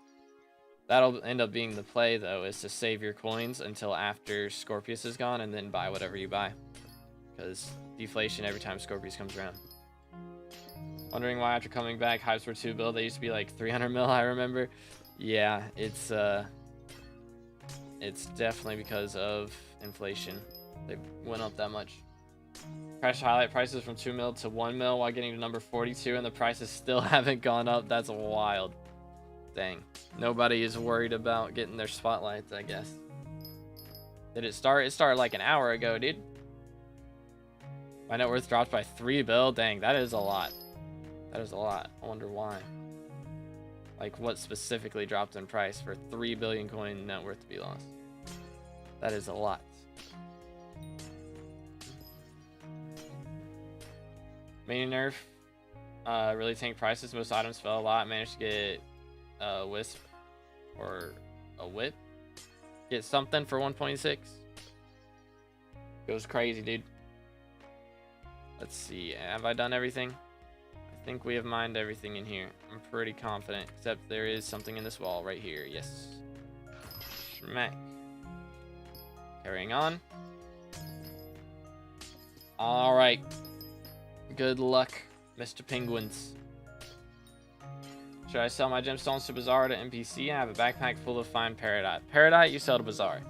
that'll end up being the play, though, is to save your coins until after Scorpius is gone, and then buy whatever you buy. Because deflation every time Scorpius comes around. Wondering why after coming back, hypes were 2 bill. They used to be like 300 mil, I remember. Yeah, it's definitely because of inflation. They went up that much. Crash highlight prices from 2 mil to 1 mil while getting to number 42, and the prices still haven't gone up. That's wild. Dang. Nobody is worried about getting their spotlights, I guess. Did it start? It started like an hour ago, dude. My net worth dropped by 3 bill. Dang, that is a lot. That is a lot. I wonder why. Like, what specifically dropped in price for 3 billion coin net worth to be lost? That is a lot. Mini nerf really tanked prices. Most items fell a lot. Managed to get a wisp or a whip. Get something for 1.6. Goes crazy, dude. Let's see. Have I done everything? I think we have mined everything in here. I'm pretty confident. Except there is something in this wall right here. Yes. Schmack. Carrying on. Alright. Good luck, Mr. Penguins. Should I sell my gemstones to Bazaar to NPC? I have a backpack full of fine Peridot. Peridot, you sell to Bazaar.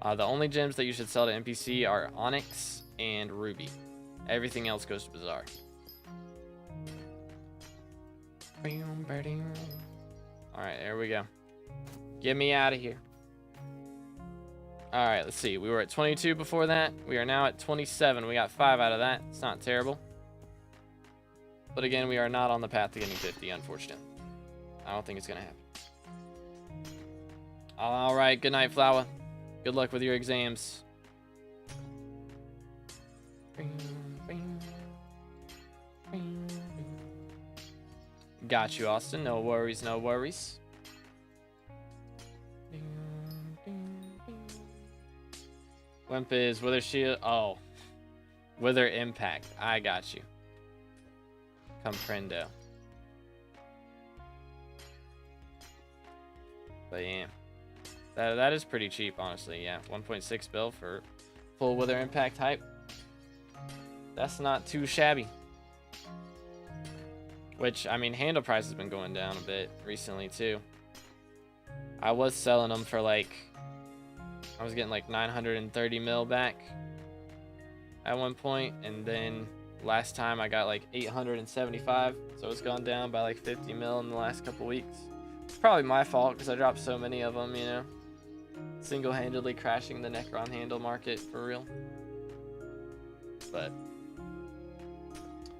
The only gems that you should sell to NPC are Onyx and Ruby. Everything else goes to Bazaar. Alright, there we go. Get me out of here. Alright, let's see. We were at 22 before that. We are now at 27. We got 5 out of that. It's not terrible. But again, we are not on the path to getting 50, unfortunately. I don't think it's going to happen. Alright, good night, Flower. Good luck with your exams. Got you, Austin. No worries, no worries. Wimp is Wither Shield. Oh. Wither Impact. I got you. Comprendo. But yeah. That is pretty cheap, honestly. Yeah. 1.6 bill for full Wither Impact hype. That's not too shabby. Which, I mean, handle price has been going down a bit recently too. I was selling them for like, I was getting like 930 mil back at one point, and then last time I got like 875, so it's gone down by like 50 mil in the last couple weeks. It's probably my fault because I dropped so many of them, you know, single-handedly crashing the Necron handle market for real. But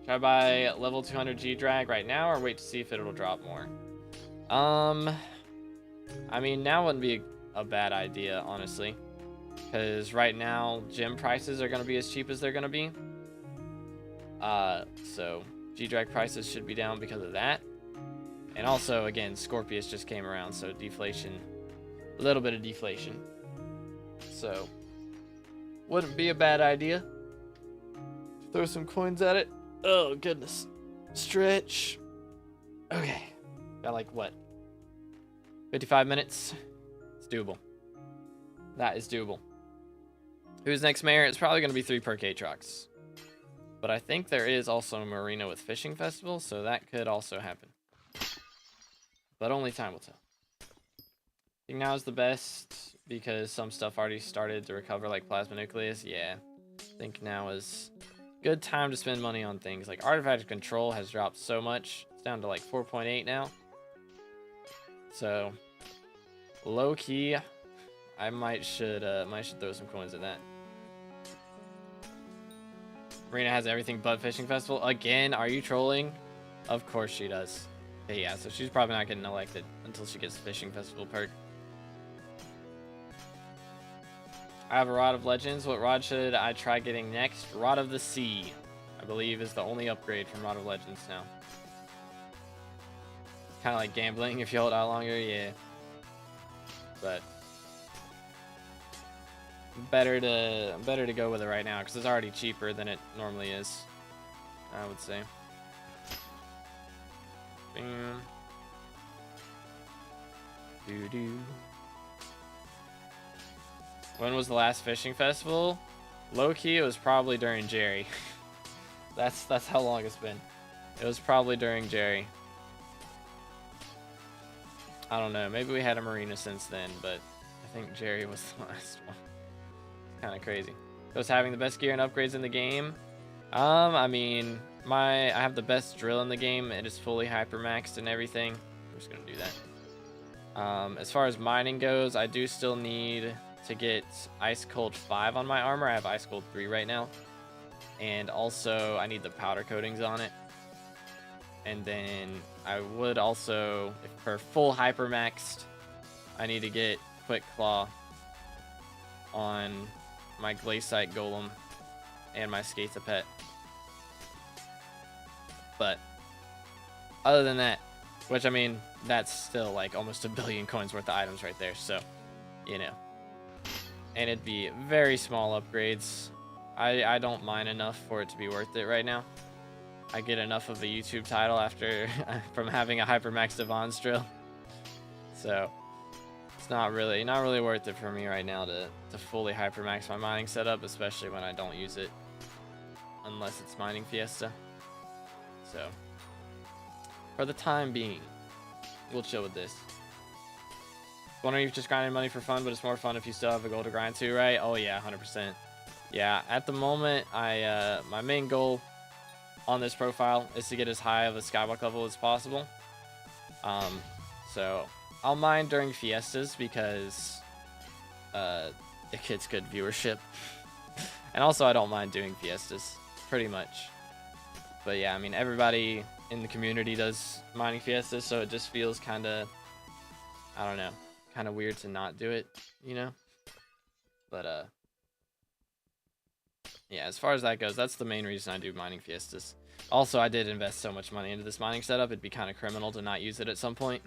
should I buy level 200 G-Drag right now or wait to see if it'll drop more? I mean, now wouldn't be a bad idea, honestly, because right now gem prices are going to be as cheap as they're going to be. So G-Drag prices should be down because of that. And also, again, Scorpius just came around, so deflation, a little bit of deflation. So wouldn't be a bad idea. Throw some coins at it. Oh, goodness. Stretch. Okay. Got like, what? 55 minutes? It's doable. That is doable. Who's next, Mayor? It's probably going to be 3 per K-Trox. But I think there is also a marina with fishing festival, so that could also happen. But only time will tell. I think now is the best because some stuff already started to recover, like plasma nucleus. Yeah, I think now is good time to spend money on things. Like artifact control has dropped so much. It's down to like 4.8 now. So low key, I might should throw some coins at that. Marina has everything but fishing festival. Again, are you trolling? Of course she does. Okay, yeah, so she's probably not getting elected until she gets the fishing festival perk. I have a Rod of Legends. What rod should I try getting next? Rod of the Sea, I believe, is the only upgrade from Rod of Legends now. Kind of like gambling if you hold out longer, yeah. But better to go with it right now because it's already cheaper than it normally is, I would say. Bam. Doo-doo. When was the last fishing festival? Low-key, it was probably during Jerry. That's how long it's been. It was probably during Jerry. I don't know. Maybe we had a marina since then, but I think Jerry was the last one. Kind of crazy. Who's having the best gear and upgrades in the game? I mean, I have the best drill in the game. It is fully hypermaxed and everything. I'm just gonna do that. As far as mining goes, I do still need to get Ice Cold 5 on my armor. I have Ice Cold 3 right now. And also, I need the powder coatings on it. And then I would also, for full hypermaxed, I need to get Quick Claw on my Glaciite Golem and my Skathapet. But other than that, which I mean, that's still like almost 1 billion coins worth of items right there, so, you know. And it'd be very small upgrades. I don't mind enough for it to be worth it right now. I get enough of a YouTube title after from having a Hypermaxed Devon's drill. So it's not really worth it for me right now to fully hypermax my mining setup, especially when I don't use it unless it's mining Fiesta. So for the time being, we'll chill with this. Wondering if you're just grinding money for fun, but it's more fun if you still have a goal to grind too, right? Oh yeah, 100%. Yeah, at the moment, my main goal on this profile is to get as high of a skyblock level as possible. So I'll mine during Fiestas because it gets good viewership. And also I don't mind doing Fiestas, pretty much. But yeah, I mean, everybody in the community does mining Fiestas, so it just feels kind of, I don't know, kind of weird to not do it, you know? But yeah, as far as that goes, that's the main reason I do mining Fiestas. Also, I did invest so much money into this mining setup, it'd be kind of criminal to not use it at some point.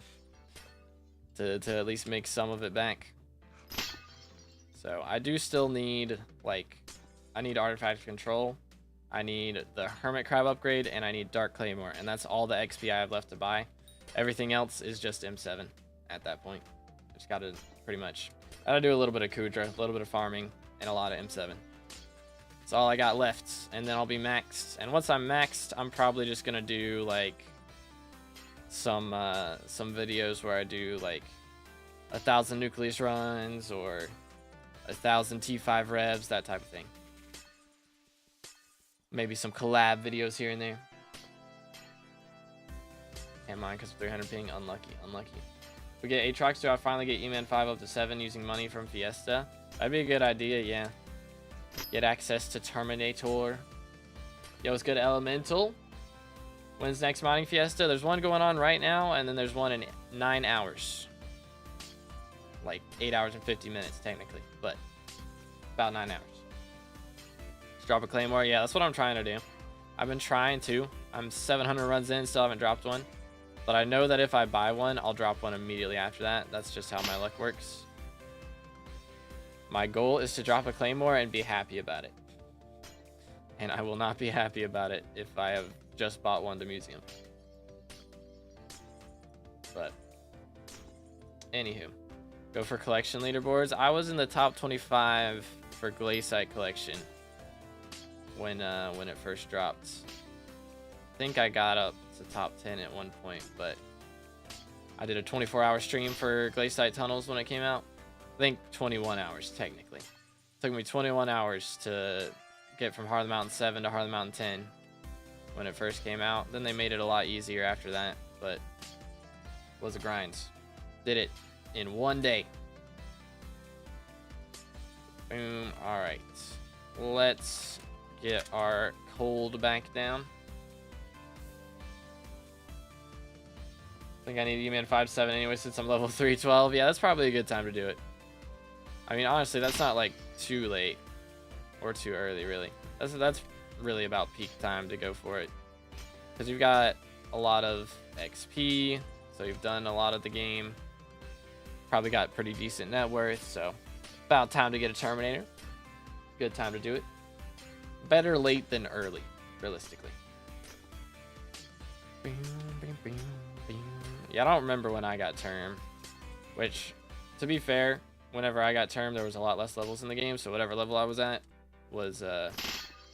To at least make some of it back. So, I do still need, like, I need Artifact Control, I need the Hermit Crab upgrade, and I need Dark Claymore, and that's all the XP I have left to buy. Everything else is just M7 at that point. I just gotta, pretty much, gotta do a little bit of Kudra, a little bit of farming, and a lot of M7. That's all I got left, and then I'll be maxed. And once I'm maxed, I'm probably just gonna do like some videos where I do like 1,000 nucleus runs or 1,000 T5 revs, that type of thing. Maybe some collab videos here and there. Can't mind because of 300 ping. Unlucky. If we get Aatrox, do I finally get E-Man 5 up to 7 using money from Fiesta? That'd be a good idea, yeah. Get access to Terminator. Yo, it's good, Elemental. When's next mining Fiesta? There's one going on right now, and then there's one in 9 hours. Like 8 hours and 50 minutes, technically, but about 9 hours. Just drop a Claymore. Yeah, that's what I'm trying to do. I've been trying to. I'm 700 runs in, still haven't dropped one. But I know that if I buy one, I'll drop one immediately after that. That's just how my luck works. My goal is to drop a Claymore and be happy about it. And I will not be happy about it if I have just bought one to Museum. But, anywho. Go for collection leaderboards. I was in the top 25 for Glaciite collection when it first dropped. I think I got up to top 10 at one point, but I did a 24-hour stream for Glaciite Tunnels when it came out. I think 21 hours, technically. It took me 21 hours to get from Heart of the Mountain 7 to Heart of the Mountain 10 when it first came out. Then they made it a lot easier after that, but it was a grind. Did it in one day. Boom. All right. Let's get our cold back down. I think I need E-Man 5-7 anyway since I'm level 312. Yeah, that's probably a good time to do it. I mean, honestly, that's not like too late or too early, really. That's really about peak time to go for it. Because you've got a lot of XP, so you've done a lot of the game. Probably got pretty decent net worth, so about time to get a Terminator. Good time to do it. Better late than early, realistically. Yeah, I don't remember when I got Term, which, to be fair, whenever I got Term, there was a lot less levels in the game, so whatever level I was at was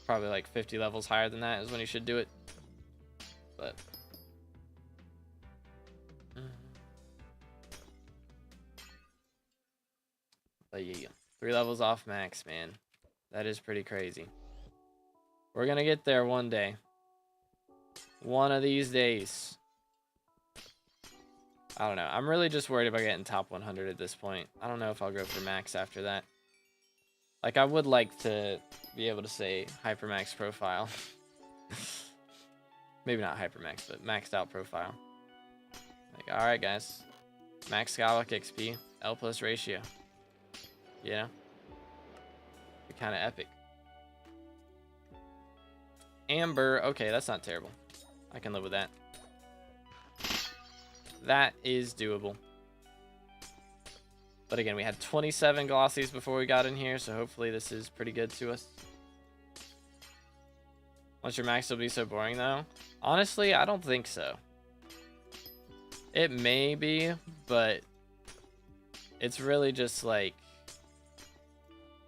probably like 50 levels higher than that is when you should do it. But yeah, 3 levels off max, man. That is pretty crazy. We're gonna get there one day. One of these days. I don't know. I'm really just worried about getting top 100 at this point. I don't know if I'll go for max after that. Like, I would like to be able to say Hypermaxed profile. Maybe not Hypermaxed, but maxed out profile. Like, alright, guys. Max SkyBlock XP, L plus ratio. You know? Be kind of epic. Amber, okay, that's not terrible. I can live with that. That is doable. But again, we had 27 glossies before we got in here, so hopefully this is pretty good to us. Once your max will be so boring, though? Honestly, I don't think so. It may be, but it's really just like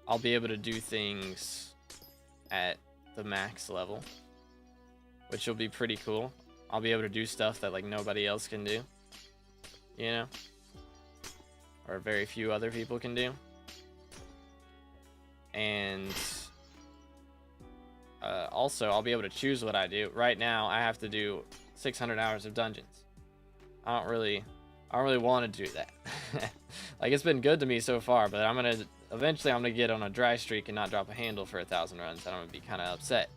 I'll be able to do things at the max level, which will be pretty cool. I'll be able to do stuff that like nobody else can do, you know, or very few other people can do. And also I'll be able to choose what I do. Right now I have to do 600 hours of dungeons. I don't really want to do that. Like, it's been good to me so far, but eventually I'm gonna get on a dry streak and not drop a handle for 1,000 runs, and I'm gonna be kind of upset.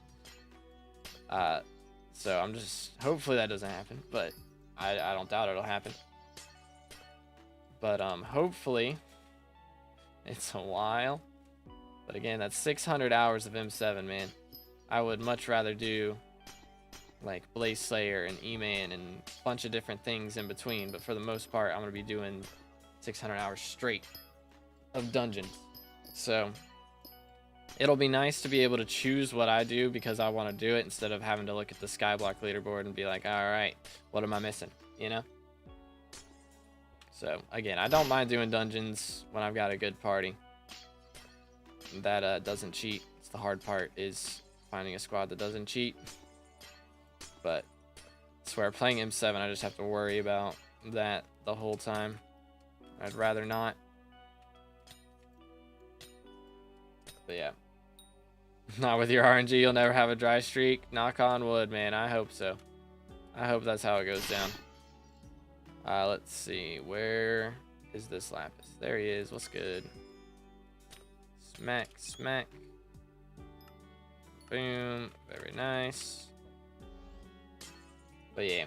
So I'm just, hopefully that doesn't happen, but I don't doubt it'll happen. But hopefully it's a while. But again, that's 600 hours of M7, man. I would much rather do like Blaze Slayer and E-Man and a bunch of different things in between, but for the most part I'm gonna be doing 600 hours straight of dungeons. So it'll be nice to be able to choose what I do because I want to do it, instead of having to look at the SkyBlock leaderboard and be like, all right, what am I missing, you know? So again, I don't mind doing dungeons when I've got a good party that doesn't cheat. It's the hard part, is finding a squad that doesn't cheat. But swear, playing M7, I just have to worry about that the whole time. I'd rather not. But yeah. Not with your RNG, you'll never have a dry streak. Knock on wood, man. I hope so. I hope that's how it goes down. Let's see. Where is this Lapis? There he is. What's good? Smack, smack. Boom. Very nice. But yeah,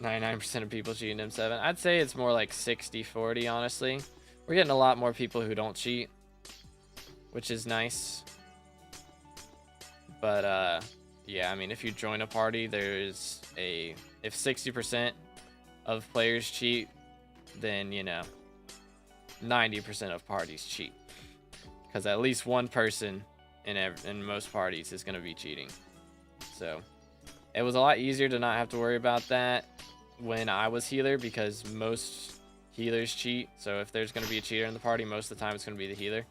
99% of people cheating M7. I'd say it's more like 60-40, honestly. We're getting a lot more people who don't cheat, which is nice. But yeah, I mean, if you join a party, there's a... If 60% of players cheat, then, you know, 90% of parties cheat. Because at least one person in most parties is going to be cheating. So it was a lot easier to not have to worry about that when I was healer, because most healers cheat. So if there's going to be a cheater in the party, most of the time it's going to be the healer.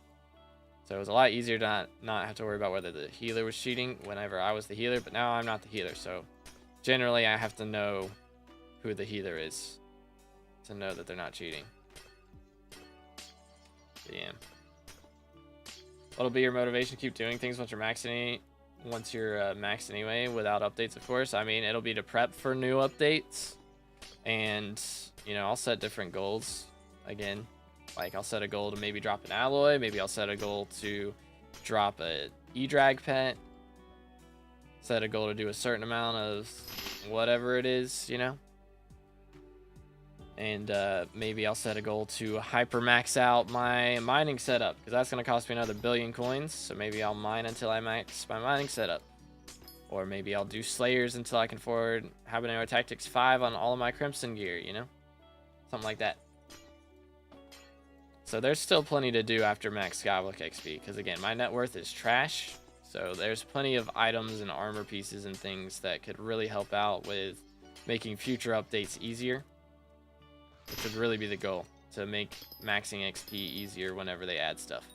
So it was a lot easier to not have to worry about whether the healer was cheating whenever I was the healer. But now I'm not the healer, so generally I have to know who the healer is to know that they're not cheating. But yeah. What'll be your motivation to keep doing things once you're maxed anyway, without updates, of course? I mean, it'll be to prep for new updates, and you know, I'll set different goals. Again, like I'll set a goal to maybe drop an alloy, maybe I'll set a goal to drop a E-drag pet, set a goal to do a certain amount of whatever it is, you know. And maybe I'll set a goal to hypermax out my mining setup, because that's going to cost me another 1 billion coins. So maybe I'll mine until I max my mining setup. Or maybe I'll do Slayers until I can afford Habanero Tactics 5 on all of my Crimson gear, you know? Something like that. So there's still plenty to do after max SkyBlock XP, because again, my net worth is trash. So there's plenty of items and armor pieces and things that could really help out with making future updates easier. Which would really be the goal, to make maxing XP easier whenever they add stuff.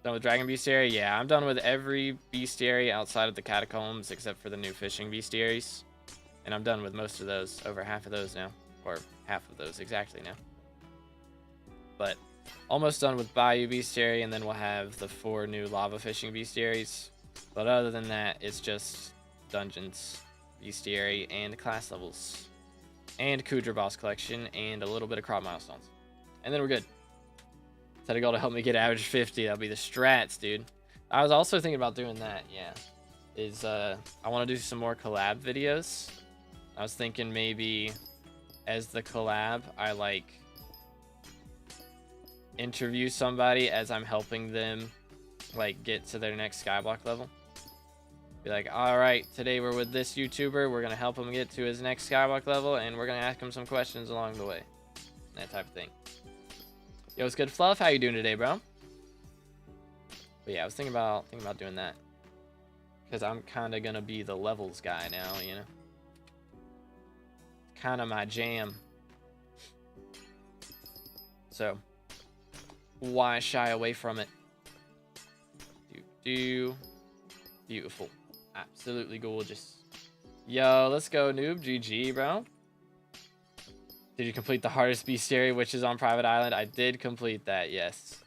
Done with Dragon Bestiary? Yeah, I'm done with every bestiary outside of the Catacombs except for the new fishing bestiaries. And I'm done with most of those, over half of those now. Or half of those exactly now. But almost done with Bayou Bestiary, and then we'll have the 4 new lava fishing bestiaries. But other than that, it's just dungeons, bestiary, and class levels. And Kudra boss collection, and a little bit of crop milestones. And then we're good. Set a goal to help me get average 50. That'll be the strats, dude. I was also thinking about doing that, yeah. I want to do some more collab videos. I was thinking maybe as the collab, I like interview somebody as I'm helping them like get to their next SkyBlock level. Be like, all right, today we're with this YouTuber. We're going to help him get to his next SkyBlock level, and we're going to ask him some questions along the way. That type of thing. Yo, what's good, Fluff? How you doing today, bro? But yeah, I was thinking about doing that. Because I'm kind of going to be the levels guy now, you know? Kind of my jam. So, why shy away from it? Beautiful. Absolutely gorgeous. Yo, let's go, noob. GG, bro. Did you complete the hardest bestiary, which is on Private Island? I did complete that, yes.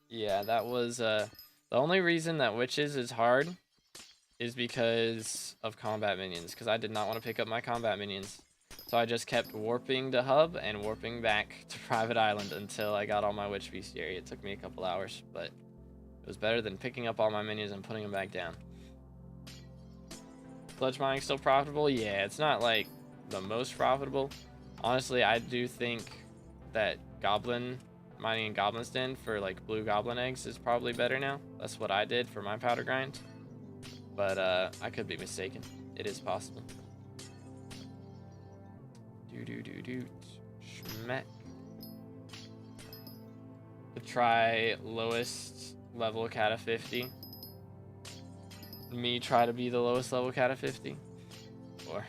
Yeah, that was, the only reason that Witches is hard is because of combat minions, because I did not want to pick up my combat minions. So I just kept warping to hub and warping back to Private Island until I got all my Witch bestiary. It took me a couple hours, but it was better than picking up all my minions and putting them back down. Sludge mining still profitable? Yeah, it's not like the most profitable. Honestly, I do think that goblin mining in Goblin's Den for like blue goblin eggs is probably better now. That's what I did for my powder grind. But I could be mistaken. It is possible. Schmack. To try lowest level Kata 50. Me try to be the lowest level Kata 50. Or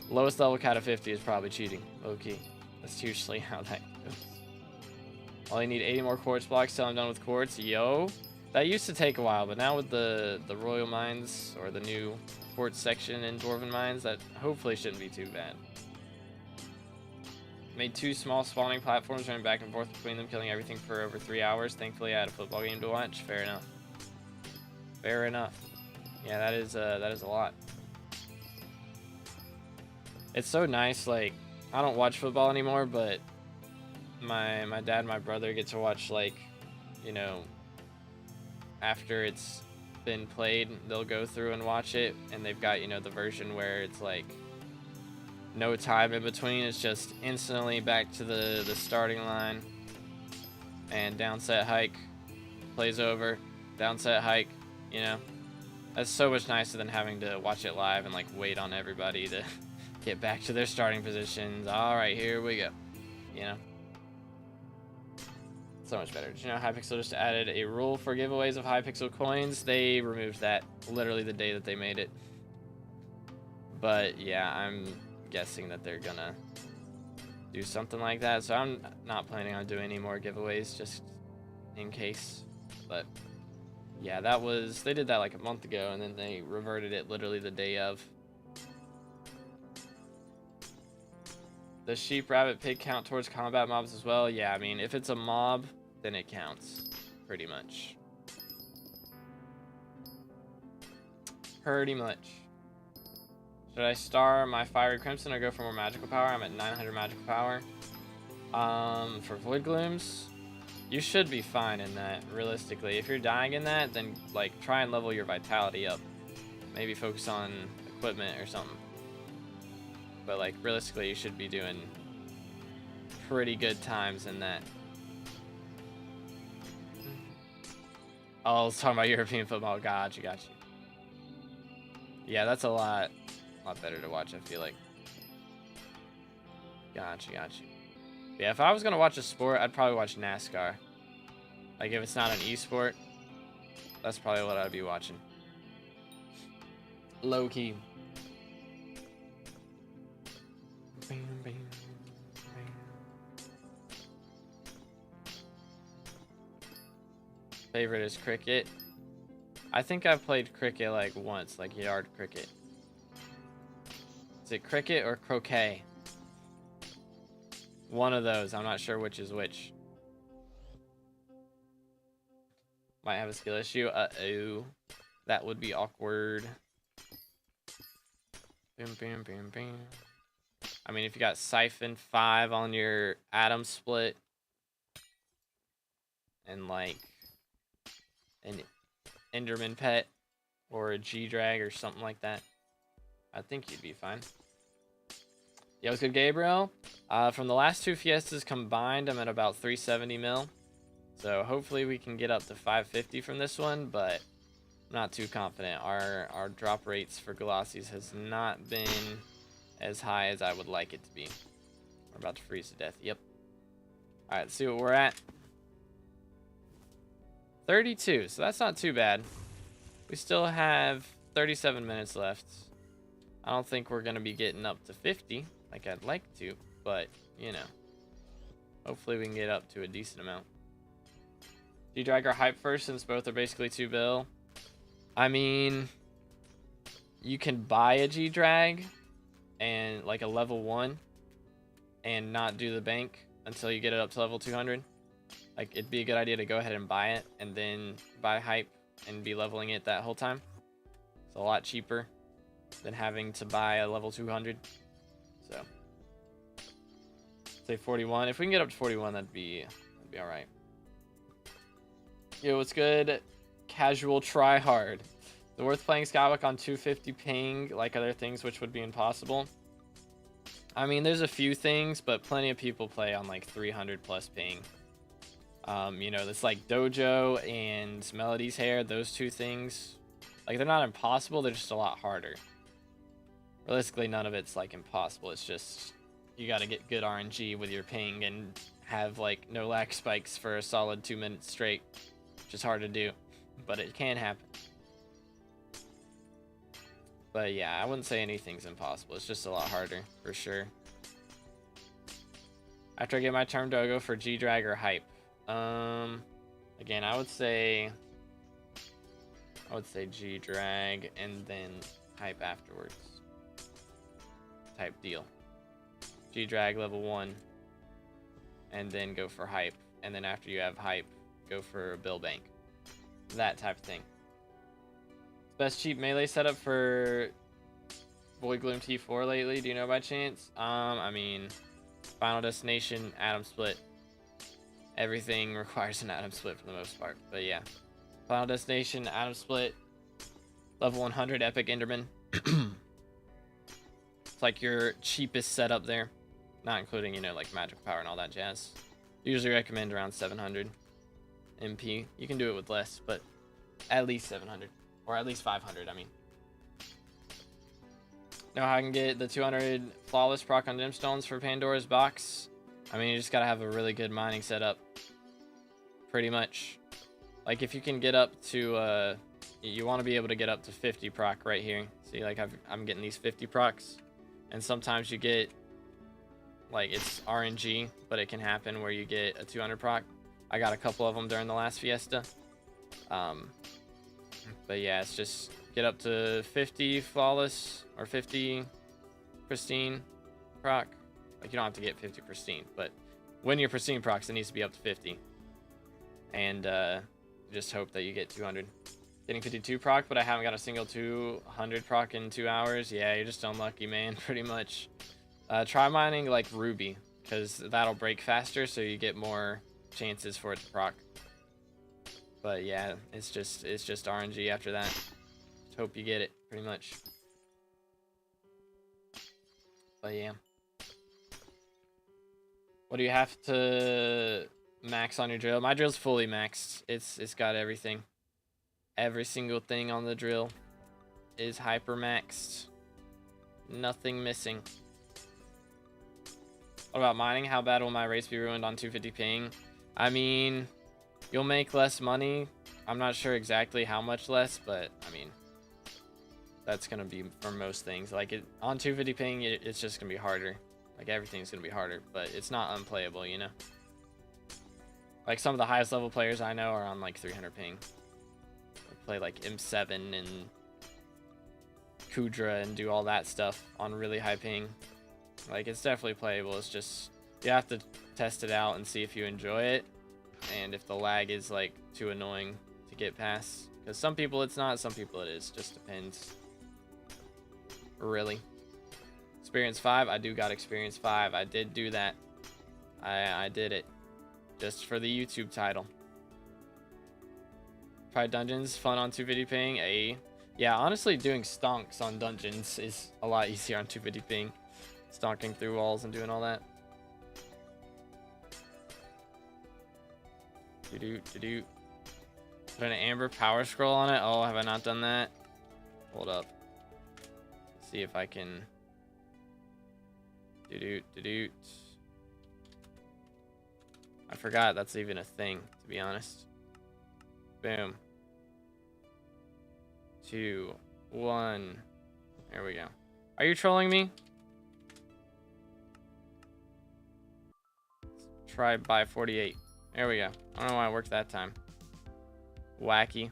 lowest level Kata 50 is probably cheating. Okay. That's usually how that goes. All I need 80 more quartz blocks till I'm done with quartz. Yo. That used to take a while, but now with the royal mines or the new port section in Dwarven Mines, that hopefully shouldn't be too bad. Made 2 small spawning platforms, running back and forth between them, killing everything for over 3 hours. Thankfully, I had a football game to watch. Fair enough. Fair enough. Yeah, that is a lot. It's so nice. Like, I don't watch football anymore, but my dad and my brother get to watch, like, you know, after it's been played, they'll go through and watch it, and they've got, you know, the version where it's like no time in between. It's just instantly back to the starting line, and downset hike, plays over, downset hike, you know. That's so much nicer than having to watch it live and like wait on everybody to get back to their starting positions. All right, here we go, you know. So much better. Did you know Hypixel just added a rule for giveaways of Hypixel coins? They removed that literally the day that they made it. But yeah, I'm guessing that they're gonna do something like that. So I'm not planning on doing any more giveaways just in case. But yeah, that was, they did that like a month ago, and then they reverted it literally the day of. Does sheep, rabbit, pig count towards combat mobs as well? Yeah, I mean, if it's a mob, then it counts, pretty much. Pretty much. Should I star my Fiery Crimson or go for more magical power? I'm at 900 magical power. For Void Glooms, you should be fine in that, realistically. If you're dying in that, then, like, try and level your vitality up. Maybe focus on equipment or something. But, like, realistically, you should be doing pretty good times in that. Oh, I was talking about European football. Gotcha. Yeah, that's a lot better to watch, I feel like. Gotcha. Yeah, if I was gonna watch a sport, I'd probably watch NASCAR. Like, if it's not an esport, that's probably what I'd be watching. Low key. Favorite is cricket. I think I've played cricket like once, like yard cricket. Is it cricket or croquet? One of those. I'm not sure which is which. Might have a skill issue. Uh-oh. That would be awkward. Bam. I mean, if you got Siphon 5 on your Atom Split and like an Enderman Pet or a G-Drag or something like that, I think you'd be fine. Yeah, what's good, Gabriel? From the last 2 Fiestas combined, I'm at about 370 mil. So hopefully we can get up to 550 from this one, but I'm not too confident. Our drop rates for Glossies has not been as high as I would like it to be. We're about to freeze to death. Yep. All right, let's see what we're at. 32, so that's not too bad. We still have 37 minutes left. I don't think we're going to be getting up to 50 like I'd like to, but, you know, hopefully we can get up to a decent amount. Do you drag or hype first since both are basically 2 bill? I mean, you can buy a G-Drag and like a level 1 and not do the bank until you get it up to level 200. Like, it'd be a good idea to go ahead and buy it and then buy hype and be leveling it that whole time. It's a lot cheaper than having to buy a level 200. So, say 41. If we can get up to 41, that'd be all right. Yo, what's good? Casual try hard. Is it worth playing SkyBlock on 250 ping like other things, which would be impossible? I mean, there's a few things, but plenty of people play on like 300 plus ping. You know, it's like Dojo and Melody's Hair, those 2 things. Like, they're not impossible, they're just a lot harder. Realistically, none of it's like impossible. It's just you got to get good RNG with your ping and have like no lag spikes for a solid 2 minutes straight, which is hard to do, but it can happen. But yeah, I wouldn't say anything's impossible. It's just a lot harder for sure. After I get my turn, do I go for G-Drag or hype? Again, I would say I would say G drag and then hype afterwards. Type deal. G drag level 1 and then go for hype. And then after you have hype, go for bill bank. That type of thing. Best cheap melee setup for Void Gloom T4 lately, do you know by chance? I mean, Final Destination, Atom Split. Everything requires an Atom Split for the most part, but yeah. Final Destination, Atom Split, level 100 Epic Enderman. It's like your cheapest setup there, not including, you know, like magical power and all that jazz. Usually recommend around 700 MP. You can do it with less, but at least 700, or at least 500, I mean. Know how I can get the 200 flawless proc on gemstones for Pandora's box? I mean, you just gotta have a really good mining setup. Pretty much. Like, if you can get up to, you want to be able to get up to 50 proc right here. See, like, I'm getting these 50 procs. And sometimes you get, like, it's RNG, but it can happen where you get a 200 proc. I got a couple of them during the last Fiesta. But yeah, it's just get up to 50 flawless or 50 pristine proc. Like, you don't have to get 50 pristine, but when you're pristine procs, it needs to be up to 50. And just hope that you get 200. Getting 52 proc, but I haven't got a single 200 proc in 2 hours. Yeah, you're just unlucky, man, pretty much. Try mining like Ruby, because that'll break faster, so you get more chances for it to proc. But yeah, it's just RNG after that. Just hope you get it, pretty much. But yeah. What do you have to max on your drill? My drill's fully maxed. It's got everything. Every single thing on the drill is hypermaxed. Nothing missing. What about mining? How bad will my race be ruined on 250 ping? I mean, you'll make less money. I'm not sure exactly how much less, but I mean, that's gonna be for most things. Like, on 250 ping, it's just gonna be harder. Like, everything's gonna be harder, but it's not unplayable, you know? Like, some of the highest level players I know are on like 300 ping. They play like M7 and Kudra and do all that stuff on really high ping. Like, it's definitely playable. It's just, you have to test it out and see if you enjoy it. And if the lag is like too annoying to get past. Because some people it's not, some people it is. Just depends. Really. Experience 5, I do got Experience 5. I did do that. I did it. Just for the YouTube title. Try dungeons, fun on 250 ping. Yeah, honestly, doing stonks on dungeons is a lot easier on 250 ping. Stonking through walls and doing all that. Put an amber power scroll on it. Oh, have I not done that? Hold up. Let's see if I can. I forgot that's even a thing, to be honest. Boom. 2, 1. There we go. Are you trolling me? Try by 48. There we go. I don't know why it worked that time. Wacky.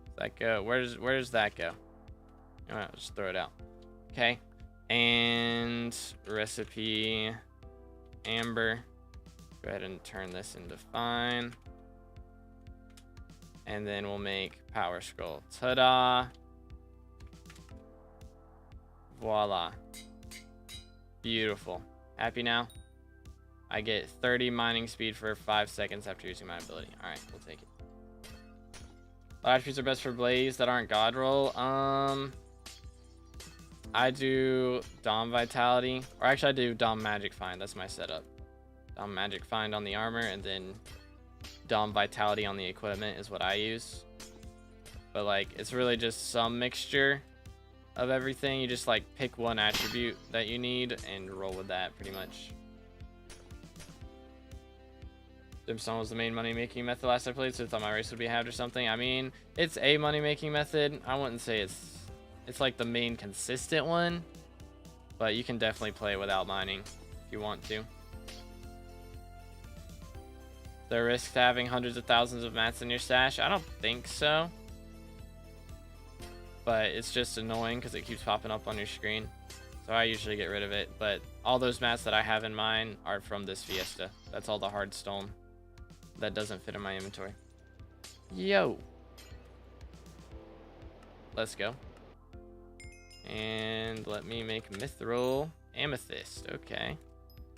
Does that go? Where does that go? Alright, just throw it out. Okay. And recipe amber. Go ahead and turn this into fine. And then we'll make power scroll. Ta-da! Voila. Beautiful. Happy now? I get 30 mining speed for 5 seconds after using my ability. Alright, we'll take it. What attributes are best for Blaze that aren't God roll? I do Dom Vitality. Or actually, I do Dom Magic Find. That's my setup. Dom Magic Find on the armor, and then Dom Vitality on the equipment is what I use. But, like, it's really just some mixture of everything. You just, like, pick one attribute that you need and roll with that, pretty much. Gemstone was the main money-making method last I played, so I thought my race would be halved or something. I mean, it's a money-making method. I wouldn't say it's like the main consistent one, but you can definitely play without mining if you want to. Is there a risk to having hundreds of thousands of mats in your stash? I don't think so. but it's just annoying because it keeps popping up on your screen. So I usually get rid of it, but all those mats that I have in mine are from this Fiesta. That's all the hard stone that doesn't fit in my inventory. Yo. Let's go. And let me make mithril amethyst. Okay.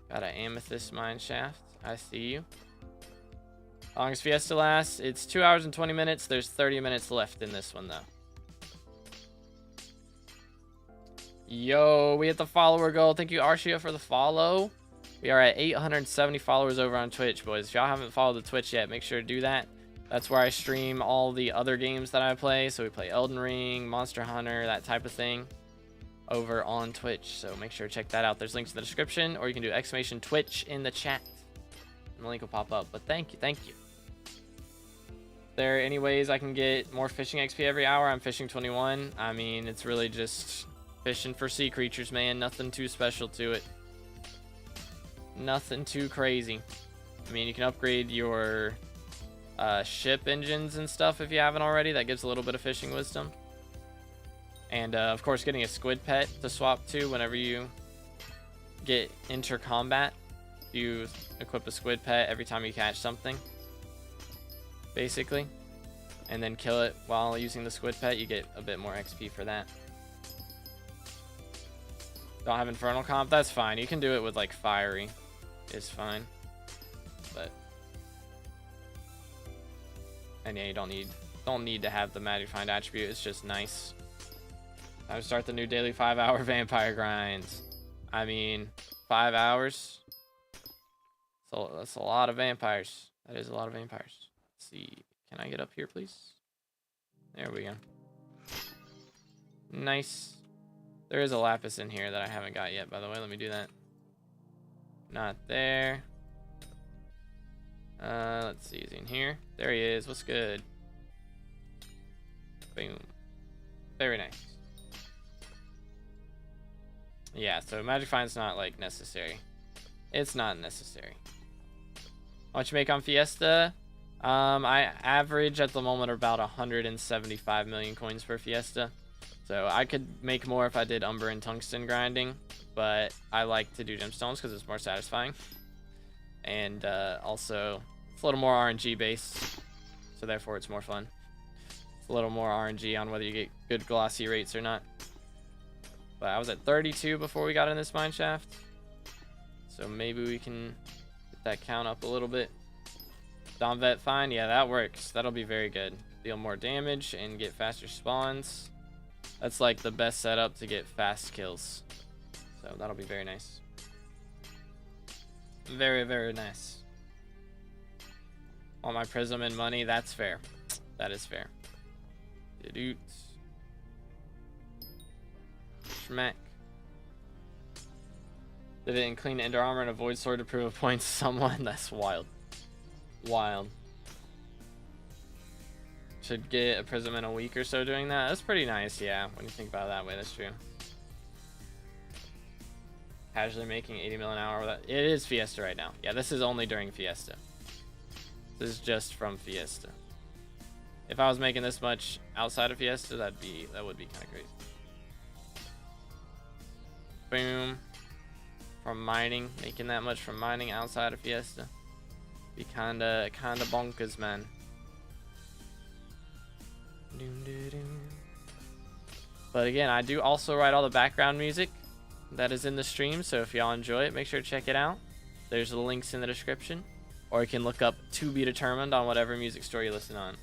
Got an amethyst mine shaft. I see you. How long does Fiesta last? It's 2 hours and 20 minutes. There's 30 minutes left in this one, though. Yo, we hit the follower goal. Thank you, Arshia, for the follow. We are at 870 followers over on Twitch, boys. If y'all haven't followed the Twitch yet, make sure to do that. That's where I stream all the other games that I play. So we play Elden Ring, Monster Hunter, that type of thing over on Twitch. So make sure to check that out. There's links in the description, or you can do exclamation Twitch in the chat. And the link will pop up. But thank you, thank you. There any ways I can get more fishing XP every hour? I'm fishing 21. I mean, it's really just fishing for sea creatures, man. Nothing too special to it. Nothing too crazy. I mean, you can upgrade your ship engines and stuff if you haven't already. That gives a little bit of fishing wisdom. And of course, getting a squid pet to swap to whenever you get enter combat. You equip a squid pet every time you catch something, basically, and then kill it while using the squid pet. You get a bit more XP for that. Don't have infernal comp? That's fine. You can do it with like fiery. Is fine. But and yeah, you don't need to have the magic find attribute. It's just nice. Time to start the new daily 5-hour vampire grinds. I mean, 5 hours. So that's a lot of vampires. That is a lot of vampires. Let's see. Can I get up here, please? There we go. Nice. There is a lapis in here that I haven't got yet, by the way. Let me do that. Not there. Let's see. Is he in here? There he is. What's good? Boom. Very nice. Yeah, so magic find's not like necessary. It's not necessary. How much you make on Fiesta? I average at the moment about 175 million coins per Fiesta. So I could make more if I did Umber and Tungsten grinding, but I like to do gemstones because it's more satisfying. And also, it's a little more RNG based, so therefore it's more fun. It's a little more RNG on whether you get good glossy rates or not. But I was at 32 before we got in this mine shaft, so maybe we can get that count up a little bit. Domvet fine, yeah, that works. That'll be very good. Deal more damage and get faster spawns. That's like the best setup to get fast kills. So that'll be very nice. Very, very nice. Want my prism and money? That's fair. That is fair. Doot. Schmack. Did it in clean ender armor and avoid sword to prove a point to someone? That's wild. Wild. Should get a prism in a week or so doing that. That's pretty nice, yeah. When you think about it that way, that's true. Casually making 80 mil an hour. It is Fiesta right now. Yeah, this is only during Fiesta. This is just from Fiesta. If I was making this much outside of Fiesta, that would be kind of crazy. Boom. From mining, making that much from mining outside of Fiesta. Be kinda bonkers, man. But again, I do also write all the background music that is in the stream, so if y'all enjoy it, make sure to check it out. There's the links in the description, or you can look up To Be Determined on whatever music store you listen on.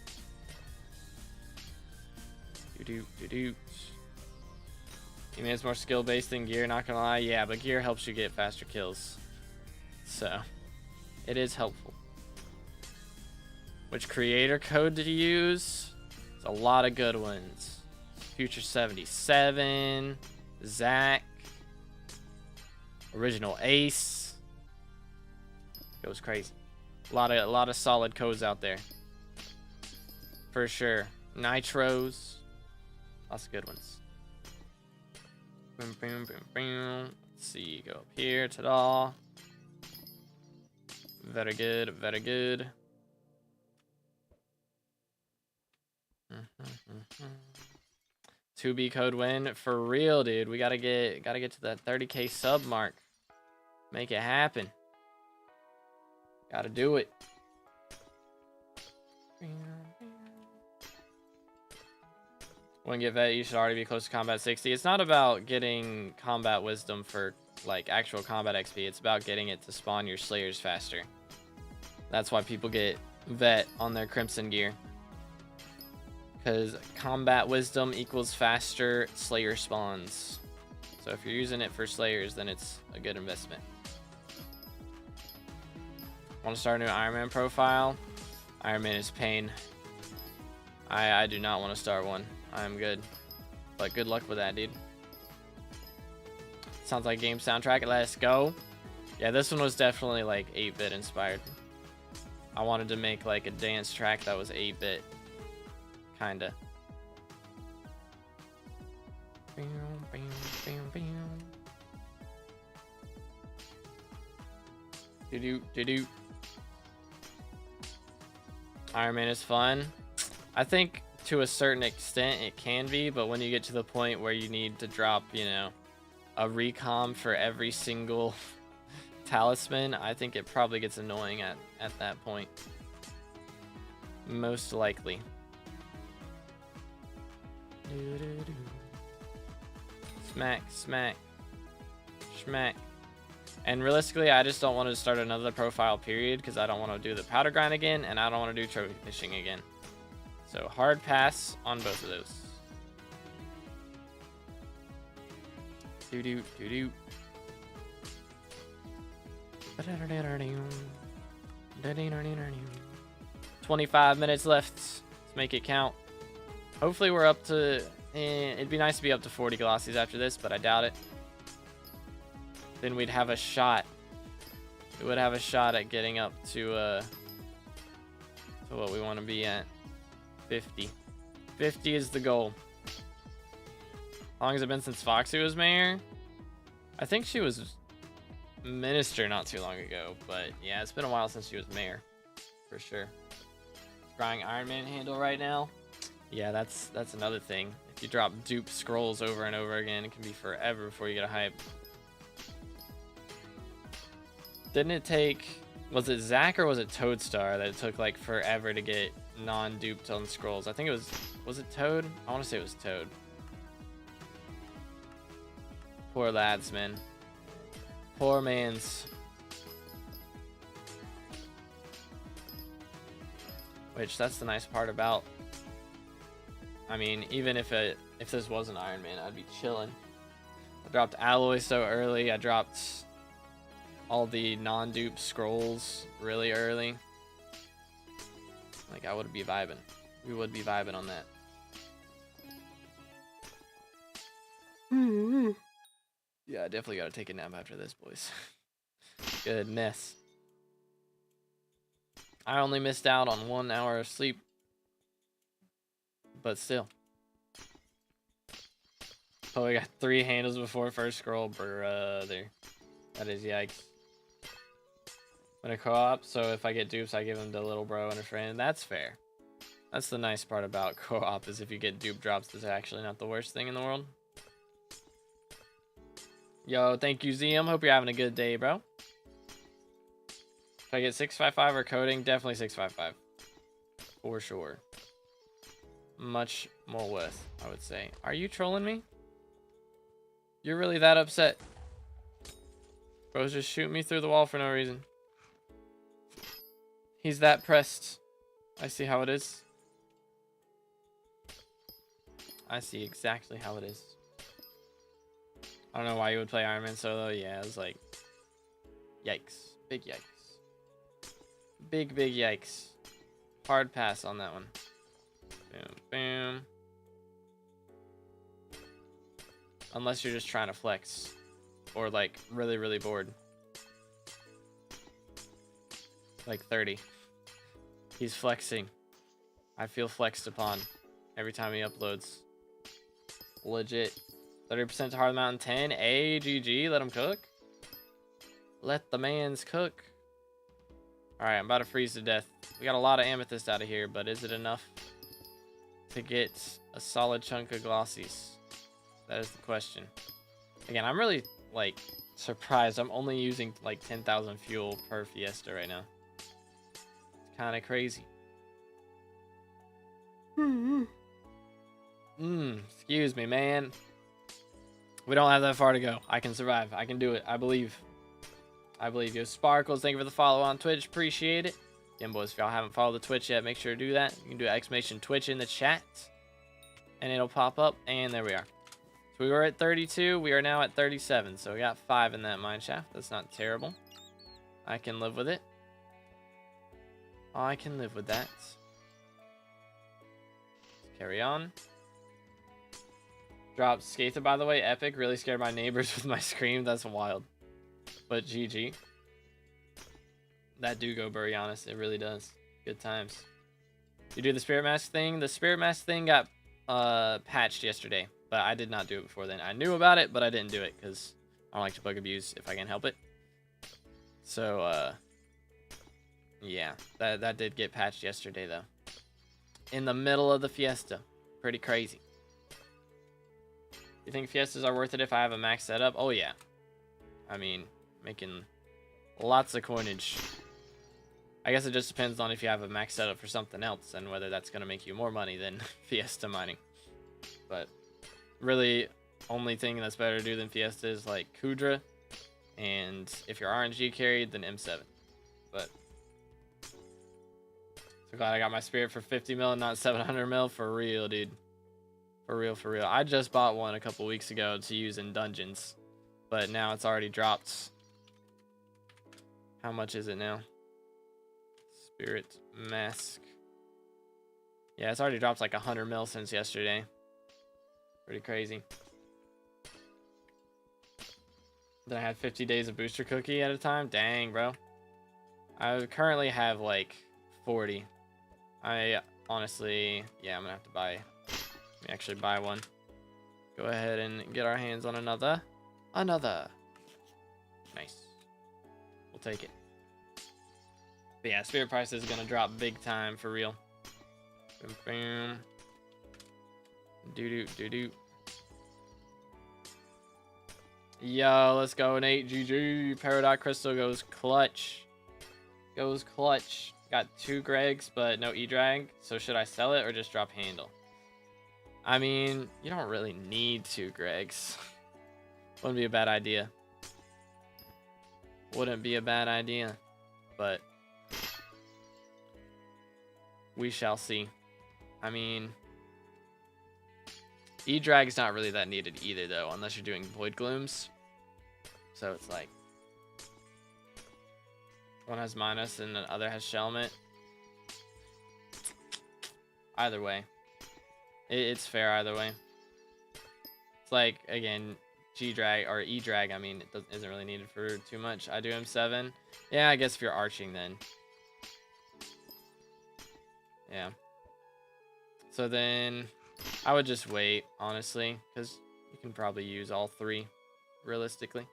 You mean it's more skill based than gear? Not gonna lie, yeah, but gear helps you get faster kills, so it is helpful. Which creator code did you use? It's a lot of good ones. Future 77, Zach, Original Ace. Goes crazy. A lot of solid codes out there. For sure. Nitros. Lots of good ones. Boom, boom, boom, boom. Let's see, go up here. Ta-da. Very good, very good. 2B code win for real, dude. We gotta get to that 30K sub mark. Make it happen. Gotta do it. When you get vet, you should already be close to combat 60. It's not about getting combat wisdom for like actual combat XP. It's about getting it to spawn your slayers faster. That's why people get vet on their crimson gear. Because combat wisdom equals faster slayer spawns. So if you're using it for slayers, then it's a good investment. Want to start a new Iron Man profile? Iron Man is pain. I do not want to start one. I'm good. But good luck with that, dude. Sounds like game soundtrack. Let's go. Yeah, this one was definitely like 8-bit inspired. I wanted to make like a dance track that was 8-bit. Kinda. Do-do. Iron Man is fun. I think to a certain extent it can be, but when you get to the point where you need to drop, you know, a recom for every single talisman, I think it probably gets annoying at that point. Most likely. Smack, smack, smack. And realistically, I just don't want to start another profile period because I don't want to do the powder grind again, and I don't want to do trophy fishing again. So hard pass on both of those. Do-do. 25 minutes left. Let's make it count. Hopefully we're up to... it'd be nice to be up to 40 glossies after this, but I doubt it. Then we'd have a shot. We would have a shot at getting up to what we want to be at. 50. 50 is the goal. How long has it been since Foxy was mayor? I think she was minister not too long ago, but yeah, it's been a while since she was mayor. For sure. Scrying Iron Man handle right now. Yeah, that's another thing. If you drop dupe scrolls over and over again, it can be forever before you get a hype. Didn't it take... Was it Zach or was it Toadstar that it took like forever to get non-duped on scrolls? I think it was... Was it Toad? I want to say it was Toad. Poor lads, man. Poor mans. Which, that's the nice part about... I mean, even if this wasn't Iron Man, I'd be chilling. I dropped Alloy so early. I dropped all the non-dupe scrolls really early. Like, I would be vibing. We would be vibing on that. Yeah, I definitely gotta take a nap after this, boys. Goodness. I only missed out on 1 hour of sleep. But still. Oh, we got 3 handles before first scroll, brother. That is yikes. I'm gonna co-op, so if I get dupes, I give them to little bro and a friend. That's fair. That's the nice part about co-op, is if you get dupe drops, it's actually not the worst thing in the world. Yo, thank you, Zium. Hope you're having a good day, bro. If I get 655 or coding, definitely 655. For sure. Much more worth, I would say. Are you trolling me? You're really that upset? Bro's just shooting me through the wall for no reason. He's that pressed. I see how it is. I see exactly how it is. I don't know why you would play Iron Man solo. Yeah, it was like... Yikes. Big yikes. Big yikes. Hard pass on that one. Boom, boom. Unless you're just trying to flex. Or like really bored. Like 30. He's flexing. I feel flexed upon every time he uploads. Legit. 30% to Hard Mountain 10. AGG, let him cook. Let the mans cook. Alright, I'm about to freeze to death. We got a lot of amethyst out of here, but is it enough? to get a solid chunk of glossies? That is the question. Again, I'm really, like, surprised. I'm only using, like, 10,000 fuel per Fiesta right now. It's kind of crazy. Excuse me, man. We don't have that far to go. I can survive. I can do it. I believe. I believe. Yo, Sparkles, thank you for the follow on Twitch. Appreciate it. Again, boys, if y'all haven't followed the Twitch yet, make sure to do that. You can do exclamation Twitch in the chat, and it'll pop up. And there we are. So we were at 32. We are now at 37. So we got 5 in that mine shaft. That's not terrible. I can live with it. I can live with that. Let's carry on. Dropped Skatha, by the way. Epic. Really scared my neighbors with my scream. That's wild. But GG. That do go Bury honest. It really does. Good times. You do the Spirit Mask thing. The Spirit Mask thing got patched yesterday. But I did not do it before then. I knew about it, but I didn't do it. Because I don't like to bug abuse if I can help it. So, yeah. That did get patched yesterday, though. In the middle of the Fiesta. Pretty crazy. You think Fiestas are worth it if I have a max setup? Oh, yeah. I mean, making lots of coinage. I guess it just depends on if you have a max setup for something else and whether that's going to make you more money than Fiesta mining. But really, only thing that's better to do than Fiesta is like Kudra. And if you're RNG carried, then M7. But so glad I got my Spirit for 50 mil and not 700 mil. For real, dude. For real, for real. I just bought one a couple weeks ago to use in dungeons. But now it's already dropped. How much is it now? Spirit Mask. Yeah, it's already dropped like 100 mil since yesterday. Pretty crazy. Then I had 50 days of booster cookie at a time. Dang, bro. I currently have like 40. I honestly, yeah, I'm gonna have to buy. Let me actually buy one. Go ahead and get our hands on another. Nice. We'll take it. But yeah, Spirit price is gonna drop big time for real. Boom, boom. Doo-doo. Yo, let's go, Nate. GG. Peridot Crystal goes clutch. Got 2 Gregs, but no E-Drag. So should I sell it or just drop handle? I mean, you don't really need 2 Gregs. Wouldn't be a bad idea. But we shall see. I mean, E-Drag's not really that needed either, though, unless you're doing Void Glooms. So it's like, one has minus and the other has Shelmet. Either way. It's fair either way. It's like, again, G-Drag, or E-Drag, I mean, it isn't really needed for too much. I do M7. Yeah, I guess if you're arching then. Yeah. So then, I would just wait, honestly, because you can probably use all 3, realistically.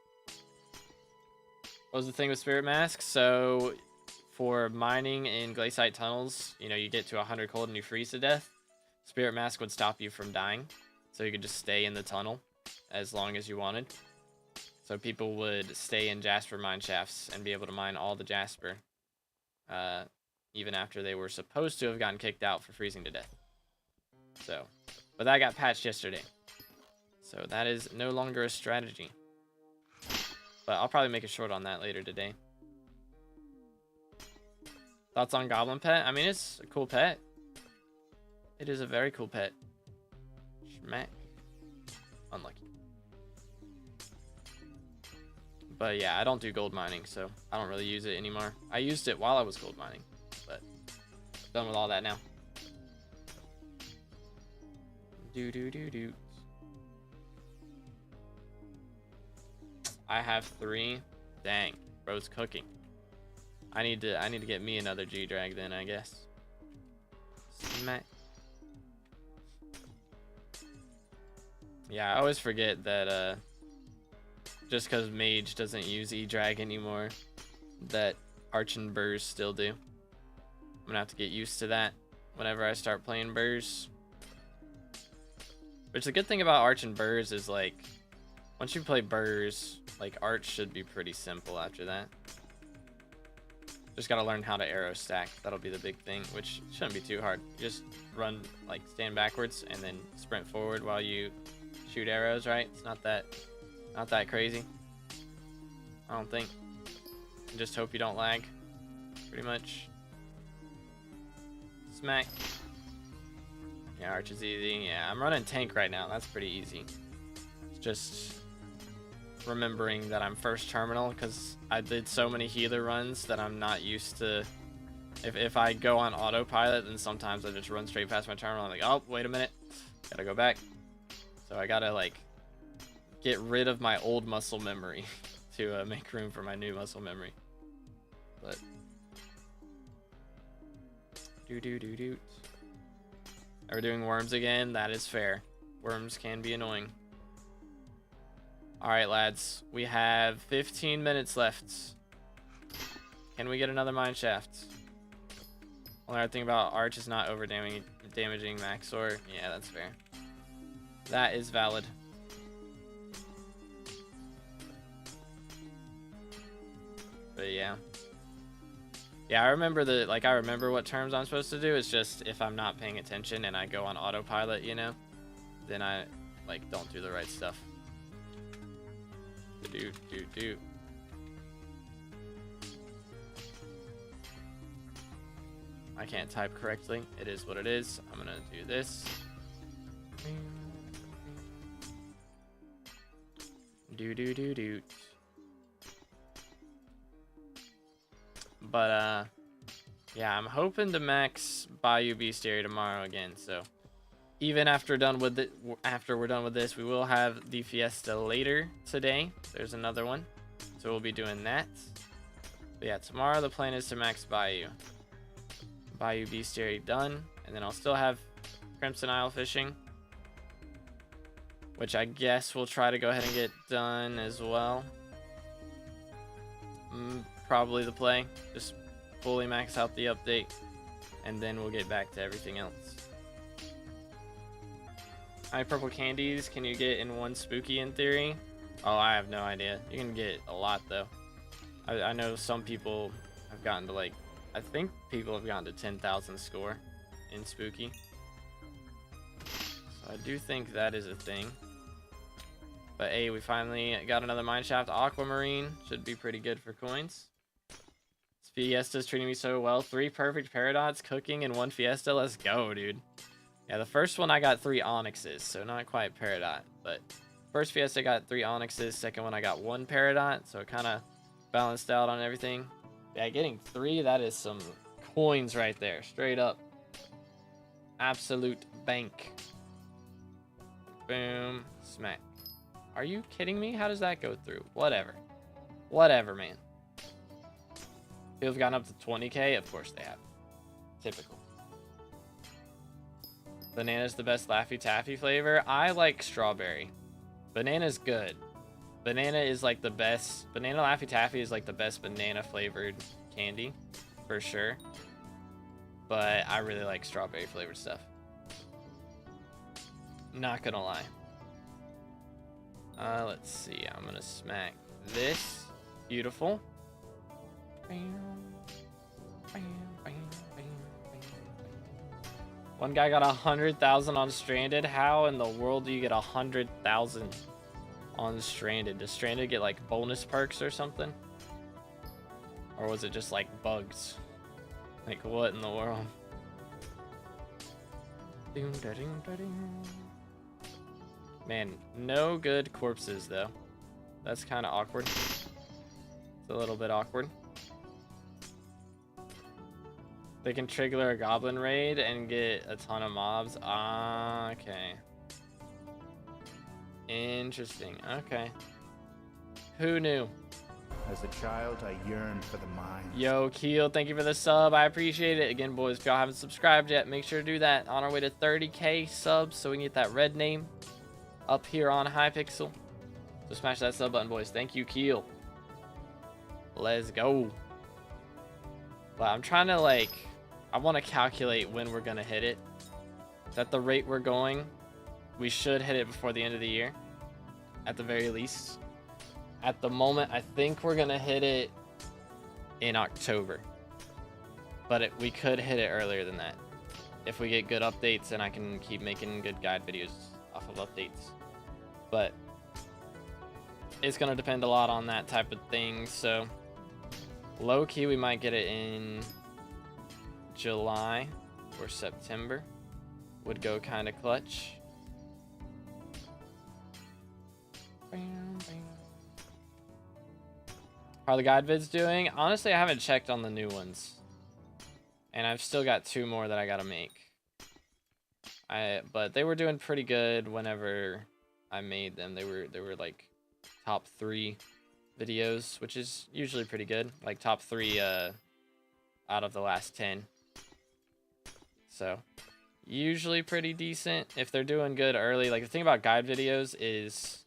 What was the thing with Spirit Mask? So, for mining in Glaciite tunnels, you know, you get to 100 cold and you freeze to death. Spirit Mask would stop you from dying, so you could just stay in the tunnel as long as you wanted. So people would stay in Jasper mine shafts and be able to mine all the Jasper, even after they were supposed to have gotten kicked out for freezing to death. So, but that got patched yesterday, so that is no longer a strategy. But I'll probably make a short on that later today. Thoughts on Goblin Pet? I mean, it's a cool pet. It is a very cool pet. Schmack. Unlucky. But yeah, I don't do gold mining, so I don't really use it anymore. I used it while I was gold mining, but done with all that now. Do. I have 3. Dang, bro's cooking. I need to get me another G-Drag then, I guess. Smack. Yeah, I always forget that just because Mage doesn't use E-Drag anymore, that Arch and Burrs still do. I'm gonna have to get used to that whenever I start playing Burrs. Which the good thing about Arch and Burrs is like, once you play Burrs, like Arch should be pretty simple after that. Just gotta learn how to arrow stack. That'll be the big thing, which shouldn't be too hard. You just run, like stand backwards and then sprint forward while you shoot arrows, right? It's not that crazy. I don't think. And just hope you don't lag. Pretty much. Smack. Yeah, Arch is easy. Yeah, I'm running tank right now. That's pretty easy. It's just remembering that I'm first terminal because I did so many healer runs that I'm not used to. If I go on autopilot, then sometimes I just run straight past my terminal. I'm like, oh, wait a minute. Gotta go back. So I gotta like get rid of my old muscle memory to make room for my new muscle memory. But Are we doing worms again? That is fair. Worms can be annoying. Alright, lads. We have 15 minutes left. Can we get another mine shaft? Only other thing about Arch is not over damaging Maxor. Yeah, that's fair. That is valid. But yeah. Yeah, I remember I remember what terms I'm supposed to do. It's just if I'm not paying attention and I go on autopilot, you know, then I like don't do the right stuff. Do. I can't type correctly. It is what it is. I'm gonna do this. Do. But yeah, I'm hoping to max Bayou Bestiary tomorrow again. So even after we're done with this, we will have the Fiesta later today. There's another one, so we'll be doing that. But yeah, tomorrow the plan is to max Bayou Bestiary done, and then I'll still have Crimson Isle fishing, which I guess we'll try to go ahead and get done as well. Probably the play, just fully max out the update, and then we'll get back to everything else. How many purple candies can you get in one spooky in theory? Oh, I have no idea. You can get a lot though. I know some people have gotten to like, I think people have gotten to 10,000 score in spooky. So I do think that is a thing. But hey, we finally got another mineshaft. Aquamarine should be pretty good for coins. Fiesta's treating me so well. 3 perfect paradots cooking in 1 Fiesta. Let's go, dude. Yeah, the first one I got 3 onyxes, so not quite peridot, but first Fiesta got 3 onyxes. Second one I got 1 peridot, so it kind of balanced out on everything. Yeah, getting 3, that is some coins right there, straight up. Absolute bank. Boom, smack. Are you kidding me? How does that go through? Whatever, man. People have gotten up to 20k, of course they have. Typical. Banana's the best Laffy Taffy flavor. I like strawberry. Banana's good. Banana is like the best. Banana Laffy Taffy is like the best banana flavored candy, for sure. But I really like strawberry flavored stuff. Not gonna lie. Let's see. I'm gonna smack this. Beautiful. One guy got 100,000 on Stranded. How in the world do you get 100,000 on Stranded? Does Stranded get like bonus perks or something? Or was it just like bugs? Like what in the world? Man, no good corpses though. That's kind of awkward. It's a little bit awkward. They can trigger a goblin raid and get a ton of mobs. Ah, okay. Interesting. Okay. Who knew? As a child, I yearned for the mines. Yo, Keel, thank you for the sub. I appreciate it. Again, boys, if y'all haven't subscribed yet, make sure to do that. On our way to 30k subs, so we can get that red name up here on Hypixel. So smash that sub button, boys. Thank you, Keel. Let's go. But I'm trying to like, I want to calculate when we're gonna hit it. At the rate we're going, we should hit it before the end of the year, at the very least. At the moment, I think we're gonna hit it in October, but we could hit it earlier than that if we get good updates and I can keep making good guide videos off of updates. But it's gonna depend a lot on that type of thing. So low key, we might get it in July or September. Would go kind of clutch. How are the guide vids doing? Honestly, I haven't checked on the new ones, and I've still got 2 more that I gotta make. But they were doing pretty good whenever I made them. They were like top 3 videos, which is usually pretty good. Like top 3 out of the last 10. So usually pretty decent if they're doing good early. Like the thing about guide videos is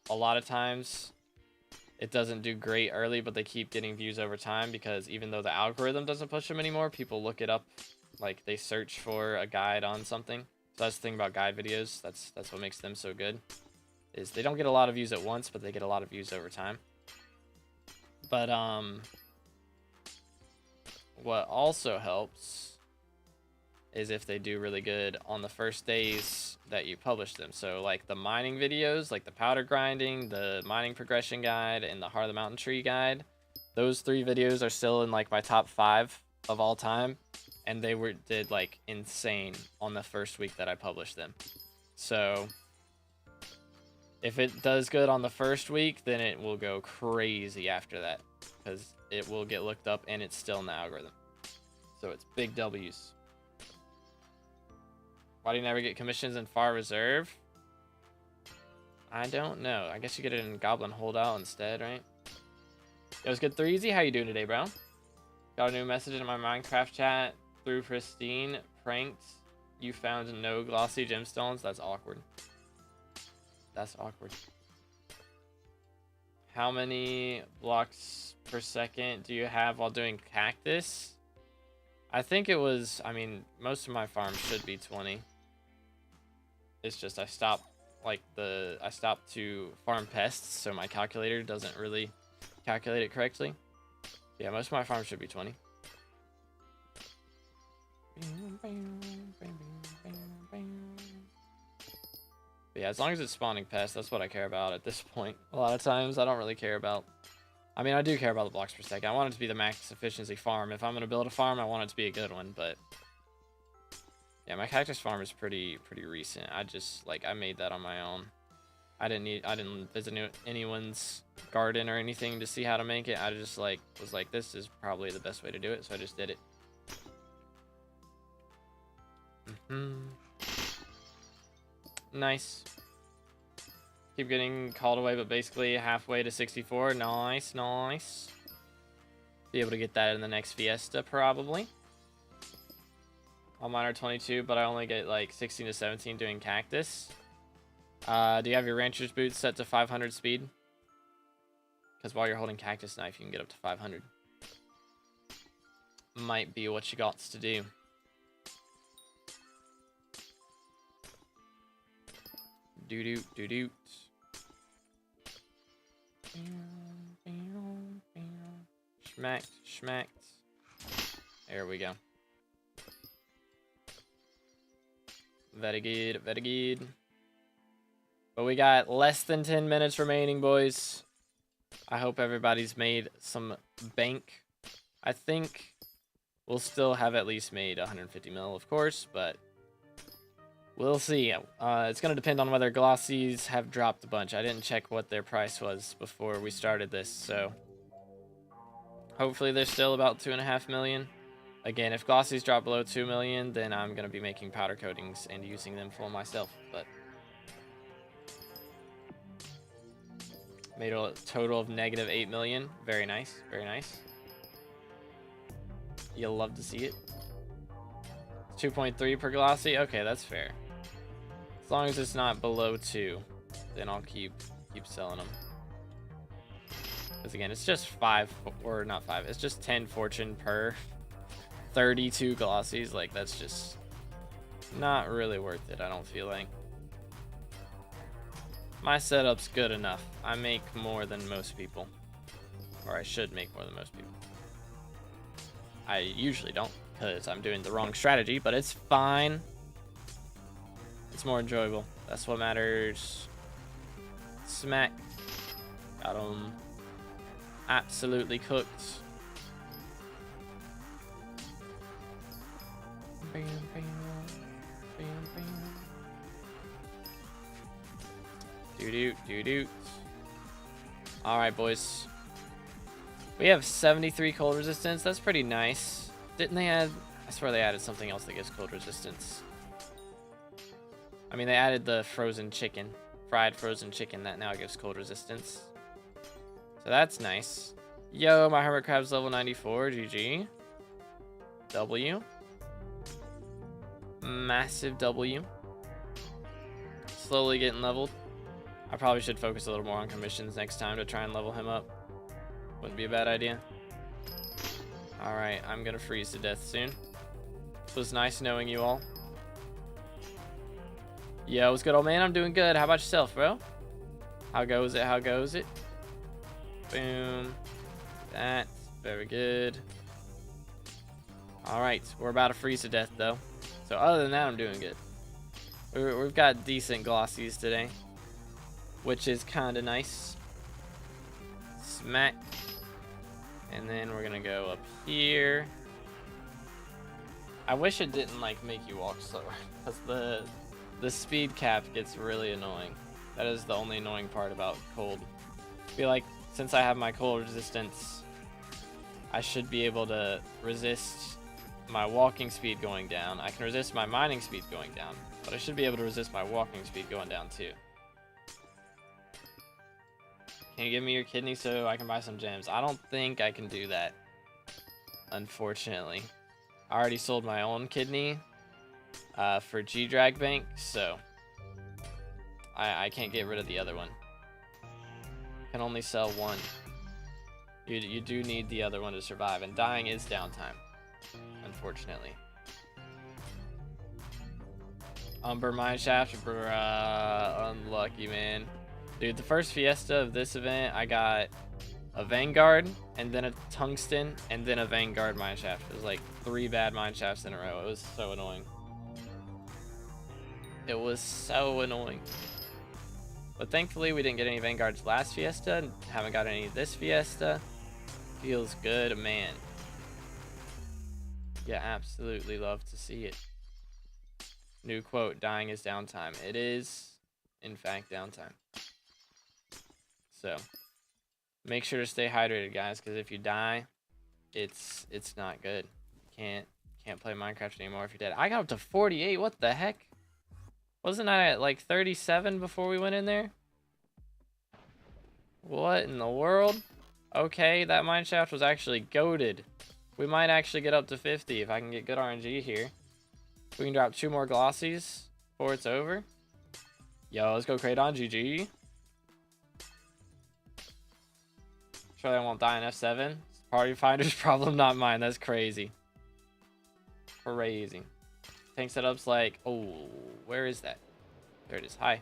a lot of times it doesn't do great early, but they keep getting views over time because even though the algorithm doesn't push them anymore, people look it up. Like they search for a guide on something. So that's the thing about guide videos. That's what makes them so good. Is they don't get a lot of views at once, but they get a lot of views over time. But what also helps is if they do really good on the first days that you publish them. So like the mining videos, like the powder grinding, the mining progression guide, and the Heart of the Mountain Tree guide, those 3 videos are still in like my top 5 of all time, and they did like insane on the first week that I published them. So if it does good on the first week, then it will go crazy after that because it will get looked up and it's still in the algorithm. So it's big W's. Why do you never get commissions in Far Reserve? I don't know. I guess you get it in Goblin Holdout instead, right? It was good 3 Easy. How you doing today, bro? Got a new message in my Minecraft chat through Pristine. Pranked. You found no glossy gemstones. That's awkward. That's awkward. How many blocks per second do you have while doing cactus? I think it was, I mean, most of my farms should be 20. It's just I stopped to farm pests, so my calculator doesn't really calculate it correctly. Yeah, most of my farms should be 20. But yeah, as long as it's spawning pests, that's what I care about at this point. A lot of times, I don't really care about... I mean, I do care about the blocks per second. I want it to be the max efficiency farm. If I'm going to build a farm, I want it to be a good one, but... Yeah, my cactus farm is pretty recent. I made that on my own. I didn't visit anyone's garden or anything to see how to make it. I just was like, this is probably the best way to do it, so I just did it. Nice. Keep getting called away, but basically halfway to 64. Nice, nice. Be able to get that in the next Fiesta, probably. All mine are 22, but I only get like 16 to 17 doing cactus. Do you have your rancher's boots set to 500 speed? Because while you're holding cactus knife, you can get up to 500. Might be what you got to do. Doo-doot, doo-doot. Schmacked, schmacked. There we go. Very good, very good. But we got less than 10 minutes remaining, boys. I hope everybody's made some bank. I think we'll still have at least made 150 mil, of course, but we'll see. It's going to depend on whether glossies have dropped a bunch. I didn't check what their price was before we started this, so hopefully they're still about 2.5 million. Again, if glossies drop below 2 million, then I'm going to be making powder coatings and using them for myself. But made a total of negative 8 million. Very nice. Very nice. You'll love to see it. 2.3 per glossy. Okay, that's fair. As long as it's not below 2, then I'll keep selling them. Because again, it's just 5, or not 5. It's just 10 fortune per 32 glossies. Like, that's just not really worth it, I don't feel like. My setup's good enough. I make more than most people. Or I should make more than most people. I usually don't, because I'm doing the wrong strategy, but it's fine. It's more enjoyable. That's what matters. Smack. Got him. Absolutely cooked. Bam, bam, bam, bam. Doo-doo. Alright, boys. We have 73 cold resistance. That's pretty nice. Didn't they add... I swear they added something else that gives cold resistance. I mean, they added the frozen chicken. Fried frozen chicken that now gives cold resistance. So that's nice. Yo, my hermit crab's level 94. GG. W. Massive W. Slowly getting leveled. I probably should focus a little more on commissions next time to try and level him up. Wouldn't be a bad idea. Alright, I'm gonna freeze to death soon. It was nice knowing you all. Yo, what's good, old man? I'm doing good. How about yourself, bro? How goes it? How goes it? Boom. That's very good. Alright, we're about to freeze to death, though. So other than that, I'm doing good. We've got decent glossies today, which is kind of nice. Smack. And then we're gonna go up here. I wish it didn't like make you walk slower, because the speed cap gets really annoying. That is the only annoying part about cold. I feel like since I have my cold resistance, I should be able to resist my walking speed going down. I can resist my mining speed going down, but I should be able to resist my walking speed going down too. Can you give me your kidney so I can buy some gems? I don't think I can do that, unfortunately. I already sold my own kidney for G-Drag Bank, so I can't get rid of the other one. Can only sell one. You do need the other one to survive, and dying is downtime, unfortunately. Umber Mineshaft, bruh, unlucky, man. Dude, the first Fiesta of this event, I got a Vanguard, and then a Tungsten, and then a Vanguard Mineshaft. It was like 3 bad Mineshafts in a row. It was so annoying. It was so annoying. But thankfully, we didn't get any Vanguards last Fiesta, and haven't got any this Fiesta. Feels good, man. Yeah, absolutely love to see it. New quote, dying is downtime. It is, in fact, downtime. So, make sure to stay hydrated, guys, because if you die, it's not good. Can't play Minecraft anymore if you're dead. I got up to 48. What the heck? Wasn't I at like 37 before we went in there? What in the world? Okay, that mineshaft was actually goated. We might actually get up to 50 if I can get good RNG here. We can drop 2 more glossies before it's over. Yo, let's go Kraydon, GG. Surely I won't die in F7. Party finder's problem, not mine. That's crazy. Crazy. Tank setup's like, oh, where is that? There it is. Hi.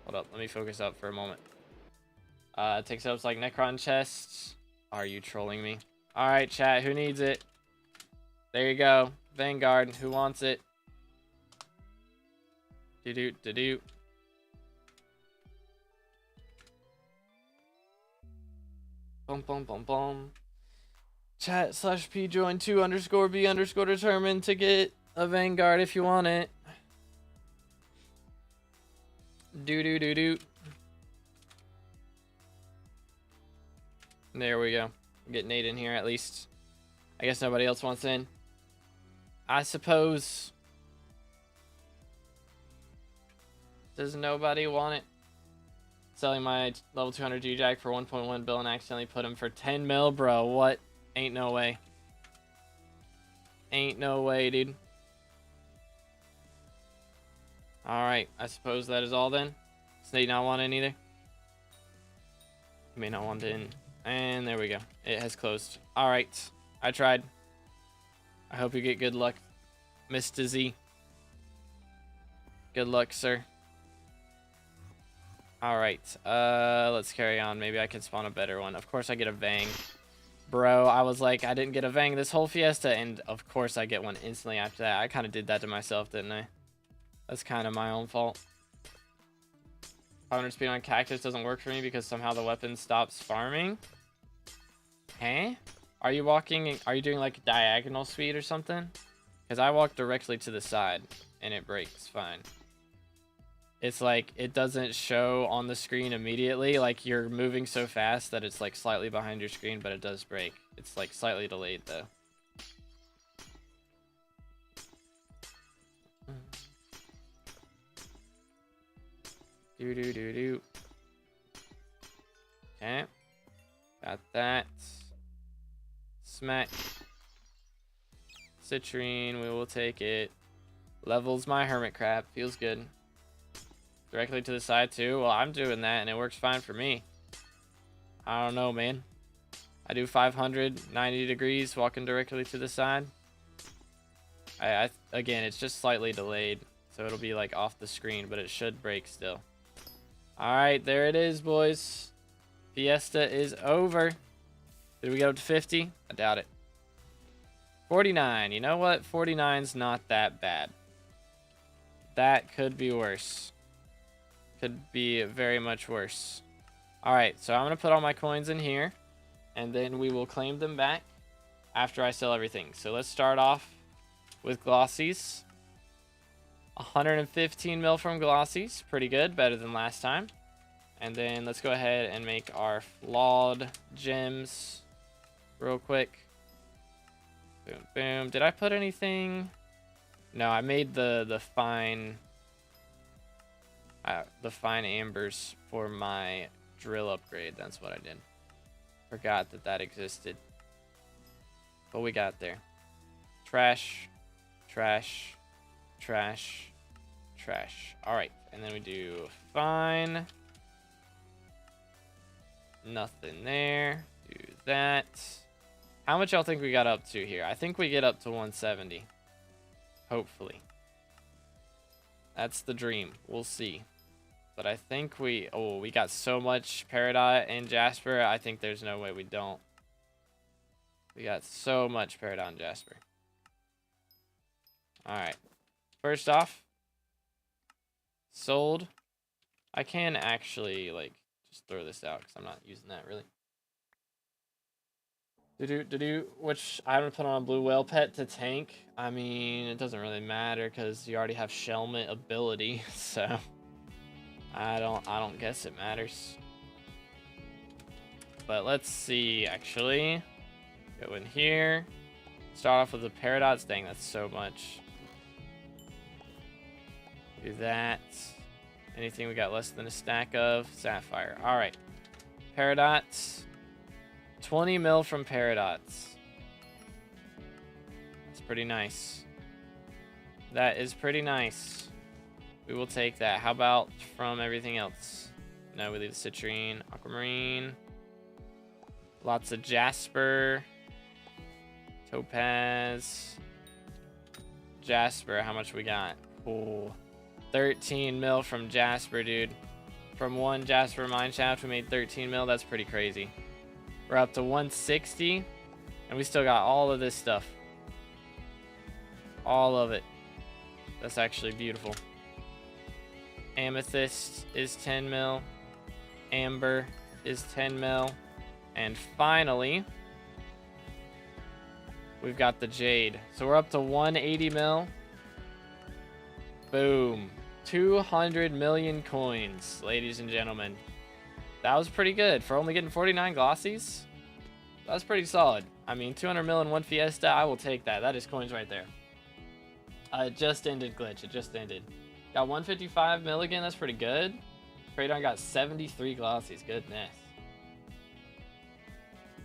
Hold up. Let me focus up for a moment. Tank setup's like Necron chests. Are you trolling me? All right, chat. Who needs it? There you go. Vanguard. Who wants it? Do-do. Bum. Chat /P join 2_B_ determined to get a Vanguard if you want it. Do. There we go. Get Nate in here at least. I guess nobody else wants in. I suppose. Does nobody want it? Selling my level 200 G-Jack for 1.1 bill and accidentally put him for 10 mil, bro. What? Ain't no way. Ain't no way, dude. Alright, I suppose that is all then. Does Nate not want in either? He may not want in. And there we go. It has closed. Alright, I tried. I hope you get good luck, Mr. Z. Good luck, sir. All right. Let's carry on. Maybe I can spawn a better one. Of course I get a Vang. Bro, I was like, I didn't get a Vang this whole Fiesta, and of course I get one instantly after that. I kind of did that to myself, didn't I? That's kind of my own fault. 500 speed on Cactus doesn't work for me because somehow the weapon stops farming. Huh? Are you doing like diagonal speed or something? Because I walk directly to the side, and it breaks fine. It's like, it doesn't show on the screen immediately. Like, you're moving so fast that it's like slightly behind your screen, but it does break. It's like slightly delayed though. Do. Okay. Got that. Smack. Citrine, we will take it. Levels my hermit crab. Feels good. Directly to the side too. Well, I'm doing that and it works fine for me. I don't know, man. I do 590 degrees walking directly to the side. Again, it's just slightly delayed, so it'll be like off the screen, but it should break still. All right, there it is, boys. Fiesta is over. Did we get up to 50? I doubt it. 49. You know what? 49's not that bad. That could be worse. Could be very much worse. All right, so I'm gonna put all my coins in here, and then we will claim them back after I sell everything. So let's start off with Glossies. 115 mil from Glossies, pretty good, better than last time. And then let's go ahead and make our flawed gems real quick. Boom, boom. Did I put anything? No, I made the fine ambers for my drill upgrade. That's what I did. Forgot that existed. But we got there. Trash, trash, trash, trash. All right, and then we do fine. Nothing there. Do that. How much y'all think we got up to here? I think we get up to 170. Hopefully. That's the dream. We'll see. But I think we got so much Peridot and Jasper. I think there's no way we don't. We got so much Peridot and Jasper. Alright. First off, sold. I can actually, like, just throw this out because I'm not using that really. Which I haven't put on a blue whale pet to tank. I mean, it doesn't really matter because you already have Shelmet ability, so I don't guess it matters. But let's see, actually. Go in here. Start off with the Paradots. Dang, that's so much. Do that. Anything we got less than a stack of? Sapphire. Alright. Paradots. 20 mil from Paradots. That's pretty nice. That is pretty nice. We will take that. How about from everything else? No, we leave the Citrine, Aquamarine. Lots of Jasper. Topaz. Jasper, how much we got? Oh, 13 mil from Jasper, dude. From one Jasper Mineshaft, we made 13 mil. That's pretty crazy. We're up to 160, and we still got all of this stuff. All of it. That's actually beautiful. Amethyst is 10 mil. Amber is 10 mil. And finally, we've got the Jade. So we're up to 180 mil. Boom. 200 million coins, ladies and gentlemen. That was pretty good. For only getting 49 Glossies, that's pretty solid. I mean, 200 mil in one Fiesta, I will take that. That is coins right there. It just ended, Glitch. It just ended. Got 155 mil again. That's pretty good. Kraydon got 73 Glossies. Goodness.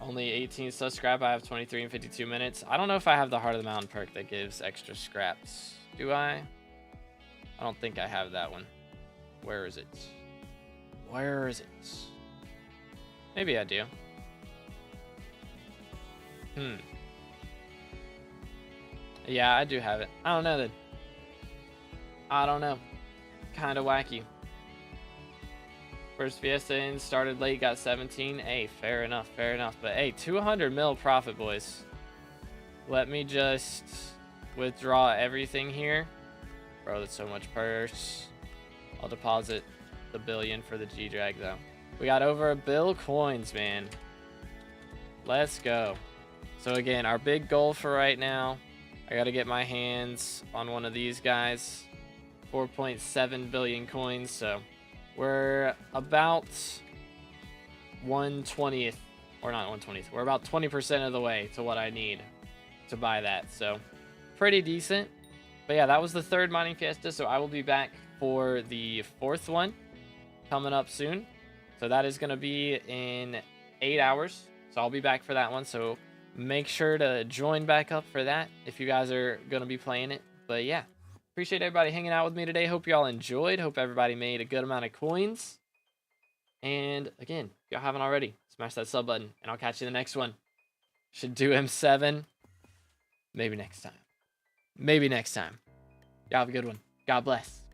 Only 18 stuff scrap. I have 23 and 52 minutes. I don't know if I have the Heart of the Mountain perk that gives extra scraps. Do I? I don't think I have that one. Where is it? Where is it? Maybe I do. Yeah, I do have it. I don't know then. I don't know. Kind of wacky. First Fiesta in, started late, got 17. Hey, fair enough, fair enough. But hey, 200 mil profit, boys. Let me just withdraw everything here. Bro, that's so much purse. I'll deposit the billion for the G-Drag, though. We got over 1 bill coins, man. Let's go. So again, our big goal for right now, I got to get my hands on one of these guys. 4.7 billion coins, so we're about 1/20th, or not 1/20th, we're about 20% of the way to what I need to buy that, so pretty decent. But yeah, that was the 3rd mining fiesta, so I will be back for the 4th one coming up soon. So that is going to be in 8 hours, so I'll be back for that one, so make sure to join back up for that if you guys are going to be playing it. But yeah, appreciate everybody hanging out with me today. Hope you all enjoyed. Hope everybody made a good amount of coins. And again, if y'all haven't already, smash that sub button, and I'll catch you in the next one. Should do M7. Maybe next time. Maybe next time. Y'all have a good one. God bless.